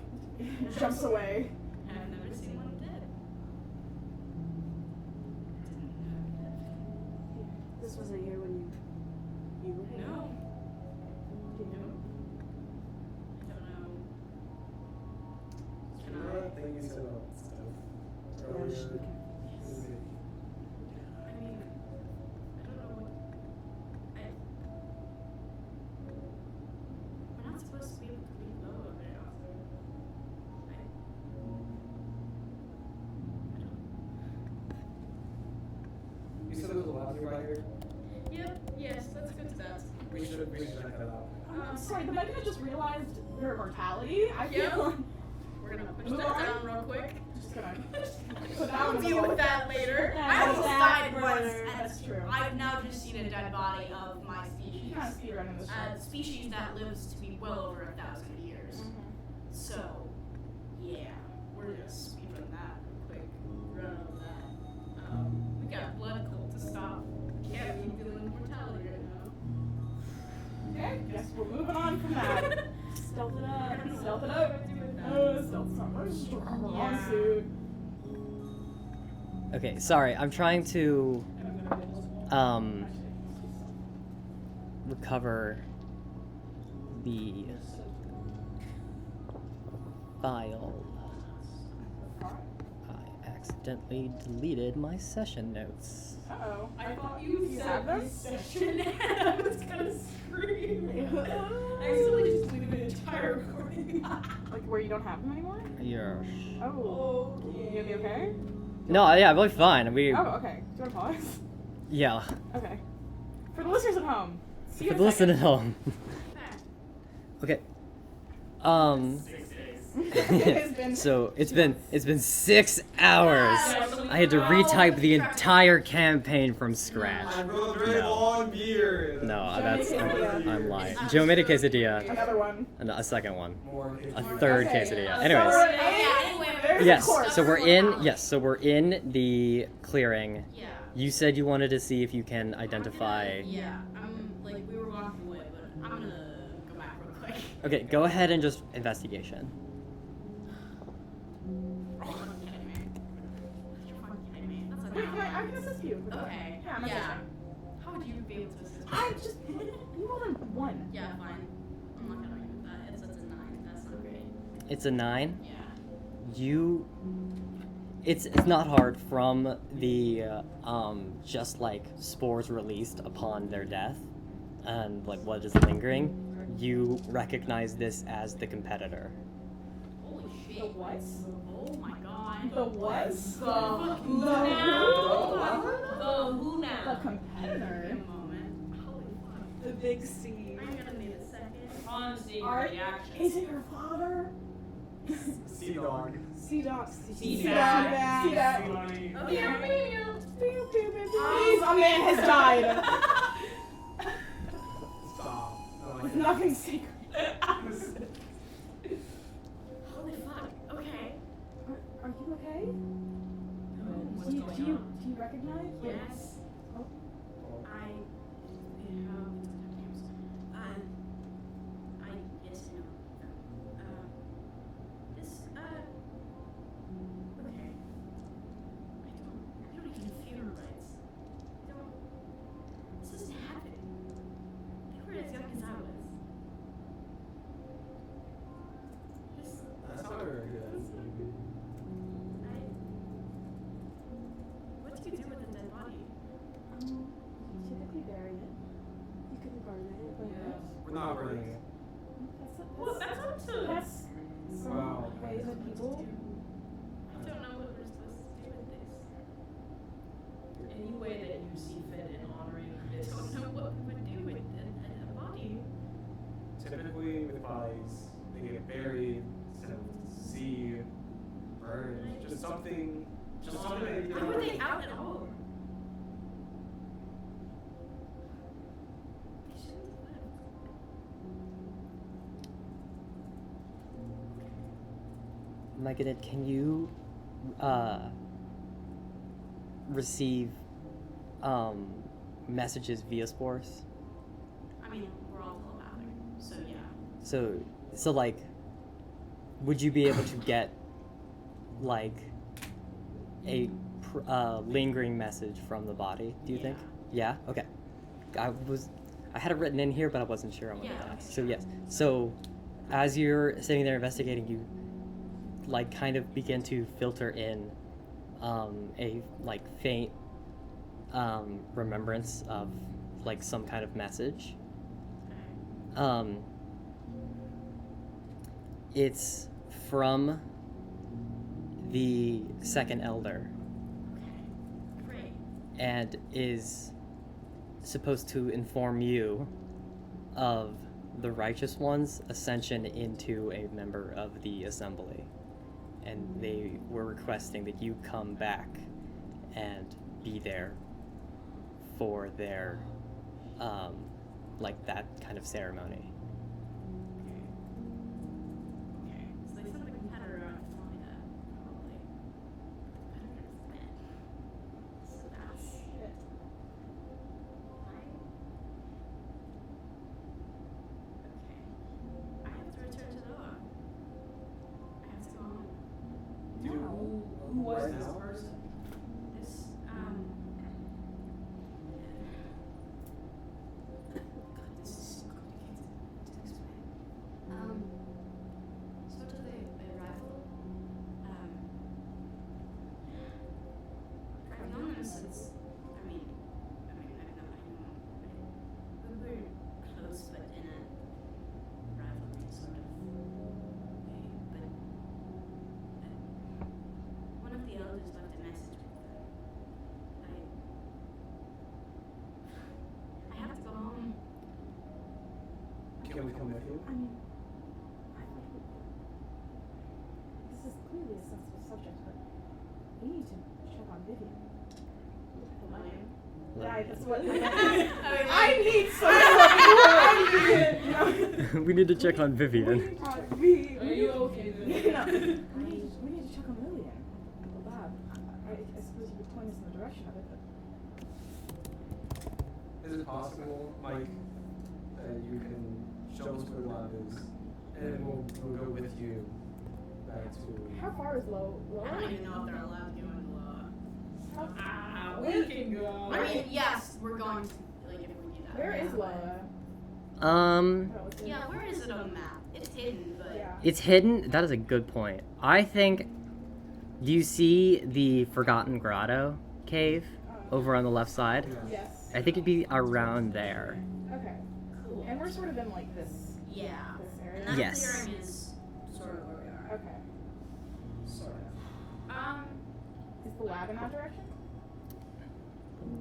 [SPEAKER 2] jumps away.
[SPEAKER 4] I've never seen one dead.
[SPEAKER 7] This wasn't here when you were here.
[SPEAKER 4] No.
[SPEAKER 7] Didn't know.
[SPEAKER 4] I don't know.
[SPEAKER 3] You know that thing you said about stuff
[SPEAKER 7] Yeah,
[SPEAKER 3] earlier?
[SPEAKER 7] we should be careful.
[SPEAKER 4] I mean, I don't know what. We're not supposed to be able to leave Loa very often.
[SPEAKER 3] You said there was a lobby right here?
[SPEAKER 4] Yep, yes, let's go to that.
[SPEAKER 3] We should check that out.
[SPEAKER 2] I'm sorry, the myconid just realized her mortality. I
[SPEAKER 4] Yeah.
[SPEAKER 2] feel like
[SPEAKER 4] We're gonna push
[SPEAKER 2] Move
[SPEAKER 4] that
[SPEAKER 2] on.
[SPEAKER 4] down real quick.
[SPEAKER 2] just just gonna put that
[SPEAKER 4] I'll
[SPEAKER 2] one
[SPEAKER 4] deal with that later. I almost died once.
[SPEAKER 2] That's true.
[SPEAKER 4] I've now just seen a dead body of my species.
[SPEAKER 2] You kind of speedrunning this
[SPEAKER 4] A
[SPEAKER 2] one.
[SPEAKER 4] species that lives to be well over 1,000 years. So, yeah, we're gonna speedrun that quick. Run on that. We got blood cult to stop. Yeah, we feeling mortality right now.
[SPEAKER 2] Okay, guess we're moving on from that.
[SPEAKER 5] Stealth it up.
[SPEAKER 2] Stealth it up. Stealth's not very strong. Lawsuit.
[SPEAKER 1] Okay, sorry, I'm trying to recover the file. I accidentally deleted my session notes.
[SPEAKER 2] Uh-oh.
[SPEAKER 6] I thought you
[SPEAKER 2] have
[SPEAKER 6] said
[SPEAKER 2] them?
[SPEAKER 6] this session and I was gonna scream. I accidentally just deleted the entire recording.
[SPEAKER 2] Like where you don't have them anymore?
[SPEAKER 1] Yes.
[SPEAKER 2] Oh. You gonna be okay?
[SPEAKER 1] No, yeah, really fine.
[SPEAKER 2] Oh, okay. Do you want to pause?
[SPEAKER 1] Yeah.
[SPEAKER 2] Okay. For the listeners at home, see you
[SPEAKER 1] For
[SPEAKER 2] in
[SPEAKER 1] the
[SPEAKER 2] a
[SPEAKER 1] listener at
[SPEAKER 2] second.
[SPEAKER 1] home. Okay.
[SPEAKER 3] 6 days.
[SPEAKER 1] So it's been 6 hours. I had to retype the entire campaign from scratch.
[SPEAKER 3] I wrote a very long beard.
[SPEAKER 1] No, I'm lying. Joe made a quesadilla,
[SPEAKER 2] Another one.
[SPEAKER 1] and a second one,
[SPEAKER 3] More
[SPEAKER 1] a third
[SPEAKER 2] Okay.
[SPEAKER 1] quesadilla.
[SPEAKER 2] So
[SPEAKER 1] Anyways,
[SPEAKER 2] we're
[SPEAKER 4] Anyway,
[SPEAKER 2] there's
[SPEAKER 1] yes.
[SPEAKER 2] the course.
[SPEAKER 1] So we're in the clearing.
[SPEAKER 4] Yeah.
[SPEAKER 1] You said you wanted to see if you can identify.
[SPEAKER 4] Yeah, like, we were walking away, but I'm gonna go back real quick.
[SPEAKER 1] Okay, go ahead and just investigation.
[SPEAKER 4] Are you fucking kidding me? You're fucking kidding me. That's a
[SPEAKER 2] Wait,
[SPEAKER 4] nine.
[SPEAKER 2] I can assist you. with that.
[SPEAKER 4] Okay.
[SPEAKER 2] Yeah, I'm assisting.
[SPEAKER 4] How would you be able to assist me?
[SPEAKER 2] I just you rolled a 1.
[SPEAKER 4] Yeah, fine. I'm not gonna argue with that. It's a 9. That's not great.
[SPEAKER 1] It's a 9.
[SPEAKER 4] Yeah.
[SPEAKER 1] It's not hard from the just like spores released upon their death and like what is lingering. You recognize this as the competitor.
[SPEAKER 4] Holy shit.
[SPEAKER 2] The what?
[SPEAKER 4] Oh my god.
[SPEAKER 2] The what?
[SPEAKER 4] The who now?
[SPEAKER 2] The competitor.
[SPEAKER 4] Give me a moment. Holy fuck.
[SPEAKER 6] The big C.
[SPEAKER 4] I'm gonna need a second.
[SPEAKER 6] Honestly,
[SPEAKER 2] Art,
[SPEAKER 6] reaction.
[SPEAKER 2] is it your father?
[SPEAKER 3] Sea dog.
[SPEAKER 2] Sea dog.
[SPEAKER 6] Sea
[SPEAKER 2] dog.
[SPEAKER 6] dog.
[SPEAKER 2] Sea dog.
[SPEAKER 4] Okay.
[SPEAKER 2] Please, a man has died.
[SPEAKER 3] Stop.
[SPEAKER 2] With nothing sacred.
[SPEAKER 4] Holy fuck. Okay.
[SPEAKER 2] Are you okay?
[SPEAKER 6] What's
[SPEAKER 2] Do
[SPEAKER 6] going
[SPEAKER 2] you
[SPEAKER 6] on?
[SPEAKER 2] do you recognize?
[SPEAKER 4] Yes.
[SPEAKER 2] Oh.
[SPEAKER 4] I yes, I know. This, okay. I don't even feel rights. This doesn't happen. They were as young as I was. This,
[SPEAKER 3] That's not very good.
[SPEAKER 4] what do you do with a dead body?
[SPEAKER 5] You typically bury it. You can burn it, but
[SPEAKER 3] We're not burning it.
[SPEAKER 4] Well, that's up to.
[SPEAKER 5] that's some
[SPEAKER 3] Wow.
[SPEAKER 5] ways that people.
[SPEAKER 4] I don't know what we're supposed to do with this.
[SPEAKER 6] Any way that you see fit in honoring
[SPEAKER 4] I
[SPEAKER 6] this.
[SPEAKER 4] don't know what we would do with a body.
[SPEAKER 3] Typically with bodies, they get buried, sent to the sea, burned, just something that you
[SPEAKER 4] How were they out at all? They shouldn't have lived.
[SPEAKER 1] Megadeth, can you receive messages via spores?
[SPEAKER 4] I mean, we're all telepathic, so yeah.
[SPEAKER 1] So like, would you be able to get like a lingering message from the body? Do you think? Yeah. Okay. I had it written in here, but I wasn't sure on what
[SPEAKER 4] Yeah,
[SPEAKER 1] to
[SPEAKER 4] okay.
[SPEAKER 1] ask. So yes. So as you're sitting there investigating, you like kind of begin to filter in a like faint remembrance of like some kind of message. It's from the second elder
[SPEAKER 4] Okay, great.
[SPEAKER 1] and is supposed to inform you of the righteous one's ascension into a member of the assembly. and they were requesting that you come back and be there for their, like that kind of ceremony.
[SPEAKER 4] Okay. So they sent the competitor out to tell me that, probably. Competitors met. So that's
[SPEAKER 2] Shit.
[SPEAKER 4] fine. Okay. I have to return to Noah. I have to go home.
[SPEAKER 6] Who was this person?
[SPEAKER 4] This, God, this is complicated to explain. Sort of a rival. I've known him since, I know, we were close, but in a rivalry sort of way, but one of the elders left a message with them. I have to go home.
[SPEAKER 3] Can we come with you?
[SPEAKER 5] I mean, I thought this is clearly a sensitive subject, but we need to check on Vivian.
[SPEAKER 4] Lillian.
[SPEAKER 5] Yeah, that's what
[SPEAKER 2] I need some
[SPEAKER 1] We need to check on Vivian.
[SPEAKER 6] Are you okay then?
[SPEAKER 5] We need to check on Lillian. The lab. I suppose you could point us in the direction of it, but
[SPEAKER 3] Is it possible, Mike, that you can show us where the lab is, and we'll go with you back to...
[SPEAKER 5] how far is lower?
[SPEAKER 4] I don't even know if they're allowed to go into Loa.
[SPEAKER 6] We can go.
[SPEAKER 4] I mean, yes, we're going to, like, if we do that.
[SPEAKER 5] Where is Loa?
[SPEAKER 4] Yeah, where is it on the map? It's hidden, but...
[SPEAKER 5] Yeah.
[SPEAKER 1] It's hidden. That is a good point. I think. Do you see the Forgotten Grotto cave over on the left side?
[SPEAKER 5] Yes.
[SPEAKER 1] I think it'd be around there.
[SPEAKER 5] Okay.
[SPEAKER 4] Cool.
[SPEAKER 5] And we're sort of in like this
[SPEAKER 4] Yeah.
[SPEAKER 5] area.
[SPEAKER 4] And that
[SPEAKER 1] Yes.
[SPEAKER 4] clearing is sort of where we are.
[SPEAKER 5] Okay.
[SPEAKER 4] Sort of.
[SPEAKER 5] Is the lab in that direction?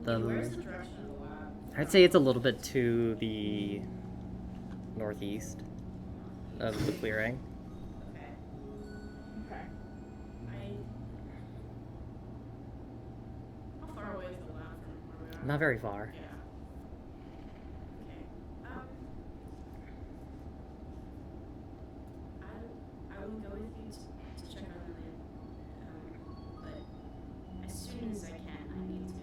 [SPEAKER 4] Where's the direction of the lab?
[SPEAKER 1] I'd say it's a little bit to the northeast of the clearing.
[SPEAKER 4] Okay.
[SPEAKER 5] Okay.
[SPEAKER 4] How far away is the lab from where we are?
[SPEAKER 1] Not very far.
[SPEAKER 4] Yeah. Okay. I will go with you to check on Lillian. But as soon as I can, I need to,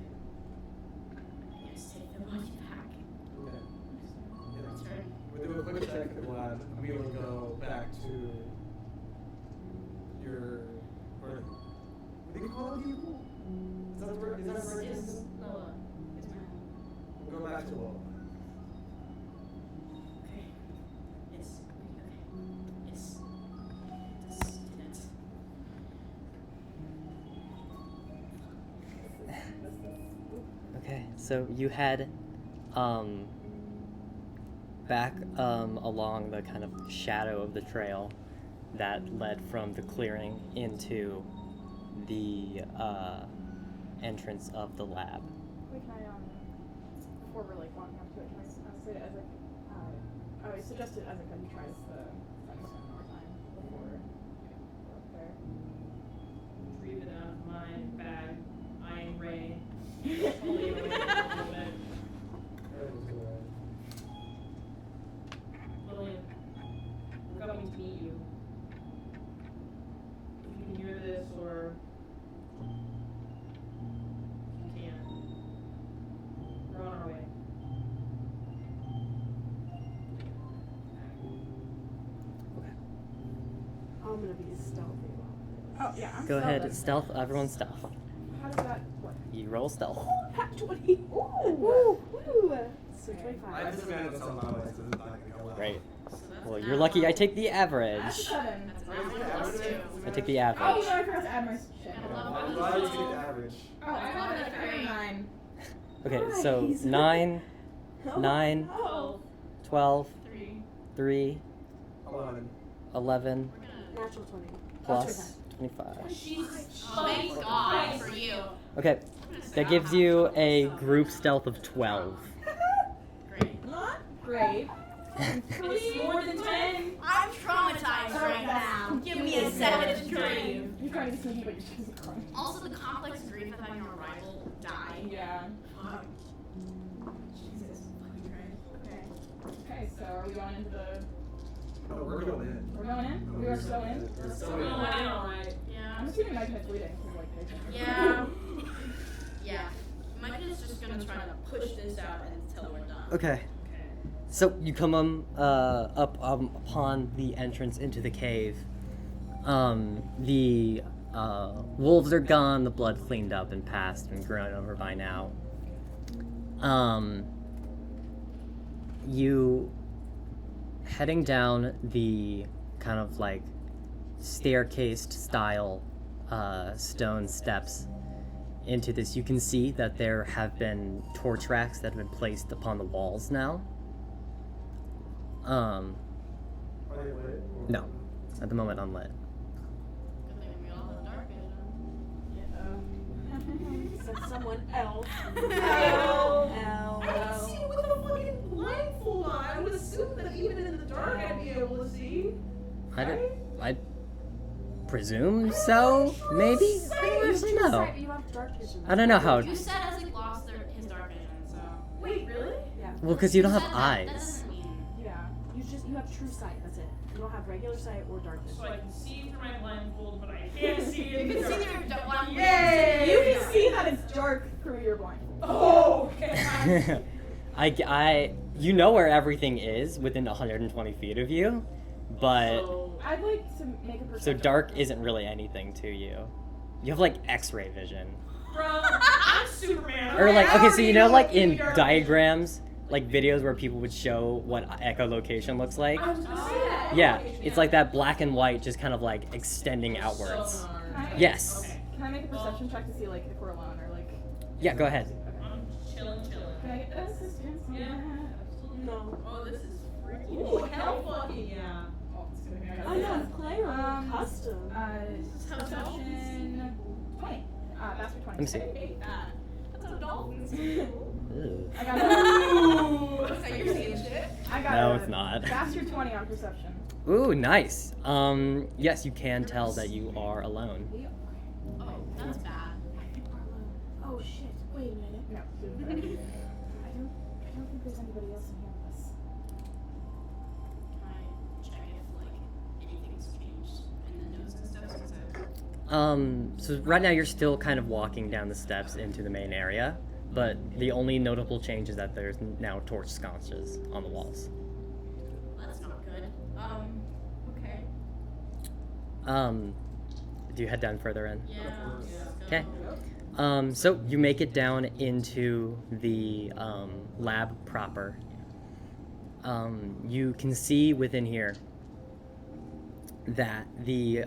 [SPEAKER 4] I guess, take the body back.
[SPEAKER 3] Okay.
[SPEAKER 4] Return.
[SPEAKER 3] We'll do a quick check at the lab, and we will go back to your... What do you call it, people? Is that where...
[SPEAKER 4] It's Noah. It's my home.
[SPEAKER 3] We'll go back to Lola.
[SPEAKER 4] Okay. Yes. Okay. Yes. Just do that.
[SPEAKER 1] Okay, so you head back along the kind of shadow of the trail that led from the clearing into the entrance of the lab.
[SPEAKER 5] Wait, can I, before we're like walking up to it, can I say to Ezek, I suggested Ezek that he tries the Sunstone one more time before we're up there.
[SPEAKER 6] Retrieve it out of my bag. Iron Ray. Hold it away for a little bit. Lillian, we're coming to meet you. If you can hear this, or if you can't, we're on our way.
[SPEAKER 7] I'm gonna be stealthy.
[SPEAKER 5] Oh, yeah, I'm
[SPEAKER 1] Go ahead,
[SPEAKER 5] stealth.
[SPEAKER 1] stealth, everyone stealth.
[SPEAKER 5] How does that work?
[SPEAKER 1] You roll stealth.
[SPEAKER 7] Pat 20. Ooh. So 25.
[SPEAKER 3] I have disadvantage on my way, so this is not going to go well.
[SPEAKER 1] Right.
[SPEAKER 4] So that's
[SPEAKER 1] Well,
[SPEAKER 4] an
[SPEAKER 1] you're lucky I take the
[SPEAKER 5] That's a
[SPEAKER 1] average.
[SPEAKER 5] 7.
[SPEAKER 4] That's an average +2.
[SPEAKER 1] I take the
[SPEAKER 5] Oh,
[SPEAKER 1] average.
[SPEAKER 5] no, I forgot to add my shit.
[SPEAKER 4] And a level
[SPEAKER 3] I'm
[SPEAKER 4] one
[SPEAKER 3] glad you
[SPEAKER 4] is
[SPEAKER 3] get the average.
[SPEAKER 5] Oh, I
[SPEAKER 4] Level
[SPEAKER 5] got
[SPEAKER 4] three.
[SPEAKER 5] a 9.
[SPEAKER 1] Okay, so
[SPEAKER 7] Nice.
[SPEAKER 1] 9,
[SPEAKER 7] Oh,
[SPEAKER 1] 9,
[SPEAKER 7] no.
[SPEAKER 1] 12,
[SPEAKER 4] 3.
[SPEAKER 1] 3,
[SPEAKER 3] 11.
[SPEAKER 1] 11,
[SPEAKER 4] We're gonna.
[SPEAKER 7] Natural 20.
[SPEAKER 1] plus 25.
[SPEAKER 4] Thank God for you.
[SPEAKER 1] Okay, that gives you a group stealth of 12.
[SPEAKER 4] Great.
[SPEAKER 5] Not great.
[SPEAKER 6] It's more than 10.
[SPEAKER 4] I'm traumatized right now. Give me a second to grieve.
[SPEAKER 2] trying to be sneaky, but you're just crying.
[SPEAKER 4] Also, the complex grief of having a rival die.
[SPEAKER 2] Yeah.
[SPEAKER 4] Jesus fucking Christ.
[SPEAKER 2] Okay. Okay, so are we going into the...
[SPEAKER 3] Oh, we're going in.
[SPEAKER 2] We're going in? We are so in?
[SPEAKER 3] We're so
[SPEAKER 6] We're
[SPEAKER 3] in.
[SPEAKER 6] going in, alright.
[SPEAKER 4] Yeah.
[SPEAKER 2] I'm assuming Mike head's leading, because like, they can...
[SPEAKER 4] Yeah. Yeah. Mike is just gonna try to push this out until we're done.
[SPEAKER 1] Okay. So you come up upon the entrance into the cave. The wolves are gone, the blood cleaned up and passed and grown over by now. You heading down the kind of like staircased style stone steps into this, you can see that there have been torch racks that have been placed upon the walls now.
[SPEAKER 3] Are they lit?
[SPEAKER 1] No, at the moment unlit.
[SPEAKER 4] Good thing we all have dark vision.
[SPEAKER 7] Said someone else.
[SPEAKER 6] Ow.
[SPEAKER 7] Ow.
[SPEAKER 6] I can see with a fucking blindfold on. I would assume that even in the dark I'd be able to see.
[SPEAKER 1] I presume so, maybe? I don't actually know.
[SPEAKER 7] You have dark vision.
[SPEAKER 1] I don't know how.
[SPEAKER 4] You said Ezek lost his dark vision, so.
[SPEAKER 6] Wait, really?
[SPEAKER 7] Yeah.
[SPEAKER 1] Well, because you don't
[SPEAKER 4] said
[SPEAKER 1] have
[SPEAKER 4] that
[SPEAKER 1] eyes.
[SPEAKER 4] doesn't mean.
[SPEAKER 2] Yeah.
[SPEAKER 7] You have true sight. That's it. You don't have regular sight or dark
[SPEAKER 6] So
[SPEAKER 7] vision.
[SPEAKER 6] I can see through my blindfold, but I can't see in
[SPEAKER 4] You
[SPEAKER 6] the
[SPEAKER 4] can see
[SPEAKER 6] dark.
[SPEAKER 4] your one.
[SPEAKER 6] Yay!
[SPEAKER 2] You can see that it's dark through your blindfold.
[SPEAKER 6] Oh, okay.
[SPEAKER 1] You know where everything is within 120 feet of you, but
[SPEAKER 6] So,
[SPEAKER 2] I'd like to make a
[SPEAKER 1] so
[SPEAKER 2] perception.
[SPEAKER 1] dark isn't really anything to you. You have like X-ray vision,
[SPEAKER 6] bro, I'm Superman.
[SPEAKER 1] or like okay, so you know like in
[SPEAKER 6] dark
[SPEAKER 1] diagrams, like videos where people would show what echolocation looks like.
[SPEAKER 6] I was gonna say that.
[SPEAKER 1] Yeah, it's like that black and white, just kind of like extending outwards.
[SPEAKER 6] So dark.
[SPEAKER 2] Can I-
[SPEAKER 1] Yes.
[SPEAKER 6] Okay.
[SPEAKER 2] Can I make a perception check to see like if we're alone or like...
[SPEAKER 1] Yeah, go ahead.
[SPEAKER 6] I'm chilling.
[SPEAKER 2] Can I get assistance on
[SPEAKER 6] Yeah.
[SPEAKER 2] that?
[SPEAKER 7] No.
[SPEAKER 4] Oh, this is freaky.
[SPEAKER 6] Oh, hell fucking yeah.
[SPEAKER 2] Oh, it's gonna be
[SPEAKER 7] I know. Player custom.
[SPEAKER 2] Perception 20. That's for 20.
[SPEAKER 1] Let me see.
[SPEAKER 4] I hate that. That's how dolphins do.
[SPEAKER 1] Ew.
[SPEAKER 2] I got
[SPEAKER 4] Looks like you're seeing shit.
[SPEAKER 2] I got
[SPEAKER 1] No,
[SPEAKER 2] a
[SPEAKER 1] it's not.
[SPEAKER 2] Bastard 20 on perception.
[SPEAKER 1] Ooh, nice. Yes, you can tell that you are alone.
[SPEAKER 4] Oh, that's bad.
[SPEAKER 7] Oh shit! Wait a minute.
[SPEAKER 2] No.
[SPEAKER 5] I don't think there's anybody else in here with us.
[SPEAKER 4] Can I check if like anything's changed in the notes and stuff since I
[SPEAKER 1] So right now you're still kind of walking down the steps into the main area, but the only notable change is that there's now torch sconces on the walls.
[SPEAKER 4] that's not good. Okay.
[SPEAKER 1] Do you head down further in?
[SPEAKER 4] Yeah.
[SPEAKER 1] Okay. So you make it down into the lab proper. You can see within here that the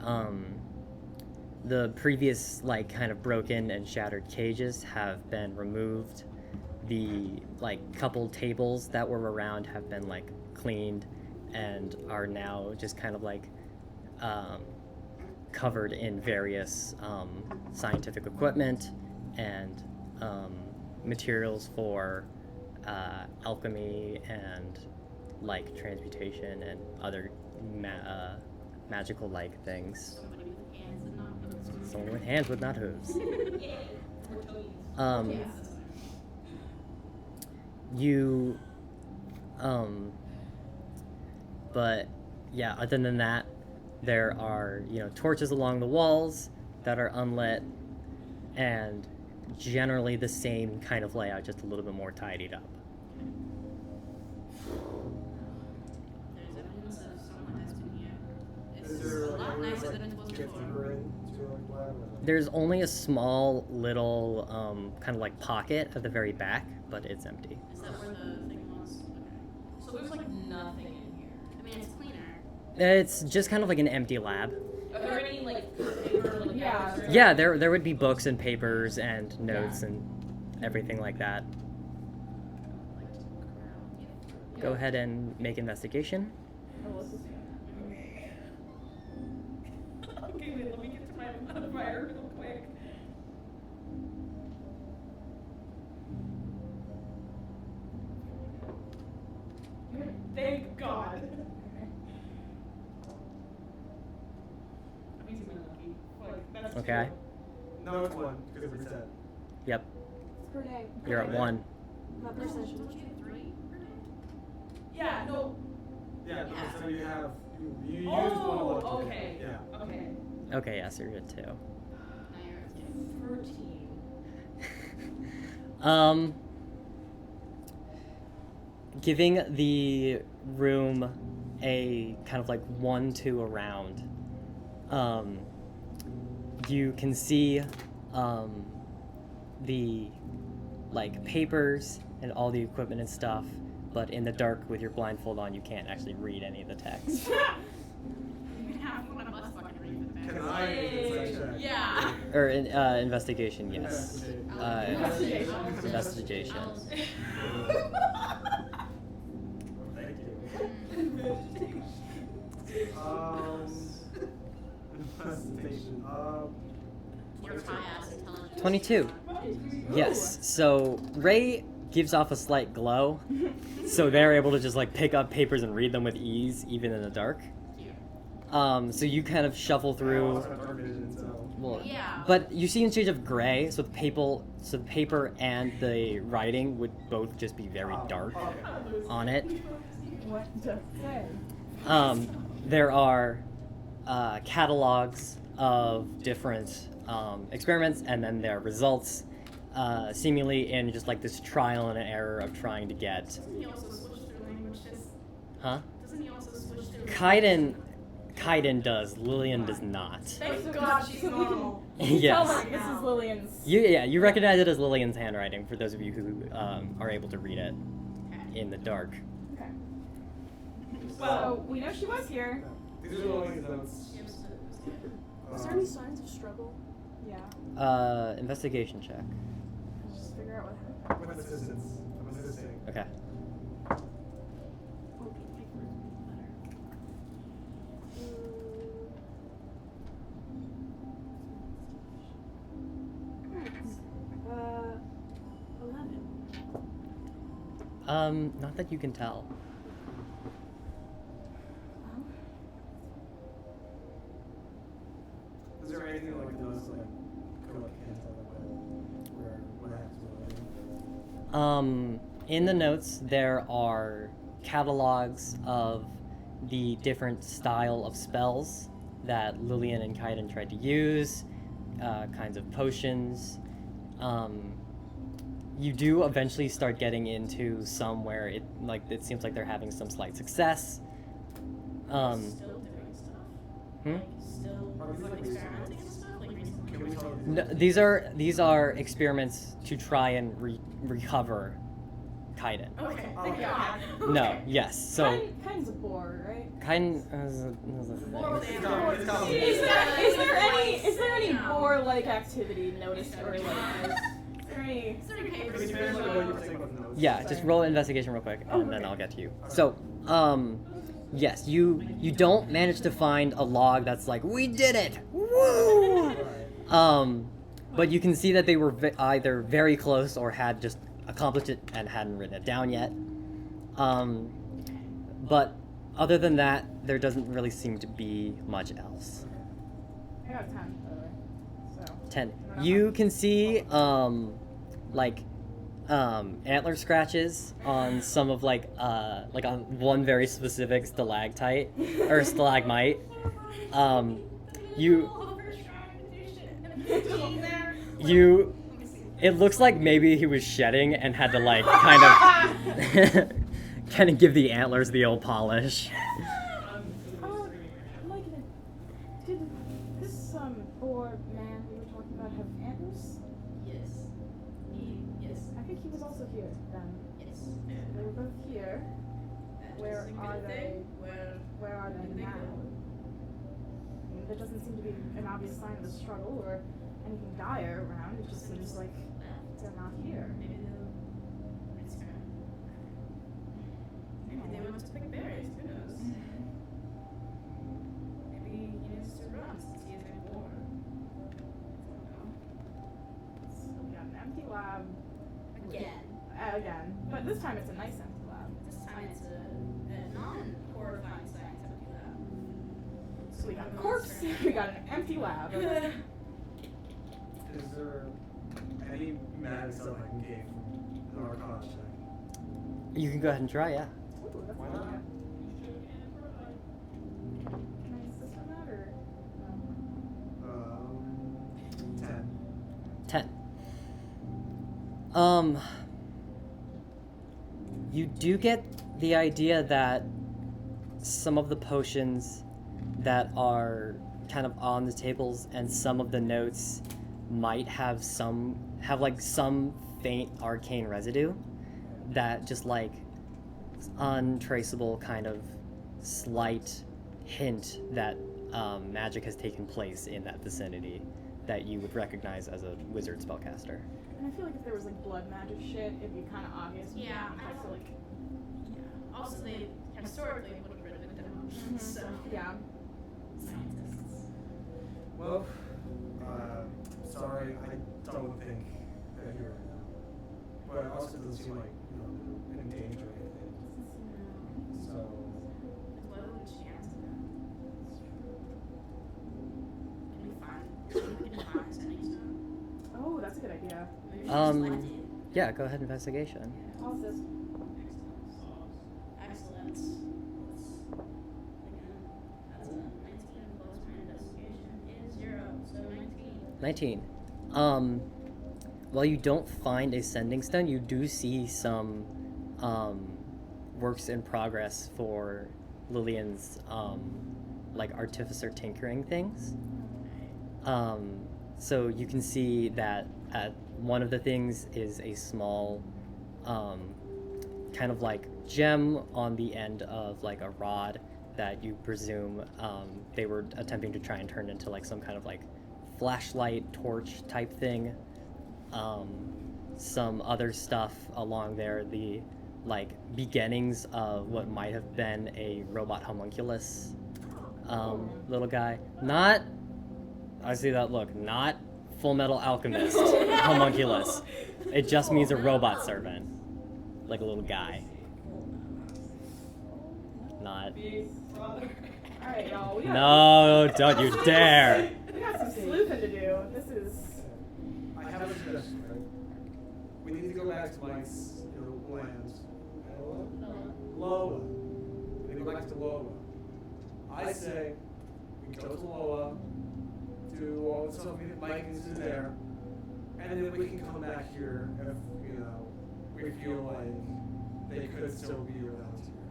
[SPEAKER 1] previous like kind of broken and shattered cages have been removed. The like couple tables that were around have been like cleaned and are now just kind of like covered in various scientific equipment and materials for alchemy and like transmutation and other magical like things.
[SPEAKER 4] Somebody with hands and not hooves.
[SPEAKER 1] Someone with hands with not hooves. You but yeah, other than that, there are, torches along the walls that are unlit and generally the same kind of layout, just a little bit more tidied up.
[SPEAKER 4] There's evidence of someone has been here. It's
[SPEAKER 3] Is there
[SPEAKER 4] a
[SPEAKER 3] like
[SPEAKER 4] lot
[SPEAKER 3] a way
[SPEAKER 4] nicer
[SPEAKER 3] to,
[SPEAKER 4] than it was
[SPEAKER 3] get
[SPEAKER 4] before.
[SPEAKER 3] deeper into like lab?
[SPEAKER 1] There's only a small little kind of like pocket at the very back, but it's empty.
[SPEAKER 4] Is that where the thing was? Okay.
[SPEAKER 6] So there's like nothing in here.
[SPEAKER 4] I mean, it's cleaner.
[SPEAKER 1] It's just kind of like an empty lab.
[SPEAKER 6] Are there any like paper, like
[SPEAKER 2] Yeah.
[SPEAKER 6] notes or
[SPEAKER 1] Yeah, there would be books and papers and notes and everything like that. Go ahead and make investigation.
[SPEAKER 6] Okay, wait, let me get to my modifier real quick. Thank God. That makes me lucky. Like, that's That's
[SPEAKER 1] Okay.
[SPEAKER 3] No, it's 1 because it's reset.
[SPEAKER 1] Yep.
[SPEAKER 5] It's per day.
[SPEAKER 1] You're at 1.
[SPEAKER 5] Not per session.
[SPEAKER 4] Don't you get 3 per day?
[SPEAKER 6] Yeah, no.
[SPEAKER 3] Yeah,
[SPEAKER 4] Yeah.
[SPEAKER 3] so you have you use
[SPEAKER 6] Oh,
[SPEAKER 3] 1
[SPEAKER 6] okay.
[SPEAKER 3] Yeah.
[SPEAKER 6] Okay.
[SPEAKER 1] Okay, yeah, so you're at 2.
[SPEAKER 4] Now you're at
[SPEAKER 6] 13.
[SPEAKER 1] Giving the room a kind of like 1-2 around, you can see the like papers and all the equipment and stuff, but in the dark with your blindfold on, you can't actually read any of the text.
[SPEAKER 4] You can have one of us fucking read the
[SPEAKER 3] Can
[SPEAKER 4] text.
[SPEAKER 3] I insight check?
[SPEAKER 4] Yeah.
[SPEAKER 1] Or investigation, yes.
[SPEAKER 3] Investigation.
[SPEAKER 1] Investigation.
[SPEAKER 3] Thank you. Investigation.
[SPEAKER 4] Your high ass intelligence.
[SPEAKER 1] 22. Yes. So Ray gives off a slight glow, so they're able to just like pick up papers and read them with ease, even in the dark. So you kind of shuffle
[SPEAKER 3] I
[SPEAKER 1] through.
[SPEAKER 3] also have dark vision, so.
[SPEAKER 1] Well,
[SPEAKER 4] Yeah.
[SPEAKER 1] but you see in shades of gray, so the paper and the writing would both just be very dark
[SPEAKER 3] Okay.
[SPEAKER 1] on it.
[SPEAKER 5] What to say?
[SPEAKER 1] There are catalogs of different experiments, and then their results, seemingly in just like this trial and error of trying to get.
[SPEAKER 4] Doesn't he also switch through languages?
[SPEAKER 1] Huh?
[SPEAKER 4] Doesn't he also switch through
[SPEAKER 1] Kaiden does. Lillian does not.
[SPEAKER 4] Thank God she's normal.
[SPEAKER 1] Yes.
[SPEAKER 5] Tell her this is Lillian's.
[SPEAKER 1] You recognize it as Lillian's handwriting for those of you who are able to read it in the dark.
[SPEAKER 5] Okay.
[SPEAKER 6] Well,
[SPEAKER 5] So we know she was here.
[SPEAKER 3] These are Lillian's notes.
[SPEAKER 7] Was there any signs of struggle?
[SPEAKER 5] Yeah.
[SPEAKER 1] Investigation check.
[SPEAKER 5] Let's just figure out what happened.
[SPEAKER 3] With assistance. I'm assisting.
[SPEAKER 1] Okay.
[SPEAKER 7] Okay, papers would be better.
[SPEAKER 5] Uh,
[SPEAKER 7] 11.
[SPEAKER 1] Not that you can tell.
[SPEAKER 3] Is there anything like those like could like hint at where what happens with Lillian?
[SPEAKER 1] In the notes, there are catalogs of the different style of spells that Lillian and Kaiden tried to use, kinds of potions. You do eventually start getting into some where it seems like they're having some slight success.
[SPEAKER 4] Still doing stuff.
[SPEAKER 1] Hmm?
[SPEAKER 4] Still
[SPEAKER 3] Are these, like,
[SPEAKER 4] experimenting and stuff. Like recently.
[SPEAKER 3] Can we tell
[SPEAKER 1] No, these are experiments to try and recover Kaiden.
[SPEAKER 4] Okay.
[SPEAKER 3] Oh,
[SPEAKER 4] Thank
[SPEAKER 3] okay.
[SPEAKER 4] God.
[SPEAKER 1] No, yes. So
[SPEAKER 5] Kind's a bore, right?
[SPEAKER 1] Kaiden is a
[SPEAKER 4] More
[SPEAKER 1] thing.
[SPEAKER 4] than
[SPEAKER 3] It's called-
[SPEAKER 5] Is there any boar-like activity noticed or like? Is there any?
[SPEAKER 4] Is there any
[SPEAKER 3] Can
[SPEAKER 4] papers?
[SPEAKER 3] we finish like what you were saying with the notes?
[SPEAKER 1] Yeah, just roll an investigation real quick, and then
[SPEAKER 5] okay.
[SPEAKER 1] I'll get to you. So, yes, you don't manage to find a log that's like, we did it, woo! But you can see that they were either very close or had just accomplished it and hadn't written it down yet. But other than that, there doesn't really seem to be much else.
[SPEAKER 5] I got 10, by the way. So.
[SPEAKER 1] 10. You can see, antler scratches on some of on one very specific stalactite or stalagmite. It looks like maybe he was shedding and had to kind of give the antlers the old polish.
[SPEAKER 5] Like, did this boar man we were talking about have antlers?
[SPEAKER 4] Yes. Yes.
[SPEAKER 5] I think he was also here then.
[SPEAKER 4] Yes.
[SPEAKER 5] They were both here. Where
[SPEAKER 4] That's a
[SPEAKER 5] are
[SPEAKER 4] good
[SPEAKER 5] they?
[SPEAKER 4] thing.
[SPEAKER 5] Where are they
[SPEAKER 4] Where did they
[SPEAKER 5] now?
[SPEAKER 4] go?
[SPEAKER 5] I mean, there doesn't seem to be an obvious sign of a struggle or anything dire around. It just seems like they're not here.
[SPEAKER 4] Maybe they'll experiment. Maybe they went to pick berries. Who knows? Maybe he needs to run since he is a boar. I don't know.
[SPEAKER 5] So we got an empty lab
[SPEAKER 4] Again.
[SPEAKER 5] again, but this time it's a nice empty lab.
[SPEAKER 4] This time it's a non-horrifying science empty lab.
[SPEAKER 5] So we got a corpse. We got an empty lab.
[SPEAKER 3] Is there any magic stuff I can gain from an Arcana check?
[SPEAKER 1] You can go ahead and try, yeah.
[SPEAKER 5] Ooh, that's
[SPEAKER 3] Why
[SPEAKER 5] a good
[SPEAKER 3] not?
[SPEAKER 5] idea. Can I assist on that or no?
[SPEAKER 3] 10.
[SPEAKER 1] 10. You do get the idea that some of the potions that are kind of on the tables and some of the notes might have some faint arcane residue that just like untraceable kind of slight hint that magic has taken place in that vicinity that you would recognize as a wizard spellcaster.
[SPEAKER 5] And I feel like if there was like blood magic shit, it'd be kind of obvious.
[SPEAKER 4] Yeah, I
[SPEAKER 5] So
[SPEAKER 4] don't-
[SPEAKER 5] like,
[SPEAKER 4] Yeah. Also, they historically would have written it down. So,
[SPEAKER 5] yeah.
[SPEAKER 4] scientists.
[SPEAKER 3] Well, sorry, I don't think that you're. But it also doesn't seem like, in danger or anything. So,
[SPEAKER 4] What would the chance of that? Can we find sending stone?
[SPEAKER 5] Oh, that's a good idea.
[SPEAKER 4] Maybe we should just select it.
[SPEAKER 1] Yeah, go ahead, investigation.
[SPEAKER 5] I'll assist.
[SPEAKER 4] Excellence. That's a 19 plus my investigation is 0, so 19.
[SPEAKER 1] 19. While you don't find a sending stone, you do see some works in progress for Lillian's like artificer tinkering things. So you can see that one of the things is a small kind of like gem on the end of like a rod that you presume they were attempting to try and turn into like some kind of like flashlight torch type thing. Some other stuff along there, the like beginnings of what might have been a robot homunculus little guy. Not, I see that look, not Full Metal Alchemist homunculus. It just means a robot servant, like a little guy. Not.
[SPEAKER 5] Alright, y'all. We got,
[SPEAKER 1] No, don't you dare!
[SPEAKER 5] we got some sleuthing to do. This is.
[SPEAKER 3] I have a suggestion, right? We need to go back to Mike's, lands. Loa. We need to go back to Loa. I say we go to Loa, do all the stuff Mike needs to do there, and then we can come back here if, we feel like they could still be around here.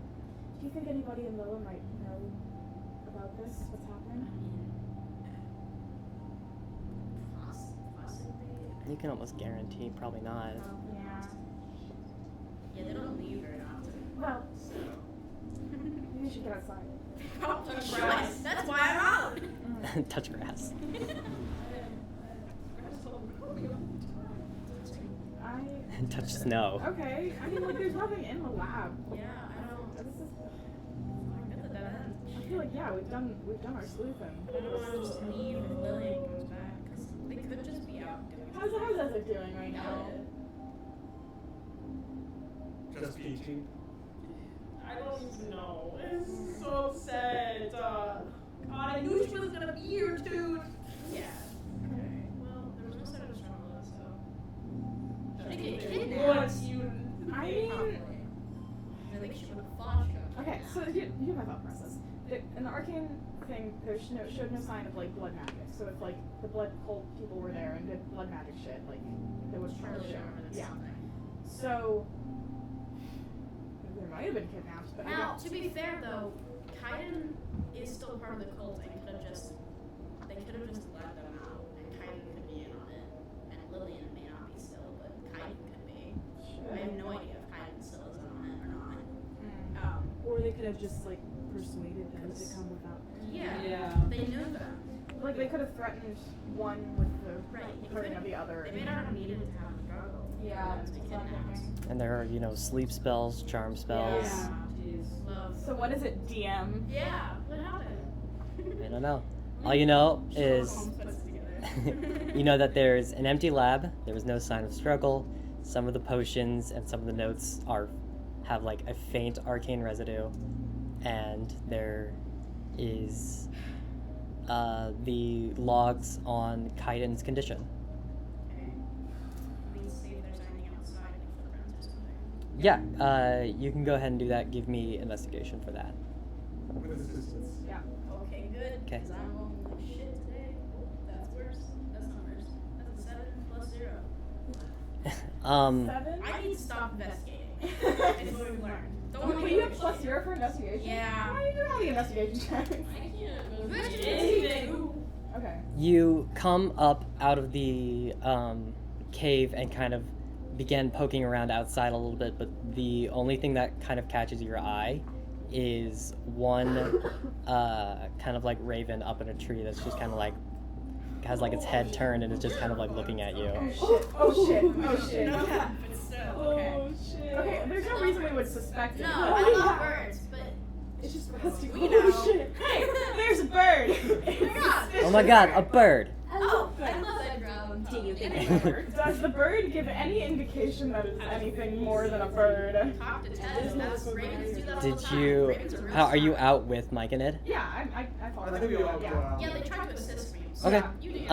[SPEAKER 5] Do you think anybody in Loa might know about this? What's happening?
[SPEAKER 4] Possibly.
[SPEAKER 1] You can almost guarantee, probably not.
[SPEAKER 5] Yeah.
[SPEAKER 4] Yeah, they don't leave very often.
[SPEAKER 5] Well, maybe we should get outside.
[SPEAKER 4] Oh, Christ. That's why I'm out.
[SPEAKER 1] Touch grass. Touch snow.
[SPEAKER 5] Okay. I mean, like, there's nothing in the lab.
[SPEAKER 4] Yeah, I don't.
[SPEAKER 5] This is.
[SPEAKER 4] Good that that ends.
[SPEAKER 5] I feel like we've done our sleuthing.
[SPEAKER 4] I don't want to just leave if Lillian comes back, because they could just be out doing
[SPEAKER 5] How's Ezek doing right now?
[SPEAKER 3] Just peaching.
[SPEAKER 6] I don't even know. It's so sad. God,
[SPEAKER 4] I knew she was gonna be here too. Yeah. Okay. Well, there was no sign of struggle, so. She didn't get kidnapped.
[SPEAKER 6] what you?
[SPEAKER 5] I mean.
[SPEAKER 4] I think she would have thought she got
[SPEAKER 5] Okay,
[SPEAKER 4] kidnapped.
[SPEAKER 5] so here's my thought process. In the arcane thing, showed no sign of like blood magic. So if like the blood cult people were there and did blood magic shit, like there was probably
[SPEAKER 4] Surely
[SPEAKER 5] show.
[SPEAKER 4] there was
[SPEAKER 5] Yeah.
[SPEAKER 4] something.
[SPEAKER 5] So there might have been kidnapped, but I
[SPEAKER 4] Now,
[SPEAKER 5] don't.
[SPEAKER 4] to be fair though, Kaiden is still part of the cult and could have just let them out, and Kaiden could be in on it, and Lillian may not be still, but Kaiden could be. I have no idea if Kaiden still is in on it or not.
[SPEAKER 7] Or they could have just like persuaded them to come without.
[SPEAKER 6] Yeah.
[SPEAKER 4] They knew that.
[SPEAKER 5] Like they could have threatened one with the
[SPEAKER 4] Right, they
[SPEAKER 5] hurting
[SPEAKER 4] could've-
[SPEAKER 5] of the other.
[SPEAKER 4] They may not have needed to have a struggle.
[SPEAKER 5] Yeah,
[SPEAKER 4] To
[SPEAKER 5] that's what I'm
[SPEAKER 4] kidnapped.
[SPEAKER 5] thinking.
[SPEAKER 1] And there are, sleep spells, charm spells.
[SPEAKER 5] Yeah.
[SPEAKER 6] Jeez.
[SPEAKER 4] Love.
[SPEAKER 5] So what is it, DM?
[SPEAKER 4] Yeah, what happened?
[SPEAKER 1] I don't know. All you know is
[SPEAKER 5] Puts together.
[SPEAKER 1] you know that there's an empty lab. There was no sign of struggle. Some of the potions and some of the notes have like a faint arcane residue, and there is the logs on Kaiden's condition. Yeah, you can go ahead and do that. Give me investigation for that.
[SPEAKER 3] With assistance.
[SPEAKER 2] Yeah.
[SPEAKER 4] Okay, good.
[SPEAKER 1] 'Kay.
[SPEAKER 4] Because I'm rolling like shit today. Oh, that's worse. That's not worse. That's a 7 plus 0.
[SPEAKER 2] 7?
[SPEAKER 4] I need to stop investigating. It's what we've learned. Don't
[SPEAKER 2] Wait, you have plus 0 for investigation?
[SPEAKER 4] Yeah.
[SPEAKER 2] Why do you do all the investigation checks?
[SPEAKER 4] I can't investigate anything.
[SPEAKER 2] Okay.
[SPEAKER 1] You come up out of the cave and kind of begin poking around outside a little bit, but the only thing that kind of catches your eye is one kind of like raven up in a tree that's just kind of like has like its head turned and is just kind of like looking at you.
[SPEAKER 2] Oh shit. Oh shit.
[SPEAKER 4] No, but still, okay.
[SPEAKER 2] Oh shit. Okay, there's no reason we would suspect it.
[SPEAKER 4] No, I love birds, but
[SPEAKER 2] It's just rusty.
[SPEAKER 4] We know.
[SPEAKER 2] Oh shit. Hey, there's a bird.
[SPEAKER 1] Oh my god, a bird!
[SPEAKER 4] oh, I love that ground.
[SPEAKER 7] Do you think
[SPEAKER 4] Any
[SPEAKER 7] it's a
[SPEAKER 4] bird?
[SPEAKER 2] Does the bird give any indication that it's anything more than a bird?
[SPEAKER 4] Top to 10. That's ravens do that all the
[SPEAKER 1] Did
[SPEAKER 4] time.
[SPEAKER 1] you?
[SPEAKER 4] Ravens are real
[SPEAKER 1] How are you
[SPEAKER 4] smart.
[SPEAKER 1] out with Mike and Ed?
[SPEAKER 2] Yeah, I follow.
[SPEAKER 3] I think we all go
[SPEAKER 2] Yeah.
[SPEAKER 3] out.
[SPEAKER 4] Yeah, they tried to assist me. So
[SPEAKER 1] Okay.
[SPEAKER 4] You do.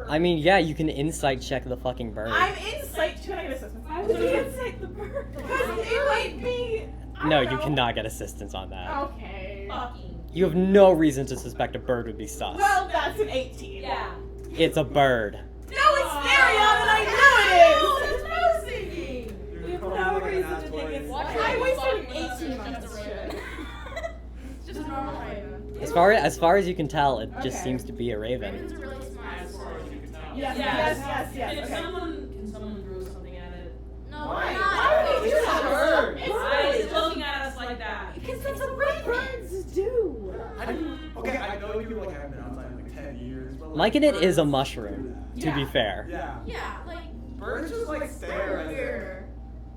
[SPEAKER 1] I mean, yeah, you can insight check the fucking bird.
[SPEAKER 2] I'm insight. Can I get assistance?
[SPEAKER 7] Why would you insight the bird?
[SPEAKER 2] Because it might be. I
[SPEAKER 1] No,
[SPEAKER 2] don't
[SPEAKER 1] you
[SPEAKER 2] know.
[SPEAKER 1] cannot get assistance on that.
[SPEAKER 2] Okay.
[SPEAKER 1] You have no reason to suspect a bird would be sus.
[SPEAKER 2] Well, that's an 18.
[SPEAKER 7] Yeah.
[SPEAKER 1] It's a bird.
[SPEAKER 2] No, it's Therion, and I knew it is.
[SPEAKER 7] No singing.
[SPEAKER 3] You're
[SPEAKER 7] We have
[SPEAKER 3] probably
[SPEAKER 7] no
[SPEAKER 3] like
[SPEAKER 7] reason
[SPEAKER 3] an
[SPEAKER 7] to think
[SPEAKER 3] asshole.
[SPEAKER 7] it's
[SPEAKER 2] I wasted an 18
[SPEAKER 4] Just
[SPEAKER 2] on
[SPEAKER 4] a
[SPEAKER 2] this
[SPEAKER 4] raven.
[SPEAKER 2] shit.
[SPEAKER 4] It's just a normal raven.
[SPEAKER 1] As far as you can tell, it just
[SPEAKER 2] Okay.
[SPEAKER 1] seems to be a raven.
[SPEAKER 4] Ravens are really smart.
[SPEAKER 3] As far as you can tell.
[SPEAKER 2] Yes,
[SPEAKER 6] Yeah.
[SPEAKER 2] yes.
[SPEAKER 6] Can
[SPEAKER 2] Okay.
[SPEAKER 6] someone throw something at it?
[SPEAKER 4] No,
[SPEAKER 3] Why?
[SPEAKER 4] we're not.
[SPEAKER 2] Why would you do
[SPEAKER 3] It's a bird.
[SPEAKER 2] that?
[SPEAKER 6] Why is it looking at us like that?
[SPEAKER 7] Because that's what birds do.
[SPEAKER 3] I didn't. Okay, I know you like haven't been outside in like 10 years, but like,
[SPEAKER 1] Mike and it is a
[SPEAKER 3] birds
[SPEAKER 1] mushroom,
[SPEAKER 3] do
[SPEAKER 1] to be
[SPEAKER 2] Yeah.
[SPEAKER 1] fair.
[SPEAKER 3] that. Yeah.
[SPEAKER 4] Yeah, like
[SPEAKER 3] Birds just like stare at it.
[SPEAKER 4] weirder.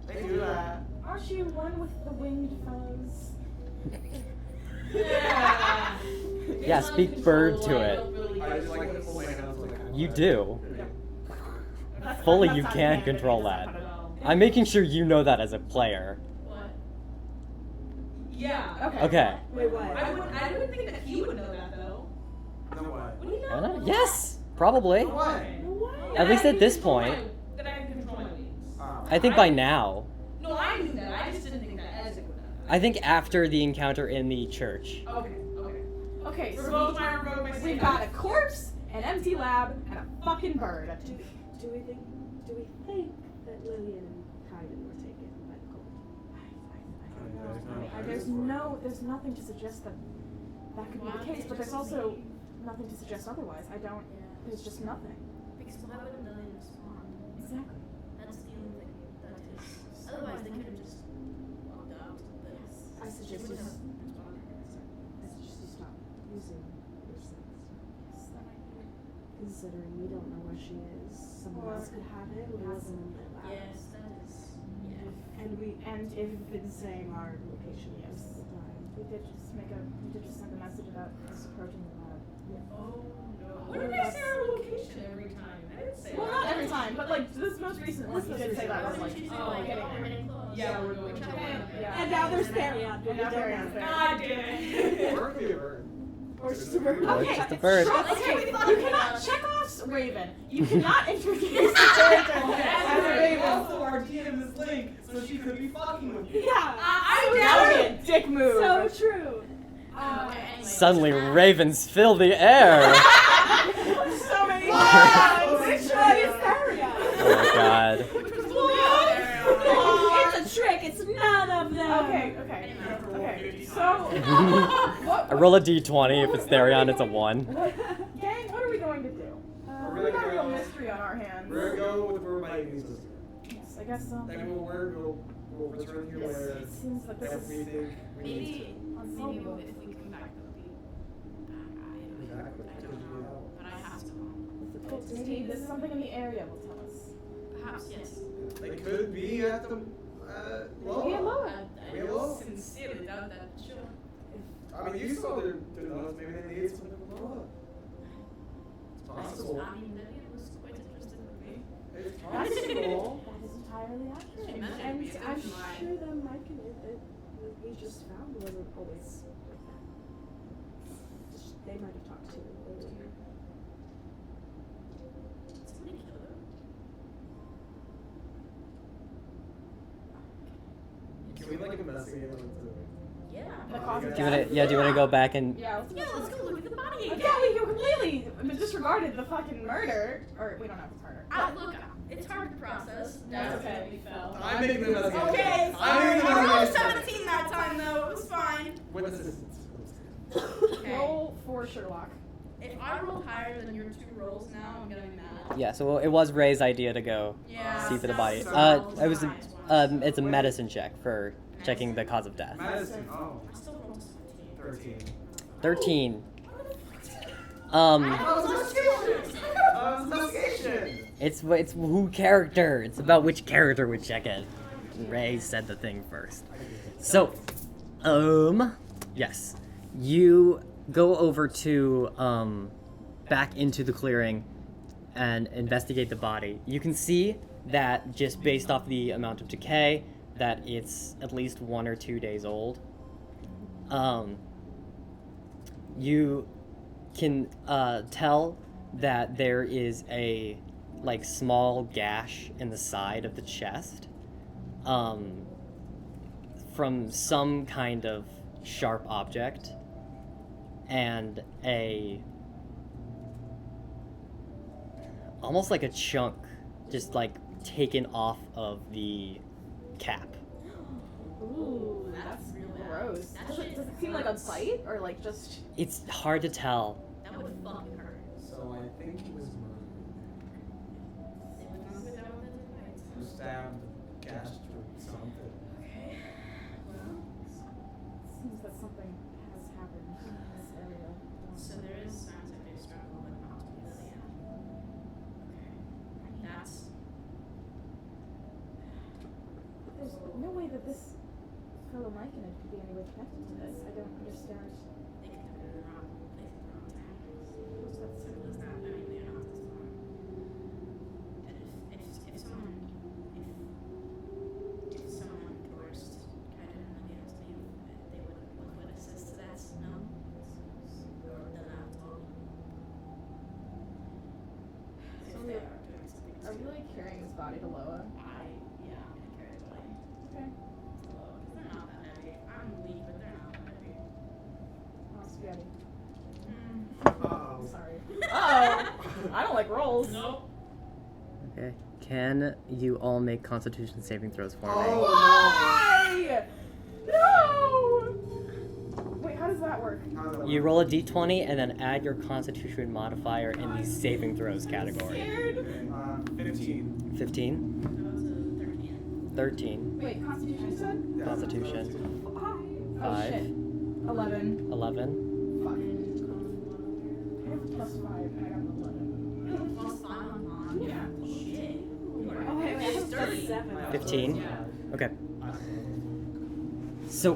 [SPEAKER 3] They do that.
[SPEAKER 2] Aren't you one with the winged fellows?
[SPEAKER 6] Yeah.
[SPEAKER 1] Yeah, speak bird to it.
[SPEAKER 3] I just like pull my hands like.
[SPEAKER 1] You do.
[SPEAKER 2] That's-
[SPEAKER 1] Fully,
[SPEAKER 2] that's
[SPEAKER 1] you
[SPEAKER 2] not
[SPEAKER 1] can
[SPEAKER 2] canon,
[SPEAKER 1] control
[SPEAKER 2] it's not
[SPEAKER 1] that.
[SPEAKER 2] part of
[SPEAKER 1] I'm making sure you know that as a player.
[SPEAKER 4] What?
[SPEAKER 6] Yeah.
[SPEAKER 2] Okay.
[SPEAKER 1] Okay.
[SPEAKER 7] Wait, what?
[SPEAKER 6] I would think that he would know that though.
[SPEAKER 3] No way.
[SPEAKER 6] Would he know?
[SPEAKER 1] I don't know. Yes, probably.
[SPEAKER 3] No way.
[SPEAKER 6] That
[SPEAKER 1] At least
[SPEAKER 6] I
[SPEAKER 1] at
[SPEAKER 6] can
[SPEAKER 1] this
[SPEAKER 6] control
[SPEAKER 1] point.
[SPEAKER 6] that I can control my wings.
[SPEAKER 1] I think by now.
[SPEAKER 6] No, I knew that. I just didn't think that Ezek would know that.
[SPEAKER 1] I think after the encounter in the church.
[SPEAKER 6] Okay.
[SPEAKER 2] Okay, so
[SPEAKER 6] Revoke my
[SPEAKER 2] we've
[SPEAKER 6] statement.
[SPEAKER 2] got a corpse, an empty lab, and a fucking bird.
[SPEAKER 7] Do we think that Lillian and Kaiden were taken by the cult?
[SPEAKER 2] There's nothing to suggest that that could be the case, but there's also nothing to suggest otherwise. There's just nothing.
[SPEAKER 4] Because why would Lillian respond?
[SPEAKER 2] Exactly.
[SPEAKER 4] That's the only thing that is. Otherwise, they could have just walked out. But
[SPEAKER 7] I suggest
[SPEAKER 4] She
[SPEAKER 7] you
[SPEAKER 4] wouldn't
[SPEAKER 7] stop using your sense. Considering we don't know where she is, someone else could have it. We wasn't in the lab.
[SPEAKER 4] Yes, that is. Yeah.
[SPEAKER 7] And if we've been saying our location most of the time.
[SPEAKER 2] We did just send a message about us approaching the lab.
[SPEAKER 6] Oh no. What did I say our location every time? I didn't say
[SPEAKER 2] Well,
[SPEAKER 6] that.
[SPEAKER 2] not every time, but like this most recent one, you did say that was like,
[SPEAKER 6] Oh,
[SPEAKER 2] getting
[SPEAKER 4] we're
[SPEAKER 2] there.
[SPEAKER 4] getting close.
[SPEAKER 6] Yeah, we're going to
[SPEAKER 2] Yeah.
[SPEAKER 7] And now there's Therion.
[SPEAKER 2] And now Therion's there.
[SPEAKER 6] God damn it.
[SPEAKER 3] Or it could be a bird.
[SPEAKER 7] Or just a bird.
[SPEAKER 1] Or
[SPEAKER 2] Okay,
[SPEAKER 1] just a bird.
[SPEAKER 2] Okay, you cannot check off Raven. You cannot introduce the character as a Raven.
[SPEAKER 3] Also, our DM is Link, so she could be fucking with you.
[SPEAKER 7] Yeah.
[SPEAKER 2] That would be a dick move.
[SPEAKER 7] So true.
[SPEAKER 4] Anyway,
[SPEAKER 1] Suddenly, ravens fill the air.
[SPEAKER 2] So many
[SPEAKER 7] Which
[SPEAKER 2] times.
[SPEAKER 7] one is Therion?
[SPEAKER 1] Oh my god.
[SPEAKER 7] It's a trick. It's none of them.
[SPEAKER 2] Okay. So,
[SPEAKER 1] I roll a d20. If it's Therion, it's a 1.
[SPEAKER 2] gang, what are we going to do? We got a real mystery on our hands.
[SPEAKER 3] We're gonna go with where my enemies is.
[SPEAKER 2] Yes, I guess so.
[SPEAKER 3] And we'll return here where
[SPEAKER 2] It seems that this
[SPEAKER 3] if we
[SPEAKER 2] is
[SPEAKER 3] think we need
[SPEAKER 4] maybe if we come back, that'll be.
[SPEAKER 3] Exactly.
[SPEAKER 4] I don't know, but I have to.
[SPEAKER 2] maybe this is something in the area will tell us.
[SPEAKER 4] Perhaps yes.
[SPEAKER 3] to. They could be at the
[SPEAKER 2] Loa.
[SPEAKER 3] Maybe
[SPEAKER 4] I
[SPEAKER 3] Loa.
[SPEAKER 4] sincerely doubt that. Sure.
[SPEAKER 3] I mean, you saw their notes. Maybe they needed something with Lola. It's possible.
[SPEAKER 4] I mean, Lillian was quite interested in me.
[SPEAKER 3] It's
[SPEAKER 2] That is
[SPEAKER 3] possible.
[SPEAKER 2] entirely accurate.
[SPEAKER 4] She meant it.
[SPEAKER 7] And
[SPEAKER 4] Be a
[SPEAKER 7] I'm
[SPEAKER 4] good lie.
[SPEAKER 7] sure that Mike and it we just found wasn't always like that. They might have talked to him earlier.
[SPEAKER 4] Somebody killed her.
[SPEAKER 3] investigate what it's doing.
[SPEAKER 4] Yeah.
[SPEAKER 5] The cause of
[SPEAKER 1] Do you wanna,
[SPEAKER 5] death.
[SPEAKER 1] yeah, do you wanna go back and
[SPEAKER 5] Yeah,
[SPEAKER 4] Yeah, let's go look at the body again.
[SPEAKER 5] yeah, we completely disregarded the fucking murder. Or we don't know if it's murder.
[SPEAKER 4] Look, it's hard to process.
[SPEAKER 5] That's
[SPEAKER 4] That's
[SPEAKER 5] okay.
[SPEAKER 4] we fell.
[SPEAKER 3] I'm making the investigation.
[SPEAKER 4] Okay,
[SPEAKER 3] I'm
[SPEAKER 4] sorry.
[SPEAKER 3] making the
[SPEAKER 4] I rolled
[SPEAKER 3] investigation.
[SPEAKER 4] 17 that time though. It was fine.
[SPEAKER 3] With assistance.
[SPEAKER 4] Okay.
[SPEAKER 5] Roll for Sherlock.
[SPEAKER 4] If I roll higher than your 2 rolls now, I'm gonna be mad.
[SPEAKER 1] yeah, so it was Ray's idea to go
[SPEAKER 4] Yeah.
[SPEAKER 1] see for the body.
[SPEAKER 4] so
[SPEAKER 1] It was
[SPEAKER 4] high.
[SPEAKER 1] it's a medicine check for checking the cause of death.
[SPEAKER 3] Medicine. Oh.
[SPEAKER 4] I still rolled a 17.
[SPEAKER 3] 13.
[SPEAKER 1] 13.
[SPEAKER 3] Investigation.
[SPEAKER 1] It's who character. It's about which character would check it. Ray said the thing first. So, yes, you go over to back into the clearing and investigate the body. You can see that just based off the amount of decay, that it's at least 1 or 2 days old. You can tell that there is a like small gash in the side of the chest from some kind of sharp object, and a almost like a chunk just like taken off of the cap.
[SPEAKER 5] Ooh,
[SPEAKER 4] That's real bad.
[SPEAKER 5] gross.
[SPEAKER 4] That
[SPEAKER 5] Does
[SPEAKER 4] shit
[SPEAKER 5] it seem like on sight or like just?
[SPEAKER 1] It's hard to tell.
[SPEAKER 4] That would fucking hurt.
[SPEAKER 3] So I think he was murdered.
[SPEAKER 4] It would not go down with the lights.
[SPEAKER 3] He was stabbed, gashed, or something.
[SPEAKER 4] Okay. Well,
[SPEAKER 5] Seems that something has happened in this area.
[SPEAKER 4] so there is signs of a struggle, but not to be Lillian. Okay. That's
[SPEAKER 5] There's no way that this fellow Mike and it could be any way connected to this. I don't understand.
[SPEAKER 4] they could have been in the wrong place at the wrong time.
[SPEAKER 5] What's that
[SPEAKER 4] So he's not. I mean, they're not this long. And if someone coerced kind of Lillian's name, they would assist to that. No. Or they're not at all. If
[SPEAKER 5] So
[SPEAKER 4] they
[SPEAKER 5] we-
[SPEAKER 4] are doing something.
[SPEAKER 5] Are we like carrying this body to Loa?
[SPEAKER 4] Yeah, I'm gonna carry the body.
[SPEAKER 5] Okay.
[SPEAKER 4] Because they're not that heavy. I'm weak, but they're not that heavy.
[SPEAKER 5] Oh, spaghetti.
[SPEAKER 3] Uh-oh.
[SPEAKER 5] Sorry. Oh, I don't like rolls.
[SPEAKER 4] Nope.
[SPEAKER 1] Okay. Can you all make Constitution saving throws for me?
[SPEAKER 5] Why? No. Wait, how does that work?
[SPEAKER 3] How does that
[SPEAKER 1] You
[SPEAKER 3] work?
[SPEAKER 1] roll a d20 and then add your Constitution modifier in the saving throws category.
[SPEAKER 5] Scared.
[SPEAKER 3] 15.
[SPEAKER 1] 15,
[SPEAKER 4] That was a 13.
[SPEAKER 1] 13,
[SPEAKER 5] Wait, Constitution you said?
[SPEAKER 3] Yeah.
[SPEAKER 1] Constitution,
[SPEAKER 5] Oh
[SPEAKER 1] 5,
[SPEAKER 5] shit. 11.
[SPEAKER 1] 11.
[SPEAKER 5] Fuck. I have a plus 5 and I got an 11.
[SPEAKER 4] Plus 5 on mine.
[SPEAKER 5] Yeah.
[SPEAKER 4] Shit.
[SPEAKER 5] Oh, wait, I have
[SPEAKER 4] Dirty.
[SPEAKER 5] plus 7.
[SPEAKER 1] 15?
[SPEAKER 4] Yeah.
[SPEAKER 1] Okay. So,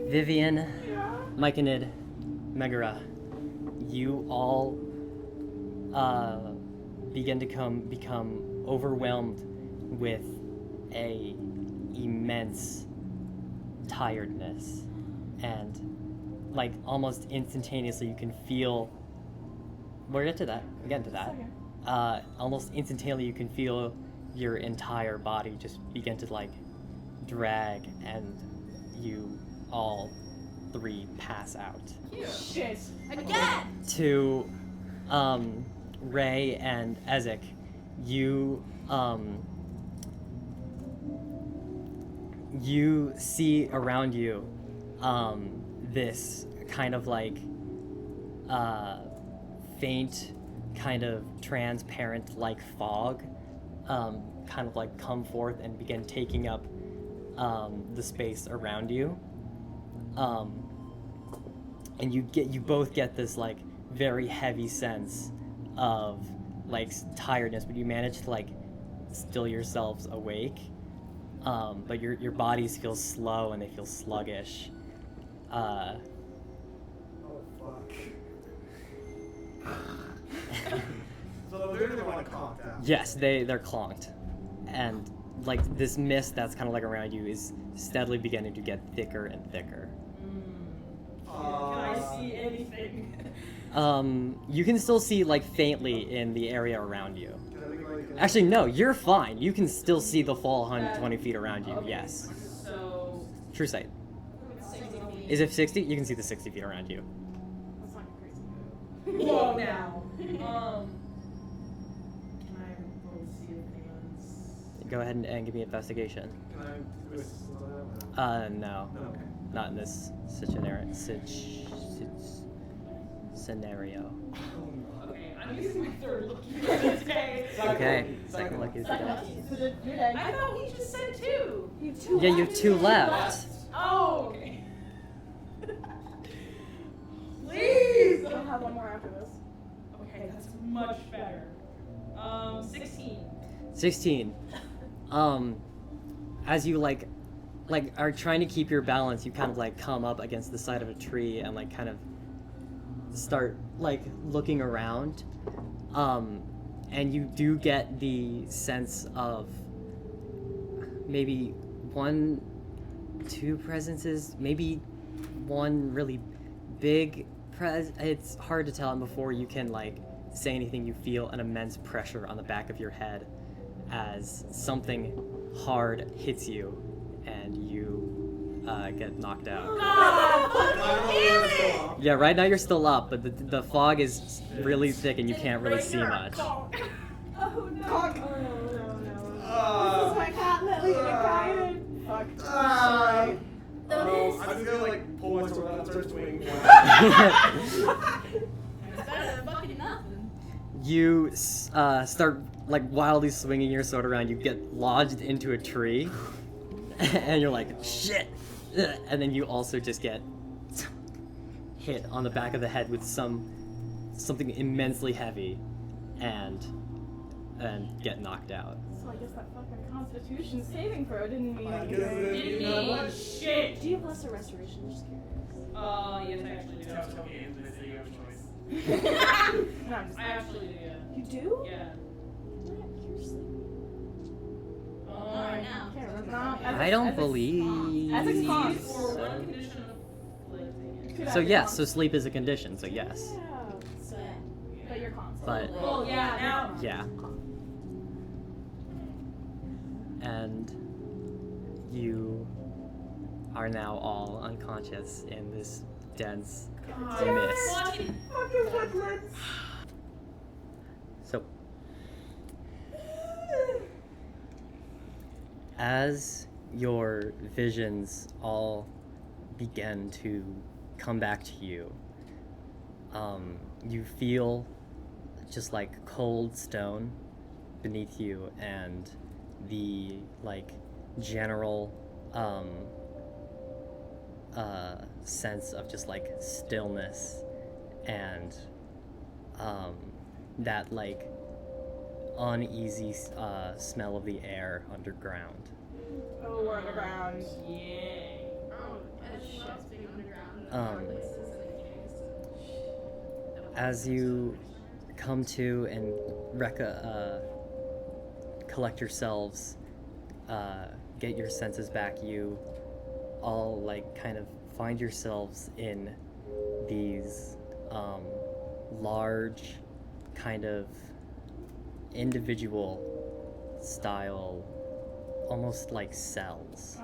[SPEAKER 1] Vivian,
[SPEAKER 5] Yeah.
[SPEAKER 1] Myconid, Megara, you all begin to become overwhelmed with a immense tiredness, and like almost instantaneously you can feel. We'll get to that. We'll get to that. Almost instantaneously you can feel your entire body just begin to like drag, and you all 3 pass out.
[SPEAKER 5] Shit.
[SPEAKER 4] Again!
[SPEAKER 1] To Ray and Ezek, you you see around you this kind of like faint, kind of transparent like fog kind of like come forth and begin taking up the space around you, and you both get this like very heavy sense of like tiredness, but you manage to like still yourselves awake, but your bodies feel slow and they feel sluggish.
[SPEAKER 3] Oh, fuck. So they're the one conked out.
[SPEAKER 1] Yes, they're clonked, and like this mist that's kind of like around you is steadily beginning to get thicker and thicker.
[SPEAKER 6] Can I see anything?
[SPEAKER 1] You can still see like faintly in the area around you.
[SPEAKER 3] Can I make like
[SPEAKER 1] Actually, no, you're fine. You can still see the full 120 feet around you.
[SPEAKER 6] Okay.
[SPEAKER 1] Yes.
[SPEAKER 6] So
[SPEAKER 1] True sight.
[SPEAKER 4] 60 feet.
[SPEAKER 1] Is it 60? You can see the 60 feet around you.
[SPEAKER 5] That's not crazy.
[SPEAKER 6] Whoa, now. Can I roll to see if anyone's...
[SPEAKER 1] Go ahead and give me investigation.
[SPEAKER 3] Can I do a scenario?
[SPEAKER 1] No.
[SPEAKER 3] No, okay.
[SPEAKER 1] Not in this scenario.
[SPEAKER 6] Okay, I'm using my third looking for this day.
[SPEAKER 1] Okay, second look is
[SPEAKER 5] Second
[SPEAKER 1] done.
[SPEAKER 5] lucky. So your day.
[SPEAKER 6] I thought we just said 2.
[SPEAKER 5] You have 2
[SPEAKER 1] Yeah, you have
[SPEAKER 5] left.
[SPEAKER 1] 2 left.
[SPEAKER 6] Oh, okay. Please!
[SPEAKER 5] I'll have one more after this.
[SPEAKER 6] Okay, that's much better. 16.
[SPEAKER 1] 16. As you like are trying to keep your balance, you kind of like come up against the side of a tree and like kind of start like looking around. And you do get the sense of maybe 1, 2 presences, maybe one really big it's hard to tell, and before you can like say anything, you feel an immense pressure on the back of your head as something hard hits you and you get knocked out. Yeah, right now you're still up, but the fog is really thick and you can't really see much.
[SPEAKER 5] Oh no.
[SPEAKER 7] Oh no.
[SPEAKER 5] This is my cat, Lily. Excited. Fuck.
[SPEAKER 3] I'm just gonna like pull my sword out and start swinging.
[SPEAKER 4] It's better than fucking nothing.
[SPEAKER 1] You start like wildly swinging your sword around. You get lodged into a tree, and you're like, shit! And then you also just get hit on the back of the head with something immensely heavy, and get knocked out.
[SPEAKER 5] So I guess that fucking Constitution saving throw didn't mean
[SPEAKER 3] I guess
[SPEAKER 5] anything.
[SPEAKER 3] it-
[SPEAKER 6] Didn't mean shit.
[SPEAKER 7] Do you have lesser restoration? Just curious.
[SPEAKER 6] Yes, I actually do.
[SPEAKER 3] Just tell me they say you have a choice.
[SPEAKER 5] No, I'm just
[SPEAKER 6] I actually do, yeah.
[SPEAKER 7] You do?
[SPEAKER 6] Yeah.
[SPEAKER 7] You're sleeping.
[SPEAKER 4] Alright now.
[SPEAKER 5] Can't remember.
[SPEAKER 1] I don't believe.
[SPEAKER 5] Ezek's con.
[SPEAKER 6] For
[SPEAKER 1] so.
[SPEAKER 6] one condition of afflicting it.
[SPEAKER 1] So yes, so sleep is a condition. So yes,
[SPEAKER 7] Yeah.
[SPEAKER 4] So,
[SPEAKER 5] But you're con.
[SPEAKER 1] but
[SPEAKER 6] Well, yeah, now.
[SPEAKER 1] yeah. And you are now all unconscious in this dense mist.
[SPEAKER 4] fucking
[SPEAKER 5] Fucking Woodlands.
[SPEAKER 1] So, as your visions all begin to come back to you, you feel just like cold stone beneath you, and the like general sense of just like stillness and that like uneasy smell of the air underground.
[SPEAKER 5] Oh, we're underground.
[SPEAKER 6] Yay.
[SPEAKER 4] oh, shit. Being underground.
[SPEAKER 1] Um, As you come to and collect yourselves, get your senses back, you all like kind of find yourselves in these large kind of individual style, almost like cells.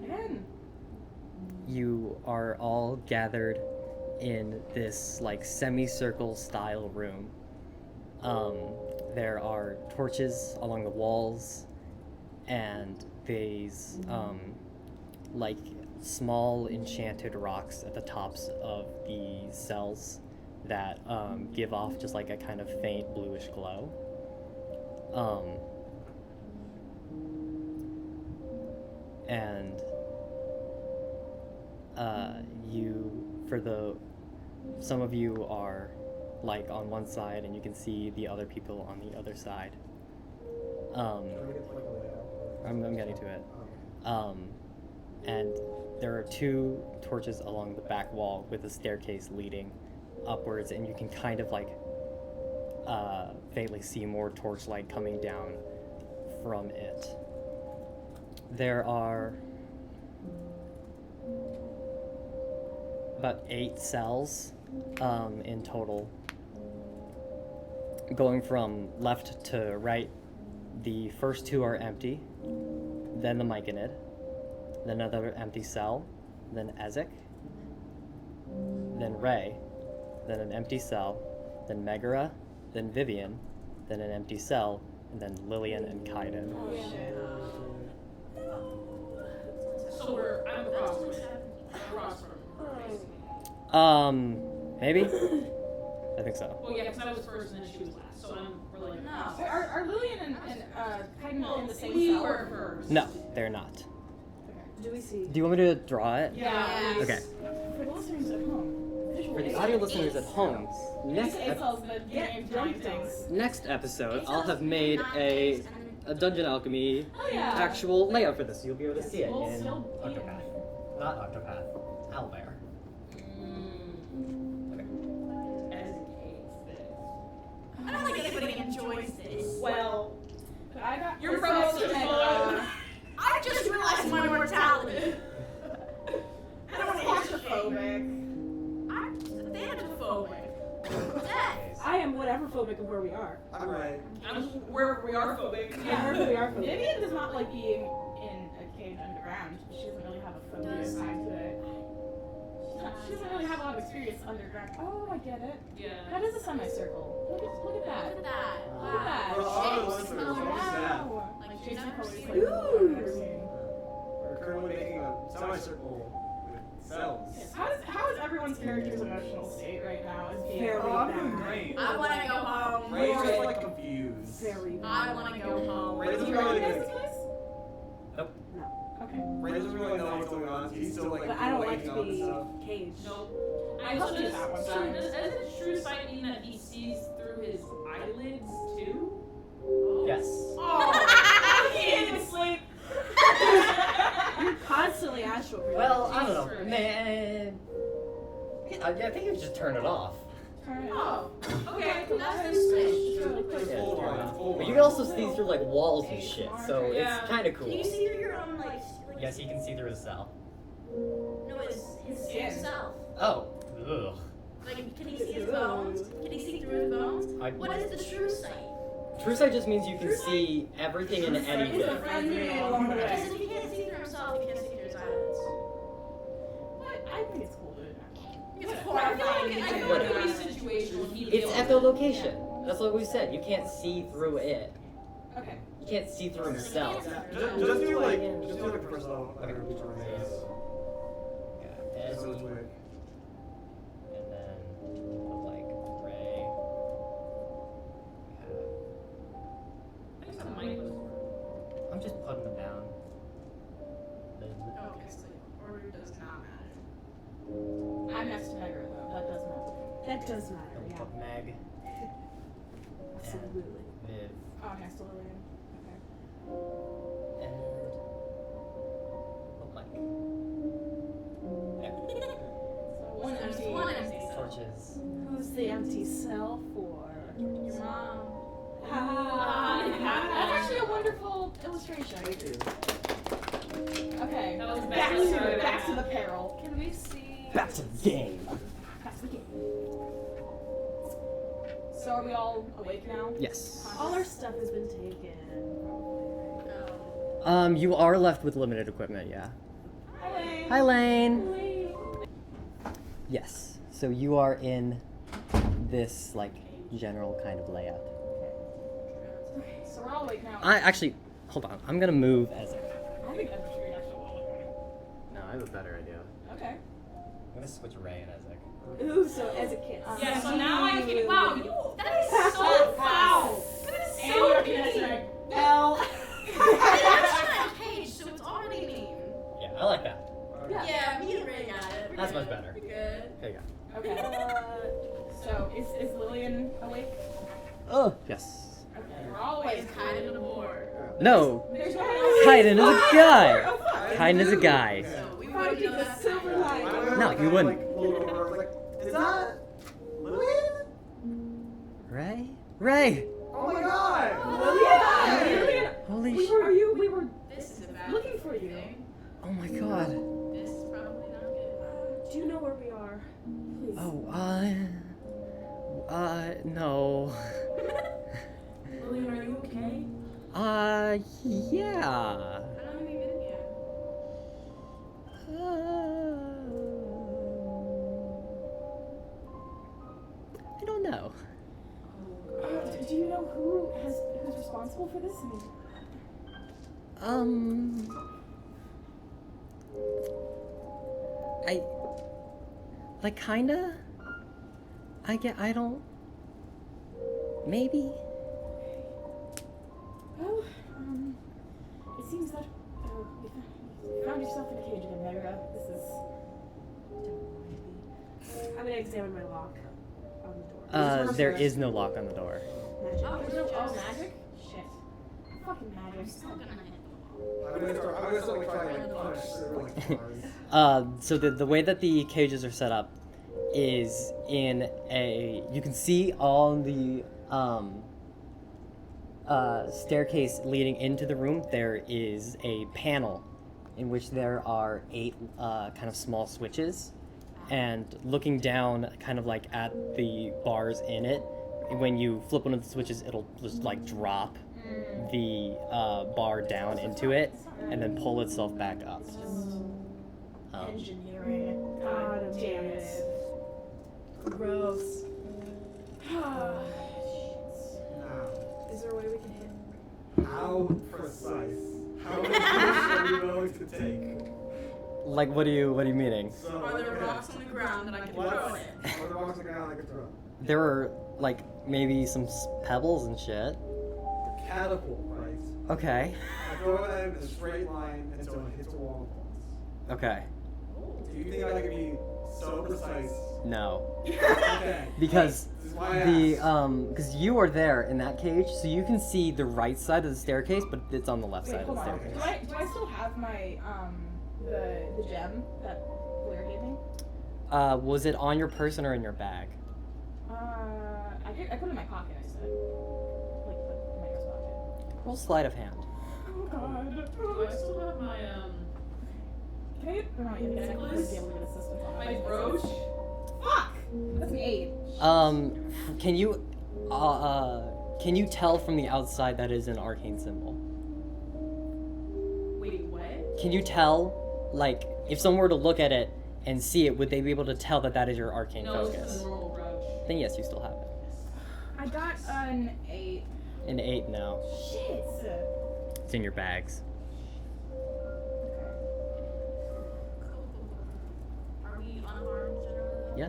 [SPEAKER 5] Again.
[SPEAKER 1] You are all gathered in this like semicircle style room. There are torches along the walls, and these like small enchanted rocks at the tops of the cells that give off just like a kind of faint bluish glow. And some of you are like on one side, and you can see the other people on the other side. I'm getting to it. And there are 2 torches along the back wall with a staircase leading upwards, and you can kind of like faintly see more torchlight coming down from it. There are about 8 cells in total, going from left to right. The first two are empty, then the Myconid, then another empty cell, then Ezek, then Ray, then an empty cell, then Megara, then Vivian, then an empty cell, and then Lillian and Kaiden.
[SPEAKER 6] Oh shit. So I'm across from it.
[SPEAKER 1] Maybe? I think so.
[SPEAKER 6] Well, yeah, because I was first and then she was last, so we're like, no.
[SPEAKER 2] Wait, are Lillian and Kaiden in the same
[SPEAKER 6] We
[SPEAKER 2] cell?
[SPEAKER 6] were first.
[SPEAKER 1] No, they're not.
[SPEAKER 7] Do we see?
[SPEAKER 1] Do you want me to draw it?
[SPEAKER 2] Yeah.
[SPEAKER 1] Okay.
[SPEAKER 2] For the listeners at home,
[SPEAKER 1] For the audio listeners at home, next
[SPEAKER 2] cells, the game giant things.
[SPEAKER 1] next episode, I'll have made a Dungeon Alchemy
[SPEAKER 2] Oh yeah.
[SPEAKER 1] actual layout for this. You'll be able to see it
[SPEAKER 2] We'll
[SPEAKER 1] in
[SPEAKER 2] still be in
[SPEAKER 1] Octopath. Not Octopath. Owlbear.
[SPEAKER 4] I don't think anybody enjoys this.
[SPEAKER 2] Well, I got
[SPEAKER 6] You're
[SPEAKER 2] promoted
[SPEAKER 6] from
[SPEAKER 2] and,
[SPEAKER 4] I just realized my mortality.
[SPEAKER 2] I don't want to claustrophobic.
[SPEAKER 4] I'm thanatophobic. Death.
[SPEAKER 7] I am whatever phobic of where we are.
[SPEAKER 3] I'm right.
[SPEAKER 6] I'm where we are phobic.
[SPEAKER 2] Yeah.
[SPEAKER 7] Wherever we are phobic.
[SPEAKER 2] Vivian does not like being in a cave underground. She doesn't really have a phobia tied to it. She doesn't really have a lot of experience underground. Oh, I get it.
[SPEAKER 6] Yeah.
[SPEAKER 2] That is a semicircle. Look at that.
[SPEAKER 4] Look at that.
[SPEAKER 2] Look at that.
[SPEAKER 3] For the audio
[SPEAKER 4] Shapes.
[SPEAKER 3] listeners,
[SPEAKER 4] Oh,
[SPEAKER 3] what is that?
[SPEAKER 2] Wow.
[SPEAKER 4] Like
[SPEAKER 2] Jason
[SPEAKER 4] you've never
[SPEAKER 2] Coley's
[SPEAKER 4] seen
[SPEAKER 2] like,
[SPEAKER 4] it.
[SPEAKER 3] We're currently making a semicircle with cells.
[SPEAKER 2] How is everyone's character's emotional state right now? As being
[SPEAKER 7] Very
[SPEAKER 3] Oh, I'm doing
[SPEAKER 7] bad.
[SPEAKER 3] great.
[SPEAKER 4] I want to go home.
[SPEAKER 3] Ray's just like confused.
[SPEAKER 7] Very bad.
[SPEAKER 4] I want to go home.
[SPEAKER 3] Ray doesn't
[SPEAKER 2] Do you
[SPEAKER 3] really
[SPEAKER 2] recognize
[SPEAKER 3] know.
[SPEAKER 2] this place?
[SPEAKER 1] Nope.
[SPEAKER 2] Okay.
[SPEAKER 3] Ray doesn't really know what's going on. He's still like
[SPEAKER 7] But I don't like
[SPEAKER 3] waking
[SPEAKER 7] to
[SPEAKER 3] up and
[SPEAKER 7] be
[SPEAKER 3] stuff.
[SPEAKER 7] caged.
[SPEAKER 6] Nope.
[SPEAKER 2] I helped you that one time.
[SPEAKER 6] Does Ezek's true sight mean that he sees through his eyelids too?
[SPEAKER 1] Yes.
[SPEAKER 6] Oh, I can't even sleep.
[SPEAKER 7] You're constantly astral projecting.
[SPEAKER 1] Well, I don't know. Man. I think you just turn it off.
[SPEAKER 2] Turn it
[SPEAKER 6] Oh, okay.
[SPEAKER 4] That's the switch.
[SPEAKER 3] Just full blind, full
[SPEAKER 1] But you
[SPEAKER 3] blind.
[SPEAKER 1] can also see through like walls and shit, so
[SPEAKER 6] Yeah.
[SPEAKER 1] it's kind of cool.
[SPEAKER 4] Can you see through your own like?
[SPEAKER 1] Yes, you can see through the cell.
[SPEAKER 4] No, it's his
[SPEAKER 2] Skin.
[SPEAKER 4] himself.
[SPEAKER 1] Oh. Ugh.
[SPEAKER 4] Like, can he see his bones? Can he see through his bones?
[SPEAKER 1] I-
[SPEAKER 4] What is the true sight?
[SPEAKER 1] True sight just means you can see everything and
[SPEAKER 2] It's a
[SPEAKER 1] anything.
[SPEAKER 2] friend you made along the way.
[SPEAKER 4] Because if he can't see through himself, he can't see through his eyelids.
[SPEAKER 2] I think it's cool, dude.
[SPEAKER 4] It's
[SPEAKER 6] I
[SPEAKER 4] horrifying.
[SPEAKER 6] feel like it would be situational. He'd be
[SPEAKER 1] It's
[SPEAKER 6] able to-
[SPEAKER 1] echolocation. That's what we said. You can't see through it.
[SPEAKER 2] Okay.
[SPEAKER 1] You can't see through himself.
[SPEAKER 3] Just do like the first level.
[SPEAKER 1] Okay.
[SPEAKER 3] Which one it is.
[SPEAKER 1] Yeah,
[SPEAKER 3] So it's
[SPEAKER 1] Ezzy,
[SPEAKER 3] weird.
[SPEAKER 1] and then put like Ray.
[SPEAKER 6] I think the mic was.
[SPEAKER 1] I'm just putting them down.
[SPEAKER 4] Okay, so order does not matter.
[SPEAKER 2] I'm next to Megara, though. That does matter.
[SPEAKER 7] That does matter,
[SPEAKER 1] Then
[SPEAKER 7] yeah.
[SPEAKER 1] put Meg,
[SPEAKER 7] Absolutely.
[SPEAKER 1] Viv,
[SPEAKER 2] Oh, next to Lillian. Okay.
[SPEAKER 1] and put Mike. There.
[SPEAKER 2] So one
[SPEAKER 4] There's
[SPEAKER 2] empty.
[SPEAKER 4] one empty cell.
[SPEAKER 1] Torches.
[SPEAKER 7] Who's the empty cell for?
[SPEAKER 4] Your mom.
[SPEAKER 2] That's actually a wonderful illustration.
[SPEAKER 3] Thank you.
[SPEAKER 2] Okay.
[SPEAKER 6] That was
[SPEAKER 2] Back
[SPEAKER 6] back
[SPEAKER 2] to the peril.
[SPEAKER 6] Can we see?
[SPEAKER 1] Back to the game.
[SPEAKER 2] Back to the game. So are we all awake now?
[SPEAKER 1] Yes.
[SPEAKER 7] All our stuff has been taken.
[SPEAKER 4] Oh.
[SPEAKER 1] You are left with limited equipment, yeah.
[SPEAKER 2] Hi, Lane.
[SPEAKER 1] Hi, Lane. Yes. So you are in this like general kind of layout.
[SPEAKER 2] Okay, so we're all awake now.
[SPEAKER 1] I actually, hold on. I'm gonna move Ezek.
[SPEAKER 2] I think that's pretty actually well.
[SPEAKER 1] No, I have a better idea.
[SPEAKER 2] Okay.
[SPEAKER 1] I'm gonna switch Ray and Ezek.
[SPEAKER 7] Ooh, so as a kid.
[SPEAKER 6] Yeah, so now I can. Wow, you. That is so foul. That is
[SPEAKER 2] And
[SPEAKER 6] so
[SPEAKER 2] we're
[SPEAKER 6] mean.
[SPEAKER 2] gonna L.
[SPEAKER 4] That's not a page, so it's already mean.
[SPEAKER 1] Yeah, I like that.
[SPEAKER 4] Yeah, me and Ray got it. We're
[SPEAKER 1] That's
[SPEAKER 4] good.
[SPEAKER 1] much better.
[SPEAKER 4] We're good.
[SPEAKER 1] There you go.
[SPEAKER 2] Okay. So is Lillian awake?
[SPEAKER 1] Oh. Yes.
[SPEAKER 2] Okay, we're all
[SPEAKER 4] Wait,
[SPEAKER 2] awake.
[SPEAKER 4] it's kind of the board.
[SPEAKER 1] No.
[SPEAKER 2] There's no one else.
[SPEAKER 1] Kaiden is a guy.
[SPEAKER 2] Oh, fuck.
[SPEAKER 1] Kaiden is a guy.
[SPEAKER 4] So we
[SPEAKER 7] Try to
[SPEAKER 4] would
[SPEAKER 7] keep
[SPEAKER 4] know
[SPEAKER 7] the
[SPEAKER 4] that.
[SPEAKER 7] silver lining.
[SPEAKER 1] No, you wouldn't.
[SPEAKER 3] Like, pulled over, like, is that Lillian?
[SPEAKER 1] Ray? Ray!
[SPEAKER 3] Oh my god!
[SPEAKER 2] Lillian,
[SPEAKER 1] Holy
[SPEAKER 2] we
[SPEAKER 1] sh!
[SPEAKER 2] were
[SPEAKER 4] This is a bad
[SPEAKER 2] looking for you.
[SPEAKER 4] thing.
[SPEAKER 1] Oh my god.
[SPEAKER 4] This is probably not good.
[SPEAKER 7] Do you know where we are? Please.
[SPEAKER 1] Oh, no.
[SPEAKER 2] Lillian, are you okay?
[SPEAKER 1] Yeah.
[SPEAKER 4] How long have you been here?
[SPEAKER 1] I don't know.
[SPEAKER 5] Do you know who's responsible for this?
[SPEAKER 1] Like kinda. I don't. Maybe.
[SPEAKER 5] Well, it seems that you found yourself in a cage again, Mara. This is.
[SPEAKER 7] I'm gonna examine my lock on the door.
[SPEAKER 1] There is no lock on the door.
[SPEAKER 7] Magic.
[SPEAKER 4] Oh,
[SPEAKER 5] There's no magic? Shit. Fucking
[SPEAKER 4] I'm
[SPEAKER 5] magic.
[SPEAKER 4] still gonna hit the wall.
[SPEAKER 3] I'm gonna start like trying to like punch through like bars.
[SPEAKER 1] So the way that the cages are set up is in a. You can see on the staircase leading into the room. There is a panel in which there are 8 kind of small switches, and looking down, kind of like at the bars in it. When you flip one of the switches, it'll just like drop the bar down into it, and then pull itself back up.
[SPEAKER 5] Engineering.
[SPEAKER 7] God damn it. Gross.
[SPEAKER 3] Now,
[SPEAKER 7] Is there a way we can hit?
[SPEAKER 3] how precise? How many pushes are we willing to take?
[SPEAKER 1] Like, what are you meaning?
[SPEAKER 3] So,
[SPEAKER 4] Are there
[SPEAKER 3] okay.
[SPEAKER 4] rocks on the ground that I can
[SPEAKER 3] Let's-
[SPEAKER 4] throw it?
[SPEAKER 3] Are there rocks on the ground I can throw?
[SPEAKER 1] There are like maybe some pebbles and shit.
[SPEAKER 3] The catapult, right?
[SPEAKER 1] Okay.
[SPEAKER 3] I throw it in a straight line until it hits a wall once.
[SPEAKER 1] Okay.
[SPEAKER 3] Do you think I can be so precise?
[SPEAKER 1] No.
[SPEAKER 3] Okay.
[SPEAKER 1] Because
[SPEAKER 3] This is why I
[SPEAKER 1] the
[SPEAKER 3] asked.
[SPEAKER 1] because you are there in that cage, so you can see the right side of the staircase, but it's on the left
[SPEAKER 5] Wait,
[SPEAKER 1] side of
[SPEAKER 5] hold
[SPEAKER 1] the
[SPEAKER 5] on.
[SPEAKER 1] staircase.
[SPEAKER 5] Do I still have my the gem that Blair gave me?
[SPEAKER 1] Was it on your person or in your bag?
[SPEAKER 5] I put it in my pocket. I said, like in my dress pocket.
[SPEAKER 1] Roll sleight of hand.
[SPEAKER 5] Oh God.
[SPEAKER 6] Do I still have my
[SPEAKER 5] Can I get? No, yeah, because I would
[SPEAKER 6] Necklace?
[SPEAKER 5] be able to get assistance on
[SPEAKER 6] my
[SPEAKER 5] it.
[SPEAKER 6] brooch?
[SPEAKER 5] Fuck. That's an 8.
[SPEAKER 1] Can you tell from the outside that is an arcane symbol?
[SPEAKER 6] Wait, what?
[SPEAKER 1] Can you tell, like, if someone were to look at it and see it, would they be able to tell that that is your arcane
[SPEAKER 6] No, it's just
[SPEAKER 1] focus?
[SPEAKER 6] a normal brooch.
[SPEAKER 1] Then yes, you still have it.
[SPEAKER 5] I got an 8.
[SPEAKER 1] An 8 now.
[SPEAKER 5] Shit.
[SPEAKER 1] It's in your bags.
[SPEAKER 4] Are we unarmed generally?
[SPEAKER 1] Yeah.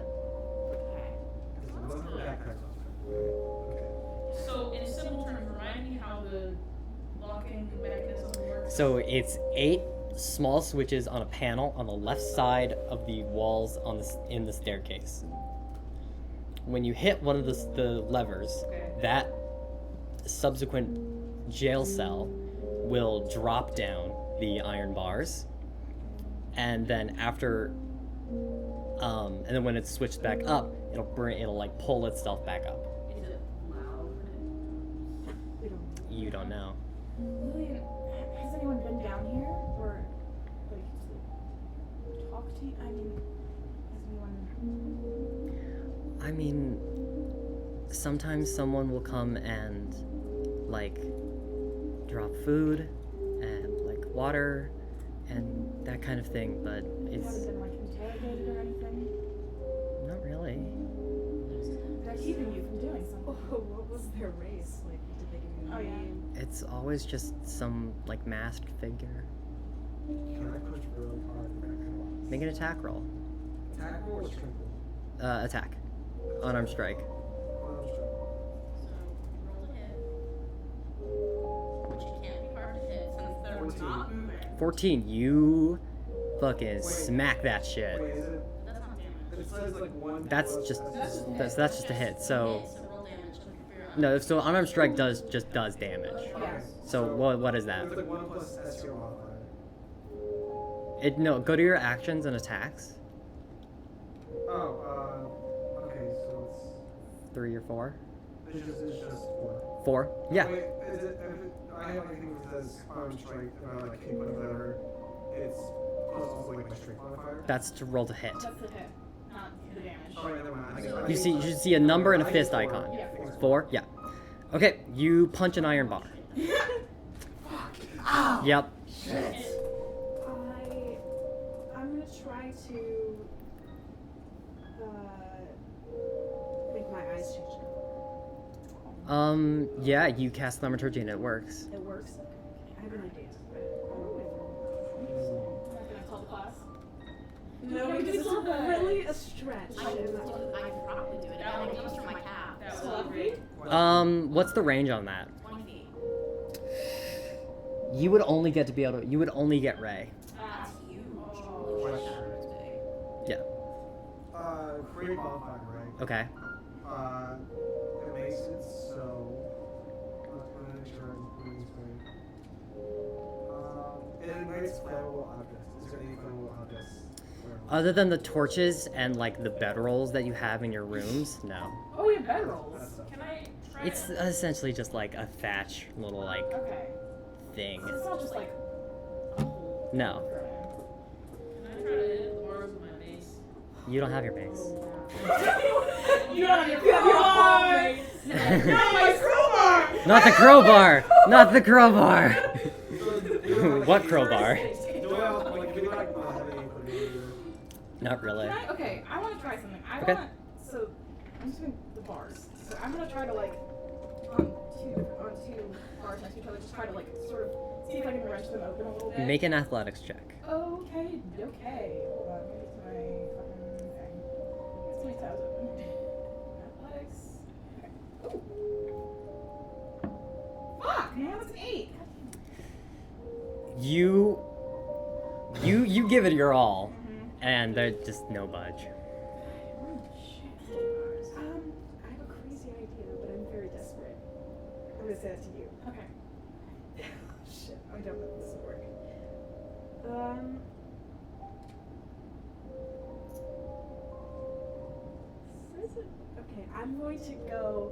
[SPEAKER 6] So, in simple terms, remind me how the locking mechanism works.
[SPEAKER 1] So it's 8 small switches on a panel on the left side of the walls in the staircase. When you hit one of the levers,
[SPEAKER 6] Okay.
[SPEAKER 1] that subsequent jail cell will drop down the iron bars, and then and then when it's switched back up, it'll like pull itself back up.
[SPEAKER 6] Is it loud?
[SPEAKER 7] We don't.
[SPEAKER 1] You don't know.
[SPEAKER 5] Lillian, has anyone been down here or like to talk to you? I mean, has anyone?
[SPEAKER 1] I mean, sometimes someone will come and like drop food and like water and that kind of thing, but
[SPEAKER 5] You
[SPEAKER 1] it's
[SPEAKER 5] haven't been like interrogated or anything?
[SPEAKER 1] not really.
[SPEAKER 5] They're keeping you from doing something.
[SPEAKER 7] What was their race? Like, did they give you a
[SPEAKER 5] Oh, yeah.
[SPEAKER 7] name?
[SPEAKER 1] It's always just some like masked figure.
[SPEAKER 3] Can I push really hard and back come on?
[SPEAKER 1] Make an attack roll.
[SPEAKER 3] Attack roll or strength roll?
[SPEAKER 1] Attack. Unarmed strike.
[SPEAKER 4] So roll to hit, which it can't be hard to hit since they're
[SPEAKER 3] 14.
[SPEAKER 4] not moving.
[SPEAKER 1] 14. You fucking
[SPEAKER 3] Wait.
[SPEAKER 1] smack that shit.
[SPEAKER 3] Wait, is it?
[SPEAKER 4] That's not damage.
[SPEAKER 3] It says like 1.
[SPEAKER 1] That's just that's just a hit. So
[SPEAKER 4] Okay, so roll damage. So if you're
[SPEAKER 1] no, so unarmed strike does damage.
[SPEAKER 5] Yeah.
[SPEAKER 1] So what is that?
[SPEAKER 3] It's like 1 plus S your modifier.
[SPEAKER 1] No, go to your actions and attacks.
[SPEAKER 3] Oh, okay, so
[SPEAKER 1] 3 or 4.
[SPEAKER 3] it's just 4.
[SPEAKER 1] 4. Yeah.
[SPEAKER 3] Wait, is it? I have anything that says armed strike. If I like hit with a letter, it's plus also like my strength modifier.
[SPEAKER 1] That's to roll to hit.
[SPEAKER 5] That's the hit, not the damage.
[SPEAKER 3] Oh, yeah, never mind.
[SPEAKER 1] You should see a number and a fist icon.
[SPEAKER 5] Yeah.
[SPEAKER 1] 4. Yeah. Okay. You punch an iron bar. Yep.
[SPEAKER 7] I'm gonna try to make my eyes change.
[SPEAKER 1] Yeah, you cast thaumaturgy and it works.
[SPEAKER 7] It works. Okay. I have an idea.
[SPEAKER 2] Can I tell the class?
[SPEAKER 7] No, because it's really a stretch.
[SPEAKER 4] I could probably do it. It only comes from my cap.
[SPEAKER 6] That
[SPEAKER 4] So
[SPEAKER 6] was great.
[SPEAKER 1] What's the range on that?
[SPEAKER 4] 20 feet.
[SPEAKER 1] You would only get Ray.
[SPEAKER 4] That's huge.
[SPEAKER 3] Question.
[SPEAKER 1] Yeah.
[SPEAKER 3] Create modifier, right?
[SPEAKER 1] Okay.
[SPEAKER 3] It makes it so. Let's make sure I'm putting this right. It ignites flammable objects. Is there any flammable objects?
[SPEAKER 1] Other than the torches and like the bedrolls that you have in your rooms, no.
[SPEAKER 2] Oh, we have bedrolls. Can I try
[SPEAKER 1] It's essentially just like a thatch little like
[SPEAKER 2] Okay.
[SPEAKER 1] thing.
[SPEAKER 2] So it's not just like a whole
[SPEAKER 1] No,
[SPEAKER 6] Can I try to hit the bars with my mace?
[SPEAKER 1] you don't have your base.
[SPEAKER 2] You don't have your crowbar! Not my crowbar!
[SPEAKER 1] Not the crowbar! Not the crowbar! What crowbar?
[SPEAKER 3] Do we like not have any put in?
[SPEAKER 1] Not really.
[SPEAKER 2] Okay, I want to try something.
[SPEAKER 1] Okay.
[SPEAKER 2] So, I'm just doing the bars. So I'm gonna try to like, on two bars next to each other, just try to like sort of see if I can wrench them open a little bit.
[SPEAKER 1] Make an athletics check.
[SPEAKER 2] Okay. Hold on, let me get to my fucking thing. It's my tabs open. Athletics. Okay. Ooh. Fuck, man, that's an 8.
[SPEAKER 1] You give it your all, and there's just no budge.
[SPEAKER 7] I have a crazy idea, but I'm very desperate. I'm gonna say that to you.
[SPEAKER 2] Okay.
[SPEAKER 7] Shit, I don't know if this will work. Okay, I'm going to go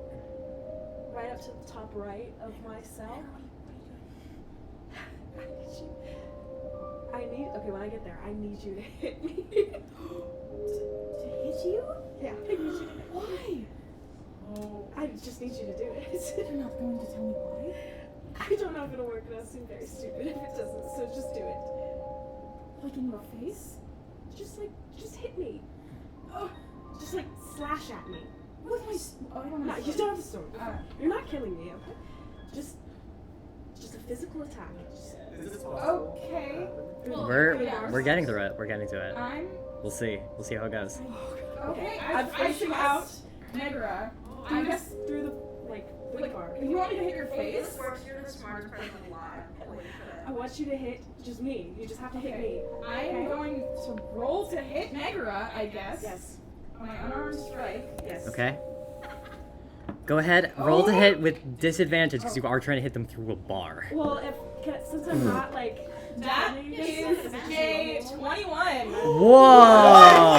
[SPEAKER 7] right up to the top right of my cell. Okay, when I get there, I need you to hit me. To hit you? Yeah. I need you to hit me. Why?
[SPEAKER 6] Oh.
[SPEAKER 7] I just need you to do it.
[SPEAKER 5] You're not going to tell me why?
[SPEAKER 7] I don't know if it'll work, and I'll seem very stupid if it doesn't, so just do it.
[SPEAKER 5] Like in your face?
[SPEAKER 7] Just hit me. Just slash at me.
[SPEAKER 5] With my I don't
[SPEAKER 7] No,
[SPEAKER 5] know.
[SPEAKER 7] you don't have a sword. You're not killing me, okay? Just a physical attack.
[SPEAKER 3] Is this possible?
[SPEAKER 2] Okay.
[SPEAKER 1] We're getting through it. We're getting to it.
[SPEAKER 2] I'm
[SPEAKER 1] We'll see. We'll see how it goes.
[SPEAKER 2] okay.
[SPEAKER 7] I'm
[SPEAKER 2] facing out Negra. I guess
[SPEAKER 7] through the big bar.
[SPEAKER 2] you want me to hit your face.
[SPEAKER 4] This works. You're the smartest person alive. Holy shit.
[SPEAKER 7] I want you to hit just me. You just have to hit me.
[SPEAKER 2] I am going to roll to hit Negra, I guess.
[SPEAKER 7] Yes.
[SPEAKER 2] My unarmed strike.
[SPEAKER 7] Yes.
[SPEAKER 1] Okay. Go ahead. Roll to hit with disadvantage because you are trying to hit them through a bar.
[SPEAKER 7] Well, since I'm not
[SPEAKER 2] That is a 21.
[SPEAKER 1] Whoa!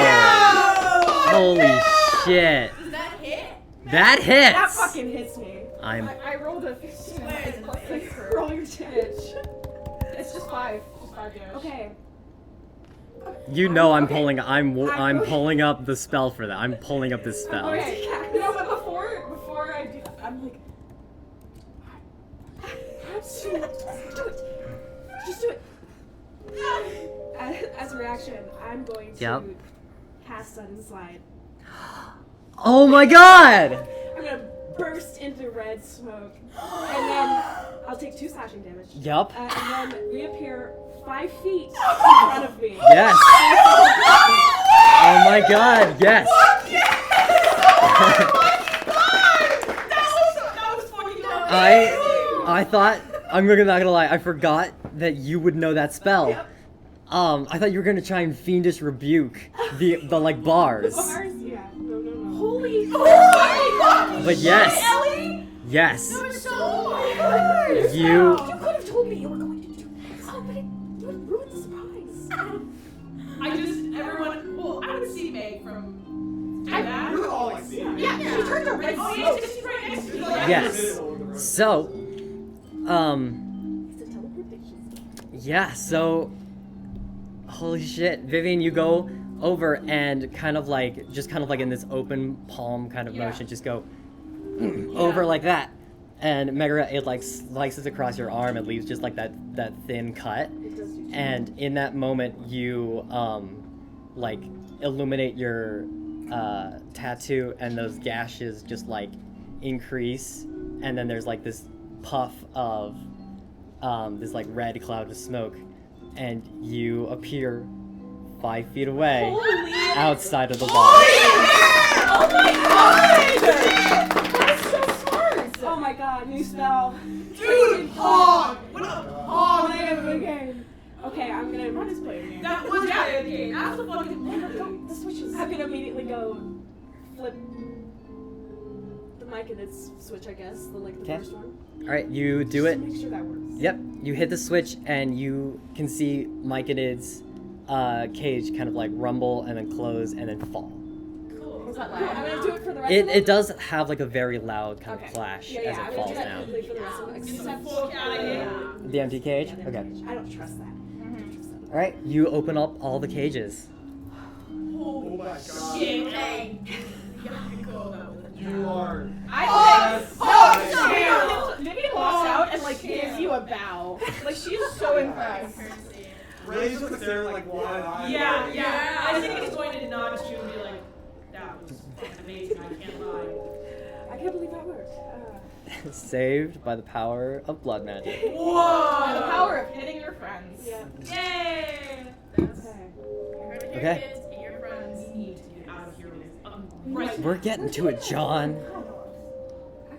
[SPEAKER 1] Holy shit!
[SPEAKER 4] Does that hit?
[SPEAKER 1] That hits.
[SPEAKER 7] that fucking hits me.
[SPEAKER 2] I rolled a 15 plus 6 for
[SPEAKER 7] Roll your damage.
[SPEAKER 2] It's just 5. Just 5 damage.
[SPEAKER 7] Okay.
[SPEAKER 1] You know I'm
[SPEAKER 2] Okay.
[SPEAKER 1] pulling. I'm pulling up the spell for that. I'm pulling up this spell.
[SPEAKER 2] Okay. You know, but before I do that, I'm like,
[SPEAKER 7] Just do it. Just do it. As a reaction, I'm going to
[SPEAKER 1] Yep.
[SPEAKER 7] cast Sudden Slide.
[SPEAKER 1] Oh my god!
[SPEAKER 7] I'm gonna burst into red smoke, and then I'll take 2 slashing damage.
[SPEAKER 1] Yup.
[SPEAKER 7] And then reappear 5 feet in front of me.
[SPEAKER 1] Yes. Oh my god, yes.
[SPEAKER 6] That was fucking dope.
[SPEAKER 1] I thought, I'm not gonna lie, I forgot that you would know that spell. I thought you were gonna try and fiendish rebuke the like bars.
[SPEAKER 7] Bars? Yeah. No.
[SPEAKER 5] Holy
[SPEAKER 1] But yes. Yes. You
[SPEAKER 5] You could have told me you were going to do this. Oh, but you would ruin the surprise.
[SPEAKER 6] Well, I would see Meg from that.
[SPEAKER 3] We're all like seeing
[SPEAKER 2] yeah, she turned a red
[SPEAKER 6] Oh,
[SPEAKER 2] smoke.
[SPEAKER 6] yes, she's right next to me.
[SPEAKER 1] Yes. So,
[SPEAKER 7] It's a teleportation.
[SPEAKER 1] yeah, so holy shit. Vivian, you go over and kind of like in this open palm kind of
[SPEAKER 2] Yeah.
[SPEAKER 1] motion, just go over like that. And Megara, it like slices across your arm and leaves just like that thin cut.
[SPEAKER 7] It does do
[SPEAKER 1] And in that moment, you like illuminate your tattoo, and those gashes just like increase, and then there's like this puff of this like red cloud of smoke, and you appear 5 feet away outside of the bar.
[SPEAKER 2] Oh my god!
[SPEAKER 7] That's so smart! Oh my god, new spell.
[SPEAKER 6] Dude, oh, what up? Oh,
[SPEAKER 7] Good
[SPEAKER 6] man.
[SPEAKER 7] game. Okay, I'm gonna
[SPEAKER 2] Run is playing game.
[SPEAKER 6] That was yeah, okay. That's the fucking
[SPEAKER 7] The switches. I'm gonna immediately go flip the mic and its switch, I guess. The
[SPEAKER 1] Okay.
[SPEAKER 7] first one.
[SPEAKER 1] All right, you do
[SPEAKER 7] Just
[SPEAKER 1] it.
[SPEAKER 7] to make sure that works.
[SPEAKER 1] Yep, you hit the switch, and you can see Myconid's cage kind of like rumble and then close and then fall.
[SPEAKER 7] Was that loud? I'm gonna do it for the rest of
[SPEAKER 1] It
[SPEAKER 7] them.
[SPEAKER 1] does have like a very loud kind of
[SPEAKER 7] Okay.
[SPEAKER 1] flash
[SPEAKER 7] Yeah,
[SPEAKER 1] as
[SPEAKER 7] I'm
[SPEAKER 1] it
[SPEAKER 7] gonna
[SPEAKER 1] falls
[SPEAKER 7] do that
[SPEAKER 1] down.
[SPEAKER 7] quickly for the rest of them. Except
[SPEAKER 6] fuck outta here.
[SPEAKER 1] The empty cage?
[SPEAKER 7] Yeah, the
[SPEAKER 1] Okay.
[SPEAKER 7] empty cage. I don't trust that. I don't trust that.
[SPEAKER 1] Alright, you open up all the cages.
[SPEAKER 3] Oh my god.
[SPEAKER 6] shit. Hey. Yeah, go though.
[SPEAKER 3] You are.
[SPEAKER 2] Vivian walks out and like gives you a bow. Like she's so impressed.
[SPEAKER 3] Ray's just staring like wide-eyed.
[SPEAKER 6] Yeah. I think he's going to nod at you and be like, that was fucking amazing, I can't lie.
[SPEAKER 7] I can't believe that worked.
[SPEAKER 1] Saved by the power of blood magic.
[SPEAKER 6] Whoa!
[SPEAKER 2] The power of hitting your friends.
[SPEAKER 7] Yeah.
[SPEAKER 6] Yay!
[SPEAKER 7] Okay.
[SPEAKER 1] Okay.
[SPEAKER 6] Your friends need to get out of here. Right.
[SPEAKER 1] We're getting to it, John.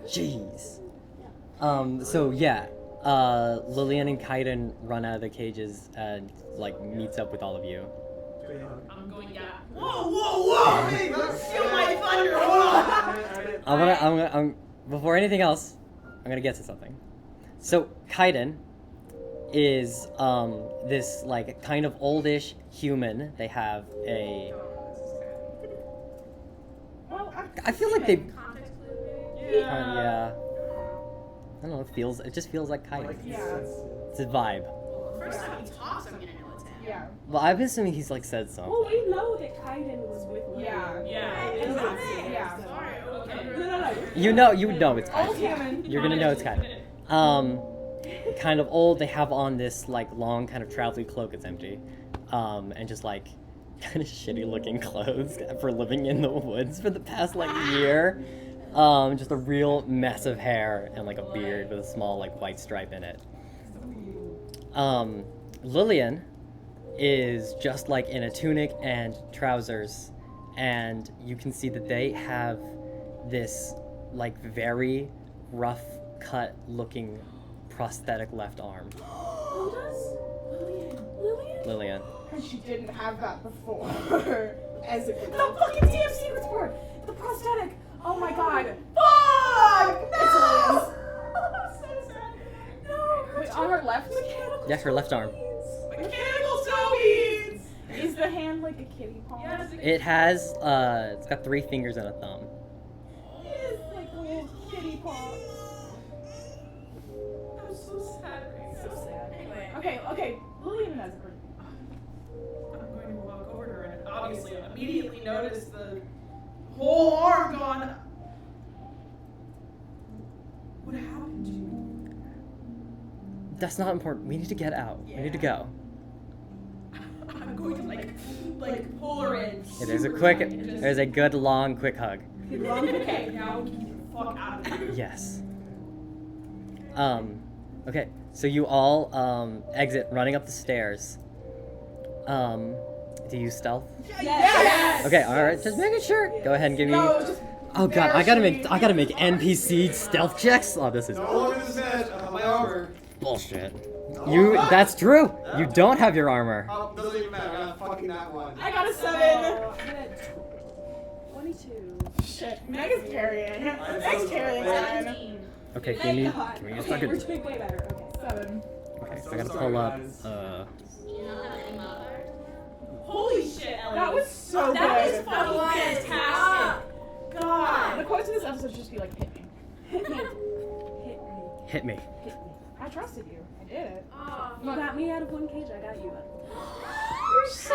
[SPEAKER 1] Jeez. So yeah, Lillian and Kaiden run out of the cages and like meets up with all of you.
[SPEAKER 6] I'm going down. Whoa! Feel my thunder! Hold on!
[SPEAKER 1] I'm before anything else, I'm gonna get to something. So Kaiden is this like kind of oldish human. They have a.
[SPEAKER 2] Well,
[SPEAKER 1] I feel like they.
[SPEAKER 6] Context clue,
[SPEAKER 1] Yeah. I don't know. It just feels like Kaiden.
[SPEAKER 2] yeah.
[SPEAKER 1] It's a vibe.
[SPEAKER 4] First time he talks, I'm gonna know it's him.
[SPEAKER 2] Yeah.
[SPEAKER 1] Well, I'm assuming he's like said something.
[SPEAKER 7] Well, we know that Kaiden was with Lily.
[SPEAKER 2] Yeah.
[SPEAKER 6] Yeah.
[SPEAKER 2] Yeah.
[SPEAKER 4] Sorry, okay.
[SPEAKER 7] No.
[SPEAKER 1] You know it's
[SPEAKER 2] Old
[SPEAKER 1] Kaiden.
[SPEAKER 2] human.
[SPEAKER 1] You're gonna know it's Kaiden. Kind of old. They have on this like long kind of traveling cloak. It's empty, and just like kind of shitty looking clothes for living in the woods for the past like year. Just a real mess of hair and like a beard with a small like white stripe in it. Lillian is just like in a tunic and trousers, and you can see that they have this like very rough cut looking prosthetic left arm.
[SPEAKER 7] Who does? Lillian?
[SPEAKER 1] Lillian.
[SPEAKER 2] And she didn't have that before. Ezek.
[SPEAKER 7] The fucking damn secrets board! The prosthetic! Oh my god!
[SPEAKER 2] Fuck!
[SPEAKER 7] It's Lillian's.
[SPEAKER 2] I'm so sad.
[SPEAKER 7] No!
[SPEAKER 2] Wait, on her left?
[SPEAKER 7] Mechanical
[SPEAKER 1] Yeah, her left arm.
[SPEAKER 6] Mechanical toes!
[SPEAKER 2] Is the hand like a kitty paw?
[SPEAKER 6] Yes,
[SPEAKER 1] It has it's got 3 fingers and a thumb.
[SPEAKER 2] It is like a little kitty paw.
[SPEAKER 6] I'm so sad right now.
[SPEAKER 2] So sad.
[SPEAKER 4] Anyway.
[SPEAKER 2] Okay. Lillian has her.
[SPEAKER 6] I'm going to walk over to her and obviously immediately notice the whole arm gone. What happened to you?
[SPEAKER 1] That's not important. We need to get out. We need to go.
[SPEAKER 6] I'm going to like pull her in.
[SPEAKER 1] Yeah, there's a
[SPEAKER 6] super
[SPEAKER 1] quick,
[SPEAKER 6] tight and just-
[SPEAKER 1] there's a good long quick hug.
[SPEAKER 6] Okay, now get the fuck out of here.
[SPEAKER 1] Yes. Okay, so you all exit running up the stairs. Do you stealth?
[SPEAKER 2] Yes!
[SPEAKER 1] Okay, alright, just making sure. Go ahead and give me.
[SPEAKER 2] No, just
[SPEAKER 1] Oh god, I gotta make NPC stealth checks? Oh, this is
[SPEAKER 3] No longer this edge. I have my armor.
[SPEAKER 1] bullshit. That's true. You don't have your armor.
[SPEAKER 3] Oh, doesn't even matter. I got fucking that one.
[SPEAKER 2] I got a 7.
[SPEAKER 7] I'm at 22.
[SPEAKER 2] Shit. Meg is carrying.
[SPEAKER 3] I'm
[SPEAKER 2] Meg's
[SPEAKER 3] so
[SPEAKER 2] carrying
[SPEAKER 3] sorry.
[SPEAKER 2] mine.
[SPEAKER 1] Okay,
[SPEAKER 7] Thank
[SPEAKER 1] give
[SPEAKER 7] God.
[SPEAKER 1] me a
[SPEAKER 7] Okay,
[SPEAKER 1] second.
[SPEAKER 7] we're doing way better. Okay.
[SPEAKER 2] 7.
[SPEAKER 1] Okay,
[SPEAKER 3] I'm so
[SPEAKER 1] I gotta
[SPEAKER 3] sorry,
[SPEAKER 1] pull up.
[SPEAKER 3] guys.
[SPEAKER 4] Do you not have any mother?
[SPEAKER 6] Holy shit, Ellie.
[SPEAKER 2] That was so
[SPEAKER 6] That
[SPEAKER 2] good.
[SPEAKER 6] was fucking fantastic.
[SPEAKER 2] The
[SPEAKER 6] God.
[SPEAKER 2] quotes in this episode should just be like, hit me.
[SPEAKER 7] Hit me. Hit me.
[SPEAKER 1] Hit me.
[SPEAKER 7] Hit me.
[SPEAKER 2] I trusted you. I did it.
[SPEAKER 4] Oh,
[SPEAKER 7] You got me out of one cage, I got you.
[SPEAKER 2] You're so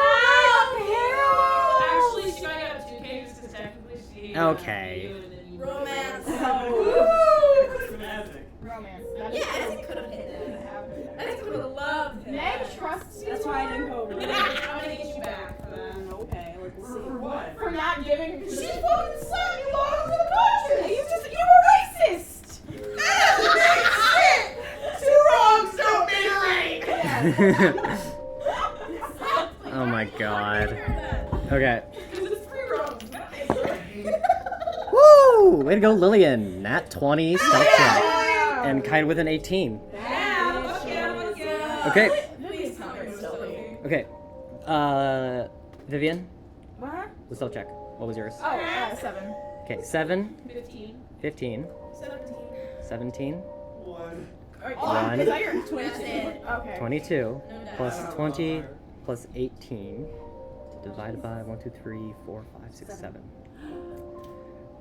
[SPEAKER 6] Actually, she got out of 2 cages because technically she.
[SPEAKER 1] Okay.
[SPEAKER 6] You and then you-
[SPEAKER 4] romance.
[SPEAKER 2] Oh.
[SPEAKER 3] It's magic.
[SPEAKER 2] not giving.
[SPEAKER 4] She fucking slapped you all over the country!
[SPEAKER 2] You were racist.
[SPEAKER 4] Shit! Two wrongs don't make a right!
[SPEAKER 1] Oh my god. Okay.
[SPEAKER 4] Because it's 3 wrongs.
[SPEAKER 1] Woo! Way to go, Lillian. Nat 20 stealth check. And Kite with an 18. Okay.
[SPEAKER 4] Please tell me it's stealthy.
[SPEAKER 1] Okay. Vivian,
[SPEAKER 2] What?
[SPEAKER 1] the stealth check. What was yours?
[SPEAKER 2] Oh, 7.
[SPEAKER 1] Okay, 7,
[SPEAKER 6] 15.
[SPEAKER 1] 15, 17,
[SPEAKER 3] 1.
[SPEAKER 1] One.
[SPEAKER 2] Is that your 22?
[SPEAKER 4] That's it.
[SPEAKER 2] Okay.
[SPEAKER 1] 22, plus 20, plus 18, divided by 1, 2, 3, 4, 5, 6, 7.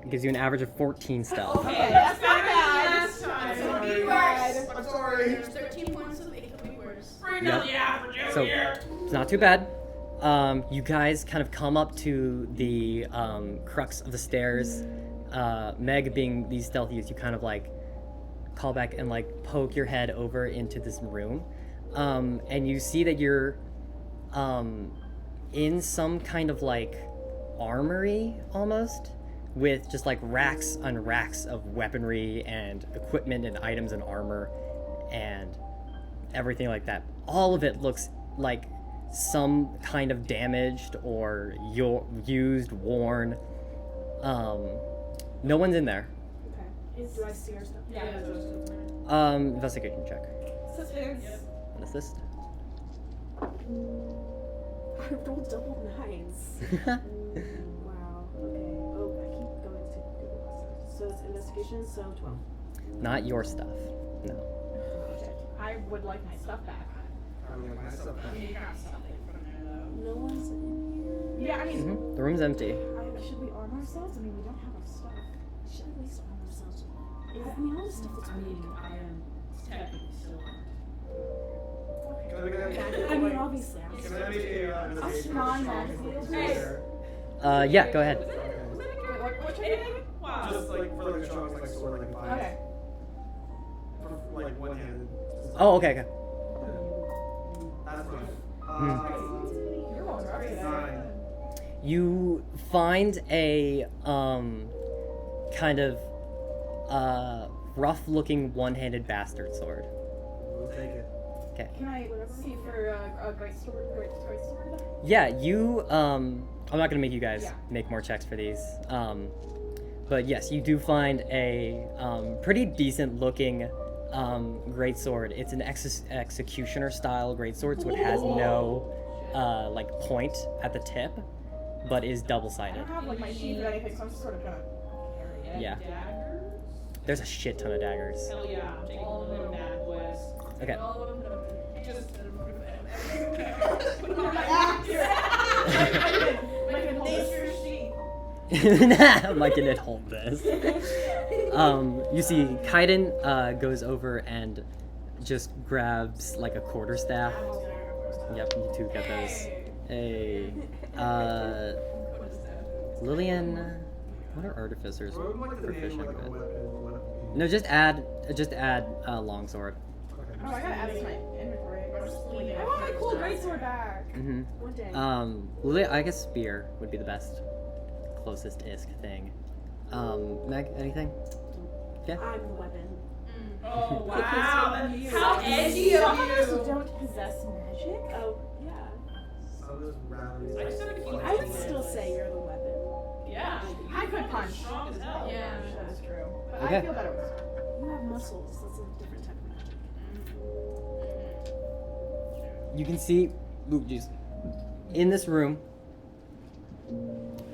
[SPEAKER 1] It gives you an average of 14 stealth.
[SPEAKER 2] Okay, that's not bad.
[SPEAKER 4] Last time.
[SPEAKER 2] It's not
[SPEAKER 4] It'll be
[SPEAKER 2] bad.
[SPEAKER 4] worse.
[SPEAKER 3] I'm sorry.
[SPEAKER 4] There's 13 points of it could be worse.
[SPEAKER 6] Bring
[SPEAKER 1] Yep.
[SPEAKER 6] down the average
[SPEAKER 1] So,
[SPEAKER 6] over here.
[SPEAKER 1] it's not too bad. You guys kind of come up to the crux of the stairs. Meg, being these stealthiest, you kind of like call back and like poke your head over into this room. And you see that you're in some kind of like armory almost, with just like racks on racks of weaponry and equipment and items and armor and everything like that. All of it looks like some kind of damaged or used, worn. No one's in there.
[SPEAKER 7] Okay. Do I see our stuff?
[SPEAKER 6] Yeah.
[SPEAKER 1] Investigation check.
[SPEAKER 2] Assistance.
[SPEAKER 1] An assist.
[SPEAKER 7] I rolled double 9s. Wow. Okay. Oh, I keep going to Google Classroom. So it's investigation, so 12.
[SPEAKER 1] Not your stuff. No.
[SPEAKER 7] Okay.
[SPEAKER 2] I would like my stuff back.
[SPEAKER 3] I mean, myself.
[SPEAKER 6] You got something from there though.
[SPEAKER 7] No one's in here.
[SPEAKER 2] Yeah, I mean,
[SPEAKER 1] The room's empty.
[SPEAKER 5] Should we arm ourselves? I mean, we don't have our stuff.
[SPEAKER 7] We should at least arm ourselves with that.
[SPEAKER 5] I mean, all the stuff that's
[SPEAKER 6] I mean, I am technically still armed.
[SPEAKER 3] Can I make
[SPEAKER 5] I mean, obviously, I'm
[SPEAKER 3] Can I make a investigation?
[SPEAKER 5] non-magically
[SPEAKER 3] Hey.
[SPEAKER 1] Yeah, go ahead.
[SPEAKER 3] Okay.
[SPEAKER 2] what's your name?
[SPEAKER 6] Wow.
[SPEAKER 3] Just like for like a strong like sword like 5.
[SPEAKER 2] Okay.
[SPEAKER 3] For like one-handed.
[SPEAKER 1] Oh, okay, okay.
[SPEAKER 3] That's fine.
[SPEAKER 2] You're rolling rough today.
[SPEAKER 3] 9.
[SPEAKER 1] You find a kind of rough-looking one-handed bastard sword.
[SPEAKER 3] We'll take it.
[SPEAKER 1] Okay.
[SPEAKER 2] Can I see for a great sword? Great sword?
[SPEAKER 1] Yeah, you. I'm not gonna make you guys
[SPEAKER 2] Yeah.
[SPEAKER 1] make more checks for these. But yes, you do find a pretty decent-looking greatsword. It's an executioner-style greatsword, so it has no like point at the tip, but is
[SPEAKER 2] I
[SPEAKER 1] double-sided.
[SPEAKER 2] don't have like my sheath or anything, so I'm just sort of gonna carry it.
[SPEAKER 1] Yeah.
[SPEAKER 6] Daggers?
[SPEAKER 1] There's a shit ton of daggers.
[SPEAKER 6] Hell yeah, I'm taking all of them bad boys.
[SPEAKER 1] Okay.
[SPEAKER 4] All of them just
[SPEAKER 6] Just
[SPEAKER 4] put them on my axe.
[SPEAKER 2] Like an
[SPEAKER 4] Nature sheet.
[SPEAKER 1] Mike didn't hold this. You see, Kaiden goes over and just grabs like a quarterstaff. Yep, you two get those. Hey, Lillian, what are artificers
[SPEAKER 3] What would like the name
[SPEAKER 1] proficient
[SPEAKER 3] like a
[SPEAKER 1] with?
[SPEAKER 3] weapon?
[SPEAKER 1] No, just add longsword.
[SPEAKER 2] Oh, I gotta add this to my inventory. I want my cool greatsword back.
[SPEAKER 1] Mm-hmm.
[SPEAKER 7] One day.
[SPEAKER 1] Lillian, I guess spear would be the best, closest-isk thing. Meg, anything? Yeah.
[SPEAKER 7] I'm the weapon.
[SPEAKER 6] Oh wow,
[SPEAKER 7] Because
[SPEAKER 6] how edgy of
[SPEAKER 5] Some of us
[SPEAKER 6] you!
[SPEAKER 5] don't possess magic.
[SPEAKER 7] Oh, yeah.
[SPEAKER 3] So there's rallies.
[SPEAKER 6] I just have a cute
[SPEAKER 7] I would still say you're the weapon.
[SPEAKER 6] Yeah.
[SPEAKER 2] I could punch.
[SPEAKER 6] Strong as hell.
[SPEAKER 4] Yeah.
[SPEAKER 2] That is true. But
[SPEAKER 1] Okay.
[SPEAKER 2] I feel better with this.
[SPEAKER 7] You have muscles. That's a different type of magic.
[SPEAKER 1] You can see, ooh, geez. In this room,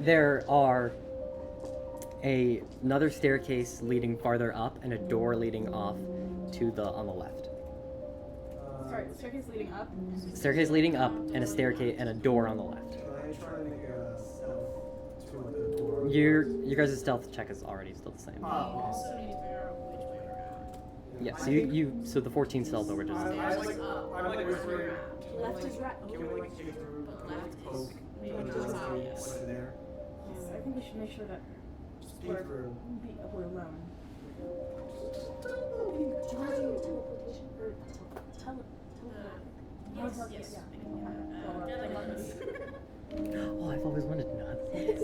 [SPEAKER 1] there are another staircase leading farther up and a door leading off to the on the left.
[SPEAKER 2] Sorry, the staircase leading up.
[SPEAKER 1] Staircase leading up and a staircase and a door on the left.
[SPEAKER 3] Can I try to make a stealth to like the door?
[SPEAKER 1] Your guys' stealth check is already still the same.
[SPEAKER 3] Oh.
[SPEAKER 4] Also need to figure out which way around.
[SPEAKER 1] Yeah, so so the 14 stealth over just
[SPEAKER 3] I'm like whispering.
[SPEAKER 7] Left is right.
[SPEAKER 3] Can we like take it through?
[SPEAKER 4] But
[SPEAKER 3] Like,
[SPEAKER 4] left
[SPEAKER 3] poke?
[SPEAKER 4] is maybe
[SPEAKER 3] Like,
[SPEAKER 4] not
[SPEAKER 3] just
[SPEAKER 4] as
[SPEAKER 3] see
[SPEAKER 4] obvious.
[SPEAKER 3] what's in there?
[SPEAKER 5] Yes, I think we should make sure that
[SPEAKER 3] Just peek through.
[SPEAKER 5] we're alone.
[SPEAKER 7] Do you want to do teleportation or
[SPEAKER 4] Yes,
[SPEAKER 5] Teleport,
[SPEAKER 4] yes.
[SPEAKER 5] yeah.
[SPEAKER 4] Yeah, like this.
[SPEAKER 1] Oh, I've always wanted to know how to do this.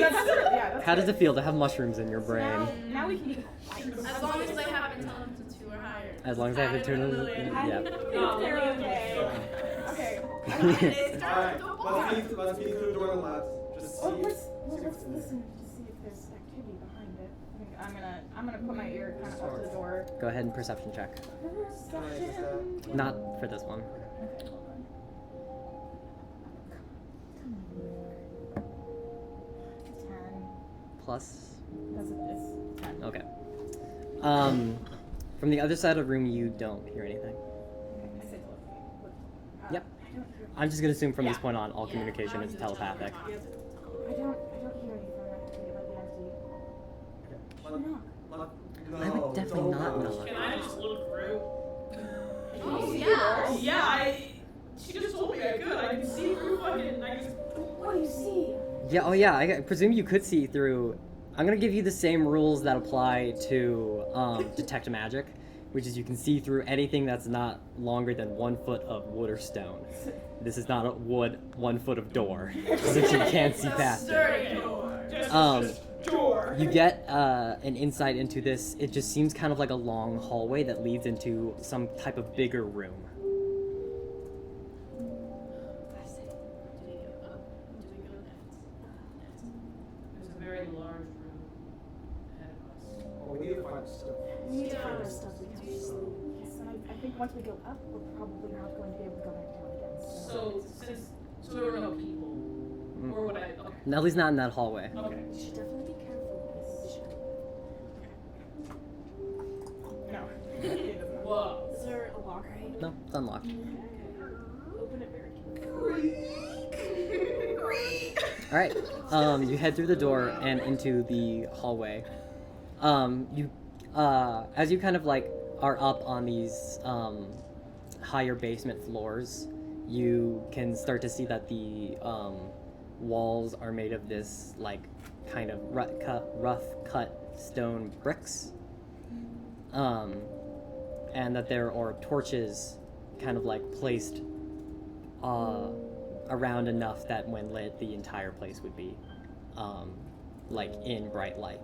[SPEAKER 2] that's true. Yeah, that's
[SPEAKER 1] How does
[SPEAKER 2] good.
[SPEAKER 1] it feel to have mushrooms in your
[SPEAKER 2] So
[SPEAKER 1] brain?
[SPEAKER 2] now we can be quiet.
[SPEAKER 4] As long as they have intelligence 2 or higher.
[SPEAKER 1] As long as I have
[SPEAKER 4] Higher than
[SPEAKER 1] eternal,
[SPEAKER 4] Lillian.
[SPEAKER 2] I
[SPEAKER 1] yeah.
[SPEAKER 2] think they're okay. Okay.
[SPEAKER 4] It's
[SPEAKER 3] Alright,
[SPEAKER 4] dark.
[SPEAKER 3] let's peek through the door on the left. Just see.
[SPEAKER 5] Oh, let's
[SPEAKER 3] see
[SPEAKER 5] let's
[SPEAKER 3] what's in there.
[SPEAKER 5] listen to see if there's activity behind it.
[SPEAKER 2] I think I'm gonna put my ear kind of up to the door.
[SPEAKER 1] Go ahead and perception check.
[SPEAKER 5] Perception.
[SPEAKER 1] Not for this one.
[SPEAKER 2] Okay, hold on. 10.
[SPEAKER 1] Plus.
[SPEAKER 2] It's 10.
[SPEAKER 1] Okay. From the other side of the room, you don't hear anything.
[SPEAKER 2] Okay, I say look.
[SPEAKER 1] Yep.
[SPEAKER 2] I don't hear.
[SPEAKER 1] I'm just gonna assume from this
[SPEAKER 2] Yeah.
[SPEAKER 1] point on, all
[SPEAKER 4] Yeah,
[SPEAKER 1] communication
[SPEAKER 4] I'll
[SPEAKER 1] is
[SPEAKER 4] do the
[SPEAKER 1] telepathic.
[SPEAKER 4] telephone.
[SPEAKER 5] I don't hear anything activity like the AdhD.
[SPEAKER 3] Let-
[SPEAKER 5] Knock.
[SPEAKER 3] let-
[SPEAKER 1] I would
[SPEAKER 3] no,
[SPEAKER 1] definitely
[SPEAKER 3] don't
[SPEAKER 1] not
[SPEAKER 3] knock.
[SPEAKER 1] knock.
[SPEAKER 6] Can I just look through?
[SPEAKER 4] Oh, yeah.
[SPEAKER 6] Yeah, she just told me I could. I can see through fucking. I can.
[SPEAKER 5] What do you see?
[SPEAKER 1] Yeah, oh yeah, I presume you could see through. I'm gonna give you the same rules that apply to detect magic, which is you can see through anything that's not longer than 1 foot of wood or stone. This is not a wood, 1 foot of door, since you can't see past it.
[SPEAKER 4] Sturdy door.
[SPEAKER 6] Just door.
[SPEAKER 1] You get an insight into this. It just seems kind of like a long hallway that leads into some type of bigger room.
[SPEAKER 4] Do we go up? Do we go left?
[SPEAKER 6] There's a very large room ahead of us.
[SPEAKER 3] Oh, we need to find stuff.
[SPEAKER 5] We need to find our stuff. We
[SPEAKER 4] Do
[SPEAKER 5] have
[SPEAKER 4] you
[SPEAKER 5] to. Yes, and I think once we go up, we're probably not going to be able to go back down again.
[SPEAKER 6] So there were no people, or would I? Okay.
[SPEAKER 1] At least not in that hallway.
[SPEAKER 6] Okay.
[SPEAKER 5] We should definitely be careful with this.
[SPEAKER 2] No. It doesn't.
[SPEAKER 6] Whoa.
[SPEAKER 7] Is there a lock right?
[SPEAKER 1] No, it's unlocked.
[SPEAKER 7] Open it very carefully.
[SPEAKER 1] All right. You head through the door and into the hallway. As you kind of like are up on these higher basement floors, you can start to see that the walls are made of this like kind of rough cut stone bricks, and that there are torches kind of like placed around enough that when lit, the entire place would be like in bright light.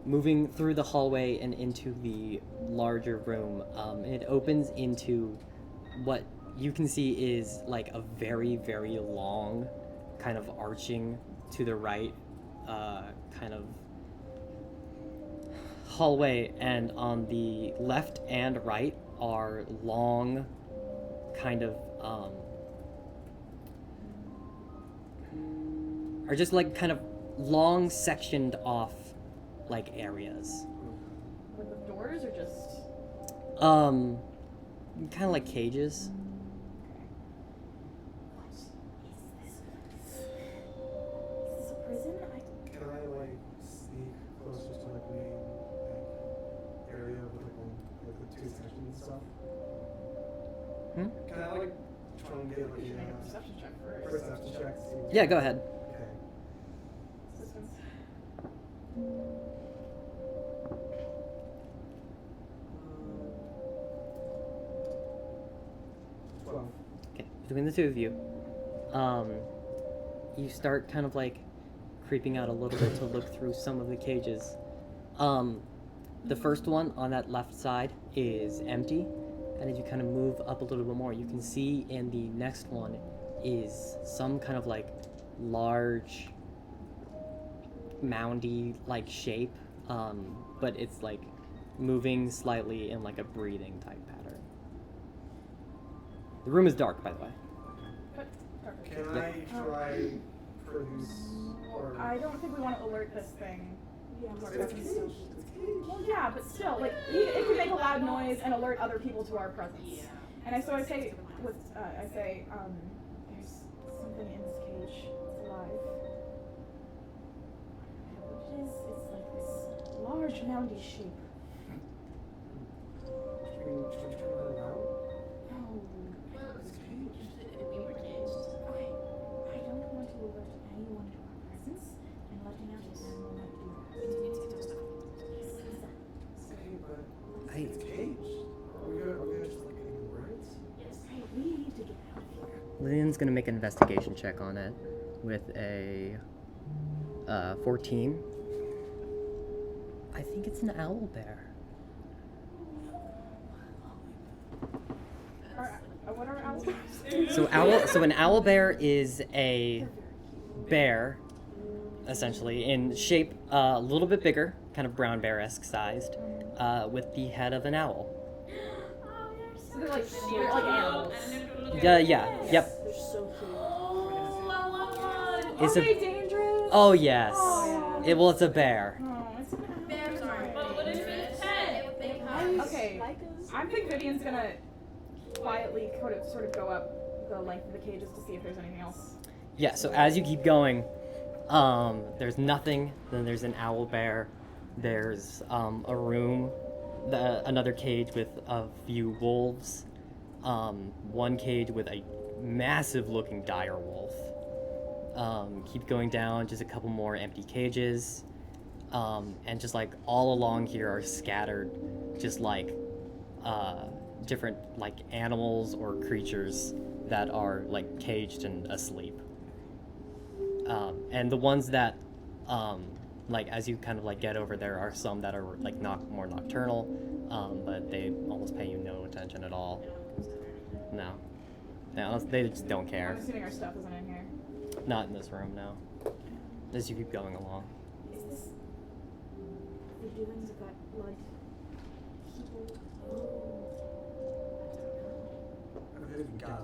[SPEAKER 1] Moving through the hallway and into the larger room, it opens into what you can see is like a very, very long, kind of arching to the right, kind of hallway, and on the left and right are long, kind of, are just like kind of long sectioned off like areas.
[SPEAKER 2] With doors or just?
[SPEAKER 1] Kind of like cages.
[SPEAKER 5] What is this? Is this a prison?
[SPEAKER 3] Can I like sneak closer to like main like area with like the two sections and stuff?
[SPEAKER 1] Hmm?
[SPEAKER 3] Can I like try and get like
[SPEAKER 2] We should make a perception check first.
[SPEAKER 3] perception check? to see-
[SPEAKER 1] Yeah, go ahead.
[SPEAKER 3] Okay.
[SPEAKER 2] Assistance.
[SPEAKER 3] 12.
[SPEAKER 1] Okay, between the two of you, you start kind of like creeping out a little bit to look through some of the cages. The first one on that left side is empty, and as you kind of move up a little bit more, you can see in the next one is some kind of like large moundy like shape, but it's like moving slightly in like a breathing type pattern. The room is dark, by the way.
[SPEAKER 2] Good. Perfect.
[SPEAKER 3] Can I try produce or?
[SPEAKER 2] I don't think we want to alert this thing.
[SPEAKER 5] Yeah,
[SPEAKER 2] to our
[SPEAKER 3] It's
[SPEAKER 2] presence.
[SPEAKER 3] cage. It's cage.
[SPEAKER 2] Well, yeah, but still, like, it can make a loud noise and alert other people to our presence.
[SPEAKER 4] Yeah.
[SPEAKER 2] And I say, there's something in this cage. It's alive.
[SPEAKER 5] what it is? It's like this large moundy shape.
[SPEAKER 3] Should we turn her around?
[SPEAKER 5] No.
[SPEAKER 3] It's cage.
[SPEAKER 4] We were caged.
[SPEAKER 5] Okay. I don't want to alert anyone to our presence, and letting out this animal might do that.
[SPEAKER 4] We do need to get those stuff.
[SPEAKER 3] Okay, but
[SPEAKER 1] I-
[SPEAKER 3] it's cage. Are we gonna just like ignore it?
[SPEAKER 4] Yes.
[SPEAKER 5] Hey, we need to get out of here.
[SPEAKER 1] Lillian's gonna make an investigation check on it with a 14. I think it's an owl bear.
[SPEAKER 2] What are owls?
[SPEAKER 1] So an owl bear is a bear, essentially, in shape a little bit bigger, kind of brown bear-esque sized, with the head of an owl.
[SPEAKER 2] So they're like animals.
[SPEAKER 1] Yeah, yep.
[SPEAKER 7] They're so cute.
[SPEAKER 6] Oh, I want one.
[SPEAKER 1] It's
[SPEAKER 2] Are
[SPEAKER 1] a.
[SPEAKER 2] they dangerous?
[SPEAKER 1] Oh yes.
[SPEAKER 2] Oh, yeah.
[SPEAKER 1] Well, it's a bear.
[SPEAKER 2] Oh, it's an owl.
[SPEAKER 4] Bears aren't.
[SPEAKER 6] But what if it's pet?
[SPEAKER 2] Okay, I think Vivian's gonna quietly sort of go up the length of the cages to see if there's anything else.
[SPEAKER 1] Yeah. So as you keep going, there's nothing. Then there's an owl bear. There's a room, another cage with a few wolves. One cage with a massive-looking dire wolf. Keep going down, just a couple more empty cages. And just like all along here are scattered just like different like animals or creatures that are like caged and asleep. And the ones that like as you kind of like get over there are some that are like more nocturnal, but they almost pay you no attention at all. No, they just don't care.
[SPEAKER 2] I'm assuming our stuff isn't in here.
[SPEAKER 1] Not in this room, no. As you keep going along.
[SPEAKER 5] Is this the doings of that blood people?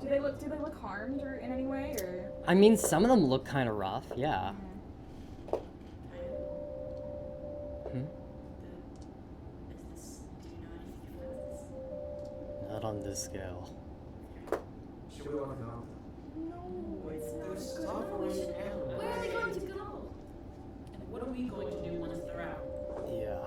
[SPEAKER 2] Do they look harmed or in any way, or?
[SPEAKER 1] I mean, some of them look kind of rough, yeah. Not on this scale.
[SPEAKER 3] Should we walk out?
[SPEAKER 2] No, it's
[SPEAKER 3] There's
[SPEAKER 2] not
[SPEAKER 3] stuff
[SPEAKER 2] good.
[SPEAKER 3] around the animals.
[SPEAKER 4] Where are they going to go?
[SPEAKER 6] And what are we going to do once they're out?
[SPEAKER 1] Yeah.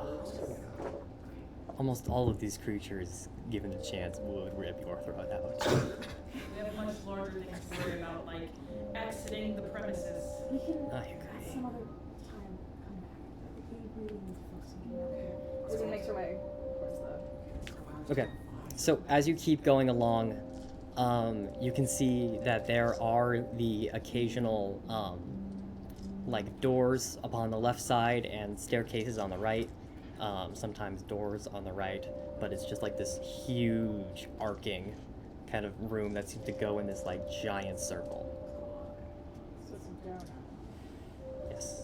[SPEAKER 1] Almost all of these creatures, given a chance, would rip your throat out.
[SPEAKER 6] We have much larger things to worry about, like exiting the premises.
[SPEAKER 5] We can
[SPEAKER 1] I agree.
[SPEAKER 5] some other time come back. We really need to focus on getting out here.
[SPEAKER 2] Vivian makes her way towards the.
[SPEAKER 1] Okay, so as you keep going along, you can see that there are the occasional like doors upon the left side and staircases on the right. Sometimes doors on the right, but it's just like this huge arcing kind of room that seems to go in this like giant circle.
[SPEAKER 2] So it's a donut.
[SPEAKER 1] Yes.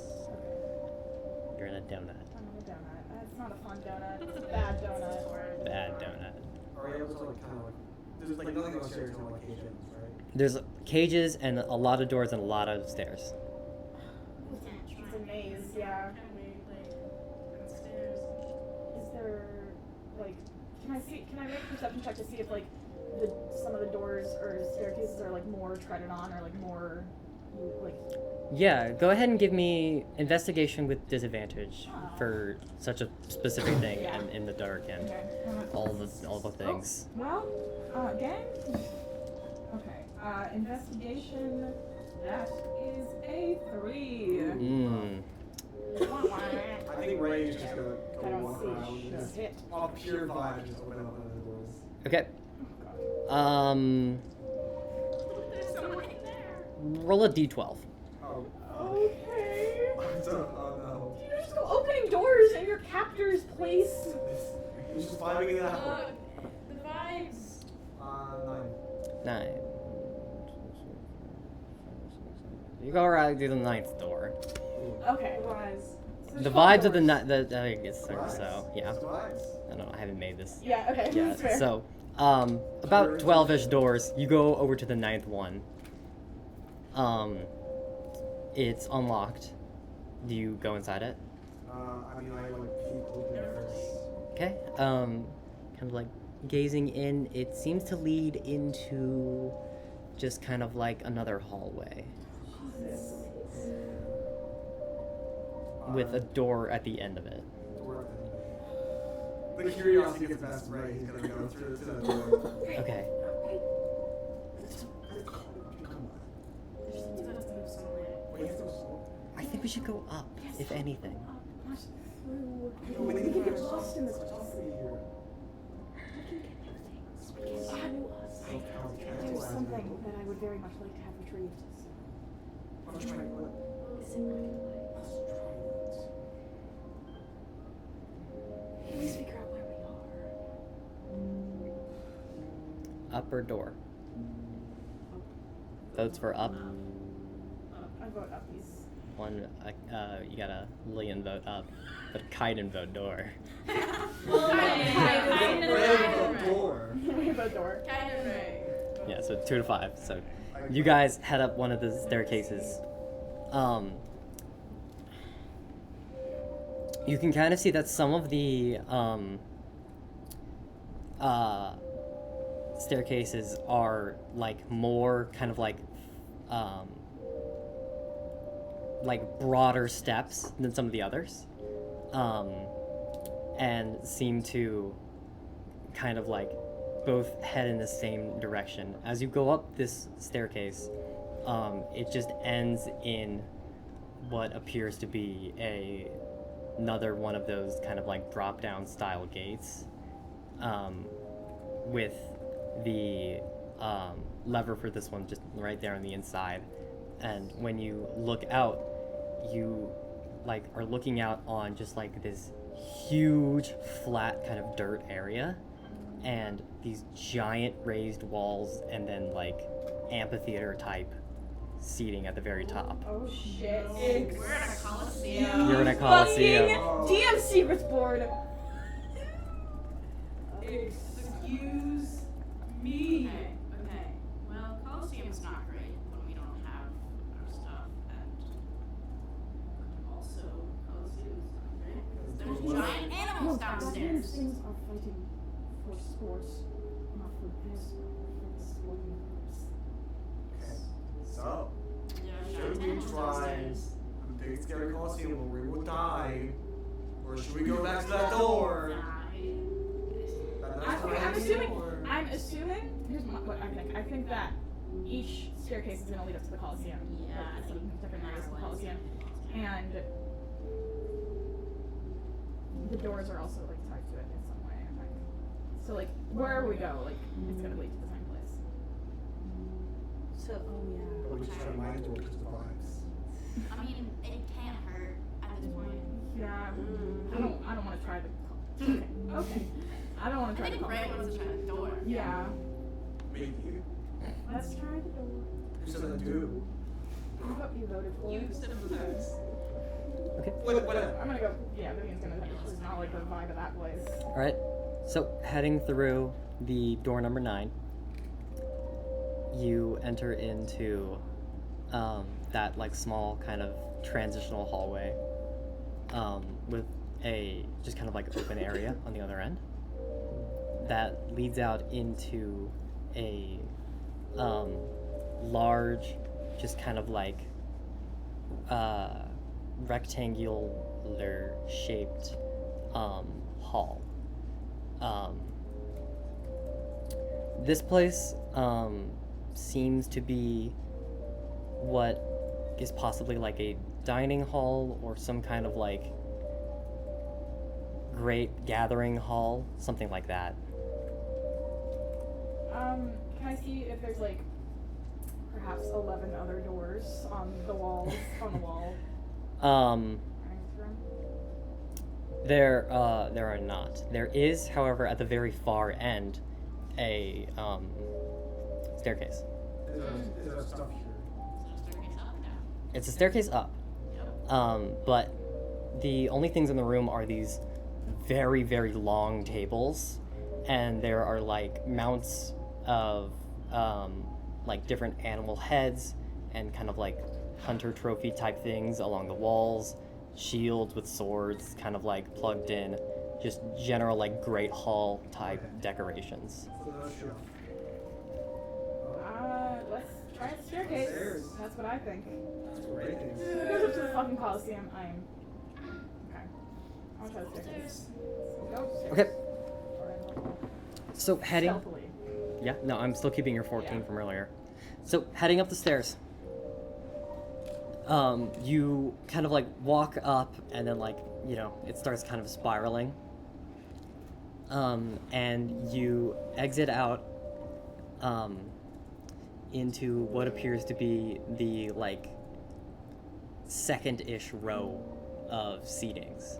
[SPEAKER 1] You're in a donut.
[SPEAKER 2] I'm in a donut. That's not a fun donut. It's a bad donut.
[SPEAKER 1] Bad donut.
[SPEAKER 3] Are we able to like kind of like? There's like nothing upstairs in like cages, right?
[SPEAKER 1] There's cages and a lot of doors and a lot of stairs.
[SPEAKER 2] It's a maze, yeah.
[SPEAKER 4] Can we, like, downstairs?
[SPEAKER 2] Is there like? Can I make a perception check to see if like some of the doors or staircases are like more treaded on or like more like?
[SPEAKER 1] Yeah, go ahead and give me investigation with disadvantage for such a specific thing in the dark and
[SPEAKER 2] Okay.
[SPEAKER 1] all the things.
[SPEAKER 2] Well, gang. Okay. Investigation. That is a 3.
[SPEAKER 3] I think Ray is just gonna go
[SPEAKER 2] I don't
[SPEAKER 3] walk
[SPEAKER 2] see
[SPEAKER 3] around and just
[SPEAKER 2] shit.
[SPEAKER 3] off pure vibe, just open up one of the doors.
[SPEAKER 1] Okay.
[SPEAKER 4] There's someone in there.
[SPEAKER 1] Roll a d12.
[SPEAKER 3] Oh.
[SPEAKER 2] Okay.
[SPEAKER 3] Oh
[SPEAKER 2] You're just go opening doors in your captor's place.
[SPEAKER 3] no. He's just vibing it out.
[SPEAKER 4] Look, the vibes.
[SPEAKER 3] 9.
[SPEAKER 1] 9. You go around through the 9th door.
[SPEAKER 2] Okay. Wise.
[SPEAKER 1] The vibes of the night. I guess so. Yeah.
[SPEAKER 3] Vibes.
[SPEAKER 1] I don't know. I haven't made this.
[SPEAKER 2] Yeah. Okay.
[SPEAKER 1] Yeah.
[SPEAKER 2] That's fair.
[SPEAKER 1] So, about 12-ish doors. You go over to the 9th one. It's unlocked. Do you go inside it?
[SPEAKER 3] I mean, I like peek open first.
[SPEAKER 1] Okay. Kind of like gazing in. It seems to lead into just kind of like another hallway with a door at the end of it.
[SPEAKER 3] The curiosity gets best Ray. He's gonna go through to the door.
[SPEAKER 1] Okay.
[SPEAKER 4] There's something to move somewhere.
[SPEAKER 3] Wait, he has to go slow.
[SPEAKER 1] I think we should go up, if anything.
[SPEAKER 5] Not through.
[SPEAKER 3] No, we
[SPEAKER 5] We
[SPEAKER 3] need
[SPEAKER 5] can
[SPEAKER 3] to
[SPEAKER 5] get
[SPEAKER 3] get
[SPEAKER 5] lost in this
[SPEAKER 3] here.
[SPEAKER 5] We can get there's something that I would very much like to have retrieved.
[SPEAKER 3] I'm trying to
[SPEAKER 5] Is it right away?
[SPEAKER 1] up or door? Votes for up.
[SPEAKER 2] I vote up these.
[SPEAKER 1] One, you got a Lillian vote up, but Kaiden vote door.
[SPEAKER 3] Door.
[SPEAKER 2] We vote door.
[SPEAKER 4] Kind of right.
[SPEAKER 1] Yeah, so 2 to 5. So you guys head up one of the staircases. You can kind of see that some of the staircases are like more kind of like broader steps than some of the others, and seem to kind of like both head in the same direction. As you go up this staircase, it just ends in what appears to be another one of those kind of like drop down style gates, with the lever for this one just right there on the inside. And when you look out, you like are looking out on just like this huge flat kind of dirt area and these giant raised walls and then like amphitheater type seating at the very top.
[SPEAKER 2] Oh shit.
[SPEAKER 4] We're at a coliseum.
[SPEAKER 1] You're in a coliseum.
[SPEAKER 2] DM secrets board.
[SPEAKER 6] Excuse me.
[SPEAKER 4] Okay. Well, Coliseum's not great when we don't have our stuff, and also Coliseum's not great because there's giant animals downstairs.
[SPEAKER 5] Things are fighting for sports, not for this, for the sporting purpose.
[SPEAKER 3] So,
[SPEAKER 4] There's
[SPEAKER 3] should
[SPEAKER 4] giant
[SPEAKER 3] we
[SPEAKER 4] animals
[SPEAKER 3] try
[SPEAKER 4] downstairs.
[SPEAKER 3] the big scary Coliseum where we will die? Or should we go back to that door?
[SPEAKER 2] I'm assuming. Here's what I think. I think that each staircase is going to lead up to the Coliseum.
[SPEAKER 4] Yeah, I think
[SPEAKER 2] different areas of the Coliseum, and the doors are also like tied to it in some way. I think. So like wherever we go, like it's going to lead to the same place.
[SPEAKER 7] So, oh yeah.
[SPEAKER 3] Or we just try to mind door just the vibes.
[SPEAKER 4] I mean, it can't hurt at this point.
[SPEAKER 2] Yeah. I don't want to try the. Okay. I don't want to
[SPEAKER 4] I
[SPEAKER 2] try
[SPEAKER 4] think
[SPEAKER 2] the
[SPEAKER 4] Ray
[SPEAKER 2] Coliseum.
[SPEAKER 4] wants to try the door.
[SPEAKER 2] Yeah.
[SPEAKER 3] Maybe you.
[SPEAKER 2] Let's try the door.
[SPEAKER 3] Who said that do?
[SPEAKER 2] What you voted for?
[SPEAKER 6] You sympathize.
[SPEAKER 1] Okay.
[SPEAKER 3] Whatever.
[SPEAKER 2] I'm gonna go. Yeah, Vivian's gonna not like the vibe of that place.
[SPEAKER 1] All right. So heading through the door number 9, you enter into that like small kind of transitional hallway with a just kind of like open area on the other end that leads out into a large, just kind of like rectangular shaped hall. This place seems to be what is possibly like a dining hall or some kind of like great gathering hall, something like that.
[SPEAKER 2] Can I see if there's like perhaps 11 other doors on the walls on the wall?
[SPEAKER 1] There are not. There is, however, at the very far end, a staircase.
[SPEAKER 3] Is there stuff here?
[SPEAKER 4] So staircase up and down.
[SPEAKER 1] It's a staircase up.
[SPEAKER 4] Yep.
[SPEAKER 1] But the only things in the room are these very, very long tables, and there are like mounts of like different animal heads and kind of like hunter trophy type things along the walls, shields with swords kind of like plugged in, just general like great hall type decorations.
[SPEAKER 3] So that's true.
[SPEAKER 2] Let's try the staircase.
[SPEAKER 3] Stairs.
[SPEAKER 2] That's what I think.
[SPEAKER 3] That's great.
[SPEAKER 2] If it goes up to the fucking Coliseum, I'm okay. I'll try the staircase. Go stairs.
[SPEAKER 1] Okay. So heading.
[SPEAKER 2] Stealthily.
[SPEAKER 1] Yeah, no, I'm still keeping your 14
[SPEAKER 2] Yeah.
[SPEAKER 1] from earlier. So heading up the stairs, you kind of like walk up, and then like it starts kind of spiraling, and you exit out into what appears to be the like second-ish row of seatings.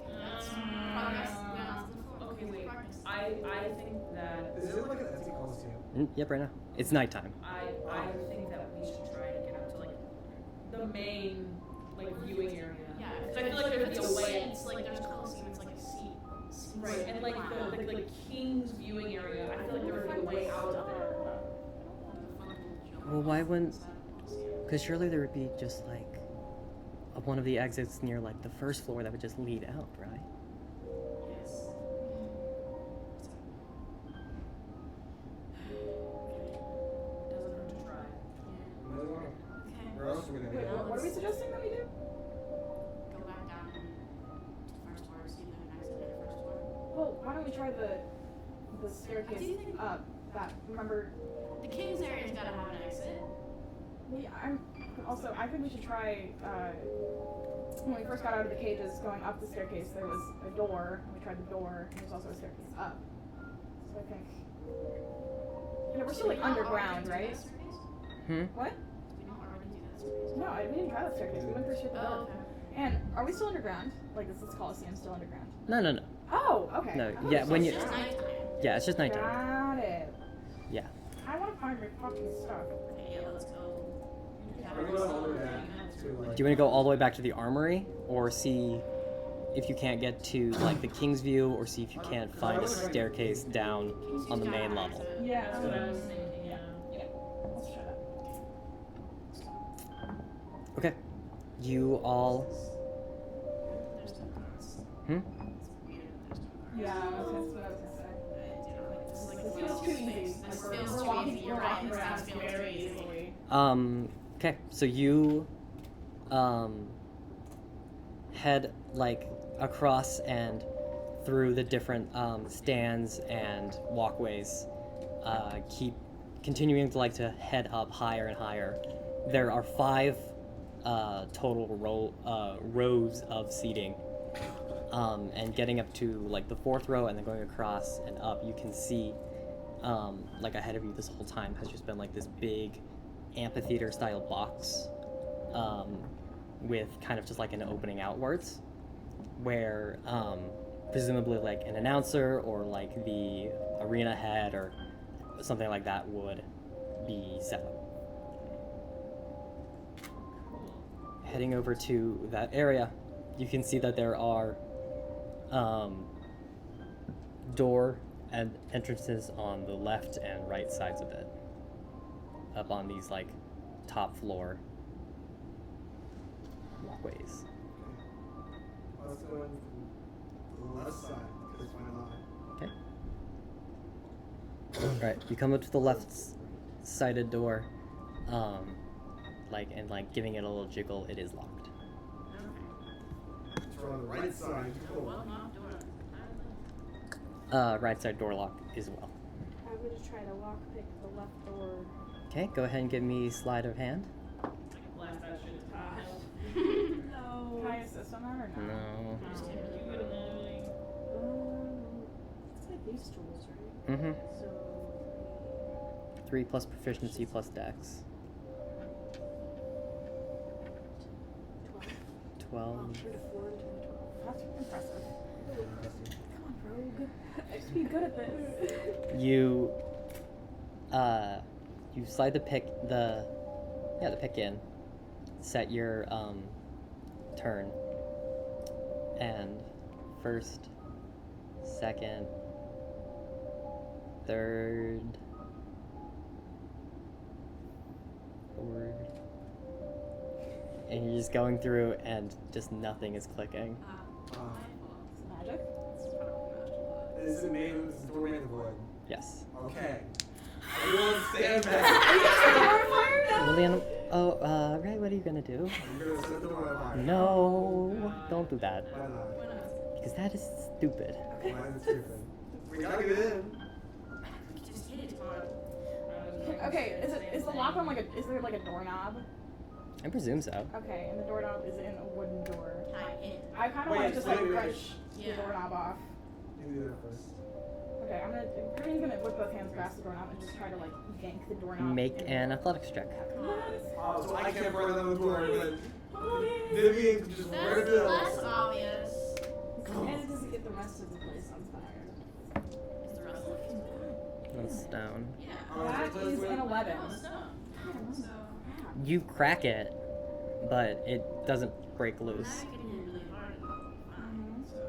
[SPEAKER 4] Progress. We are not to the floor.
[SPEAKER 6] Okay, wait.
[SPEAKER 4] Progress.
[SPEAKER 6] I I think that
[SPEAKER 3] Is it like an Ezek Coliseum?
[SPEAKER 1] Yep, right now. It's nighttime.
[SPEAKER 6] I think that we should try to get up to like the main like viewing area.
[SPEAKER 4] Yeah,
[SPEAKER 6] So I feel like there'd be a way.
[SPEAKER 4] It's like there's a coliseum. It's like a seat.
[SPEAKER 6] Right, and like the king's viewing area, I feel like there would be a way out of there.
[SPEAKER 1] Well, why wouldn't? Because surely there would be just like one of the exits near like the first floor that would just lead out, right?
[SPEAKER 4] Yes.
[SPEAKER 6] Doesn't hurt to try.
[SPEAKER 4] Okay.
[SPEAKER 3] Where else are we gonna
[SPEAKER 2] Wait,
[SPEAKER 3] go?
[SPEAKER 2] what are we suggesting that we do?
[SPEAKER 4] Go back down to the first floor. See if there's an exit in the first floor.
[SPEAKER 2] Well, why don't we try the staircase
[SPEAKER 4] Do you think-
[SPEAKER 2] up? That remember?
[SPEAKER 4] The king's area's gotta have an exit.
[SPEAKER 2] I think we should try. When we first got out of the cages, going up the staircase, there was a door, and we tried the door, and there's also a staircase up. So I think. We're still like underground, right? What?
[SPEAKER 4] We don't already do that staircase.
[SPEAKER 2] No, we didn't try that staircase. We went through straight to the
[SPEAKER 4] Oh,
[SPEAKER 2] door.
[SPEAKER 4] okay.
[SPEAKER 2] And are we still underground? Like, is this Coliseum still underground?
[SPEAKER 1] No.
[SPEAKER 2] Oh, okay.
[SPEAKER 1] No,
[SPEAKER 2] I thought
[SPEAKER 1] yeah,
[SPEAKER 2] it was
[SPEAKER 1] when
[SPEAKER 2] just
[SPEAKER 1] you-
[SPEAKER 4] It's just nighttime.
[SPEAKER 1] Yeah, it's just nighttime.
[SPEAKER 2] Got it.
[SPEAKER 1] Yeah.
[SPEAKER 2] I want to find my fucking stuff.
[SPEAKER 4] Okay, yeah, let's go.
[SPEAKER 3] We're going all the way back to like.
[SPEAKER 1] Do you want to go all the way back to the armory, or see if you can't get to like the King's View, or see if you can't find a staircase down on the main level?
[SPEAKER 2] Yeah,
[SPEAKER 6] That's what I was thinking, yeah.
[SPEAKER 2] let's try that.
[SPEAKER 1] Okay. You all.
[SPEAKER 4] There's no guards.
[SPEAKER 1] Hmm?
[SPEAKER 4] It's weird that there's no guards.
[SPEAKER 2] Yeah, that's what I was gonna say.
[SPEAKER 4] This
[SPEAKER 2] This feels too easy.
[SPEAKER 4] This
[SPEAKER 2] Like,
[SPEAKER 4] feels
[SPEAKER 2] we're
[SPEAKER 4] too
[SPEAKER 2] walking,
[SPEAKER 4] easy. You're
[SPEAKER 2] we're
[SPEAKER 4] right.
[SPEAKER 2] walking
[SPEAKER 4] This
[SPEAKER 2] around
[SPEAKER 4] does feel too
[SPEAKER 2] very
[SPEAKER 4] easy.
[SPEAKER 2] easily.
[SPEAKER 1] Okay, so you head like across and through the different stands and walkways, keep continuing to like to head up higher and higher. There are 5 total rows of seating, and getting up to like the 4th row and then going across and up, you can see like ahead of you this whole time has just been like this big amphitheater style box, with kind of just like an opening outwards, where presumably like an announcer or like the arena head or something like that would be set up. Heading over to that area, you can see that there are door and entrances on the left and right sides of it, up on these like top floor walkways.
[SPEAKER 3] Let's go in from the left side, because why not?
[SPEAKER 1] Okay. Right, you come up to the left-sided door, like giving it a little jiggle. It is locked.
[SPEAKER 4] Okay.
[SPEAKER 3] It's on the right side. Cool.
[SPEAKER 4] Well, not doing it.
[SPEAKER 1] Right side door lock as well.
[SPEAKER 7] I'm going to try to lockpick the left door.
[SPEAKER 1] Okay, go ahead and give me sleight of hand.
[SPEAKER 6] I can blast that shit to top.
[SPEAKER 7] No.
[SPEAKER 2] Can I assist on that or no?
[SPEAKER 1] No.
[SPEAKER 4] Just can't really
[SPEAKER 6] You
[SPEAKER 4] do
[SPEAKER 6] would
[SPEAKER 4] it.
[SPEAKER 7] It's like these tools, right?
[SPEAKER 1] Mm-hmm.
[SPEAKER 7] So
[SPEAKER 1] 3 plus proficiency plus dex.
[SPEAKER 7] 12.
[SPEAKER 1] 12.
[SPEAKER 7] 3 to 4 and 12.
[SPEAKER 2] That's impressive. Come on, rogue. I should be good at this.
[SPEAKER 1] You slide the pick in, set your turn, and first, second, third, fourth, and you're just going through and just nothing is clicking.
[SPEAKER 2] It's magic.
[SPEAKER 3] Is it made? Is the door made of wood?
[SPEAKER 1] Yes.
[SPEAKER 3] Okay. Everyone stand back.
[SPEAKER 1] Lillian, Ray, what are you gonna do?
[SPEAKER 3] I'm gonna set the door on fire.
[SPEAKER 1] No, don't do that.
[SPEAKER 3] Why not?
[SPEAKER 1] Because that is stupid.
[SPEAKER 3] Why is it stupid? We gotta get in.
[SPEAKER 4] Just hit it, Todd.
[SPEAKER 2] Okay, is the lock on like is there like a doorknob?
[SPEAKER 1] I presume so.
[SPEAKER 2] Okay, and the doorknob is in a wooden door.
[SPEAKER 4] Time in.
[SPEAKER 2] I kind of
[SPEAKER 3] Wait,
[SPEAKER 2] want to just like
[SPEAKER 3] wait.
[SPEAKER 2] punch
[SPEAKER 4] Yeah.
[SPEAKER 2] the doorknob off.
[SPEAKER 3] You do that first.
[SPEAKER 2] Okay, Green's gonna with both hands grasp the doorknob and just try to like yank the doorknob.
[SPEAKER 1] Make
[SPEAKER 2] in.
[SPEAKER 1] an athletics check.
[SPEAKER 3] Oh, so I can't break down the door, but Vivian can just wear
[SPEAKER 4] That's
[SPEAKER 3] it
[SPEAKER 4] less obvious.
[SPEAKER 7] and it doesn't get the rest of the place on fire.
[SPEAKER 4] Is
[SPEAKER 1] That's stone.
[SPEAKER 4] Yeah.
[SPEAKER 2] That is an 11.
[SPEAKER 4] Oh, stone. So,
[SPEAKER 1] You crack it, but it doesn't break loose.
[SPEAKER 4] cracking it really hard and it'll be fine. So,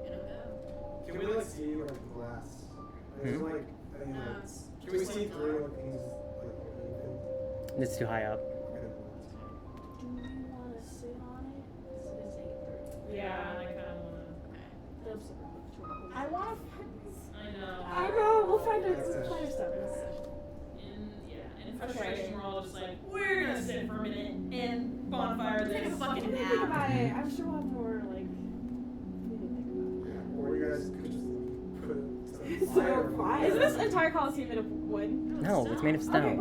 [SPEAKER 4] it'll go.
[SPEAKER 3] Can we like see like the glass? Like, is it, like, I think,
[SPEAKER 4] No,
[SPEAKER 3] like,
[SPEAKER 4] it's
[SPEAKER 3] can we
[SPEAKER 4] just
[SPEAKER 3] see
[SPEAKER 4] like
[SPEAKER 3] through
[SPEAKER 4] dark.
[SPEAKER 3] like things like
[SPEAKER 1] It's too high up.
[SPEAKER 3] okay.
[SPEAKER 7] Do you want to sit on it? It's 8:30.
[SPEAKER 6] Yeah, I kind of want
[SPEAKER 7] Okay.
[SPEAKER 2] I want to.
[SPEAKER 6] to.
[SPEAKER 2] I know. We'll find out
[SPEAKER 3] That's
[SPEAKER 2] some
[SPEAKER 3] it.
[SPEAKER 2] fire stuff in this session.
[SPEAKER 6] In frustration, we're all just like, we're gonna sit for a minute and bonfire
[SPEAKER 4] Take a
[SPEAKER 6] this.
[SPEAKER 4] fucking
[SPEAKER 2] Think
[SPEAKER 4] nap.
[SPEAKER 2] about it. I'm sure we'll have more like.
[SPEAKER 3] Yeah. Or you guys could just put some
[SPEAKER 2] So
[SPEAKER 3] fire.
[SPEAKER 2] fire. Is this entire Coliseum made of wood?
[SPEAKER 1] No, it's made of
[SPEAKER 2] Okay,
[SPEAKER 1] stone.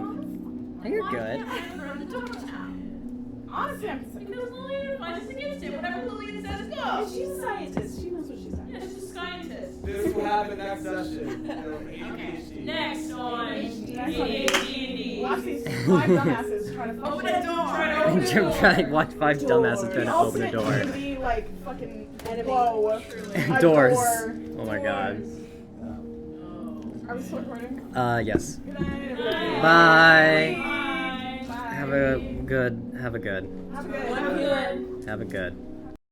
[SPEAKER 2] well,
[SPEAKER 1] You're
[SPEAKER 4] Why
[SPEAKER 1] good.
[SPEAKER 4] can't I burn the door now?
[SPEAKER 2] honestly, I'm concerned.
[SPEAKER 6] Because Lillian advises against it. Whatever Lillian says
[SPEAKER 2] Oh,
[SPEAKER 6] goes.
[SPEAKER 2] she's a scientist. She knows what she's
[SPEAKER 6] Yeah,
[SPEAKER 2] done.
[SPEAKER 6] she's a scientist.
[SPEAKER 3] This will happen next session. ADHD.
[SPEAKER 6] Next on
[SPEAKER 2] Next on
[SPEAKER 6] AdhD&D.
[SPEAKER 2] Watch these 5 dumbasses try to
[SPEAKER 4] Open a door.
[SPEAKER 6] Try to open
[SPEAKER 1] You're
[SPEAKER 6] the
[SPEAKER 1] trying. Watch 5 dumbasses trying
[SPEAKER 2] The
[SPEAKER 1] to open a
[SPEAKER 2] ultimate
[SPEAKER 1] door.
[SPEAKER 2] D&D, like fucking
[SPEAKER 7] Enemy.
[SPEAKER 2] Whoa. A
[SPEAKER 1] Doors.
[SPEAKER 2] door.
[SPEAKER 1] Oh my god.
[SPEAKER 2] Are we still recording?
[SPEAKER 1] Yes.
[SPEAKER 2] Good night, everybody.
[SPEAKER 1] Bye.
[SPEAKER 6] Bye.
[SPEAKER 2] Bye.
[SPEAKER 1] Have a good.
[SPEAKER 2] Have a good.
[SPEAKER 1] Have a good.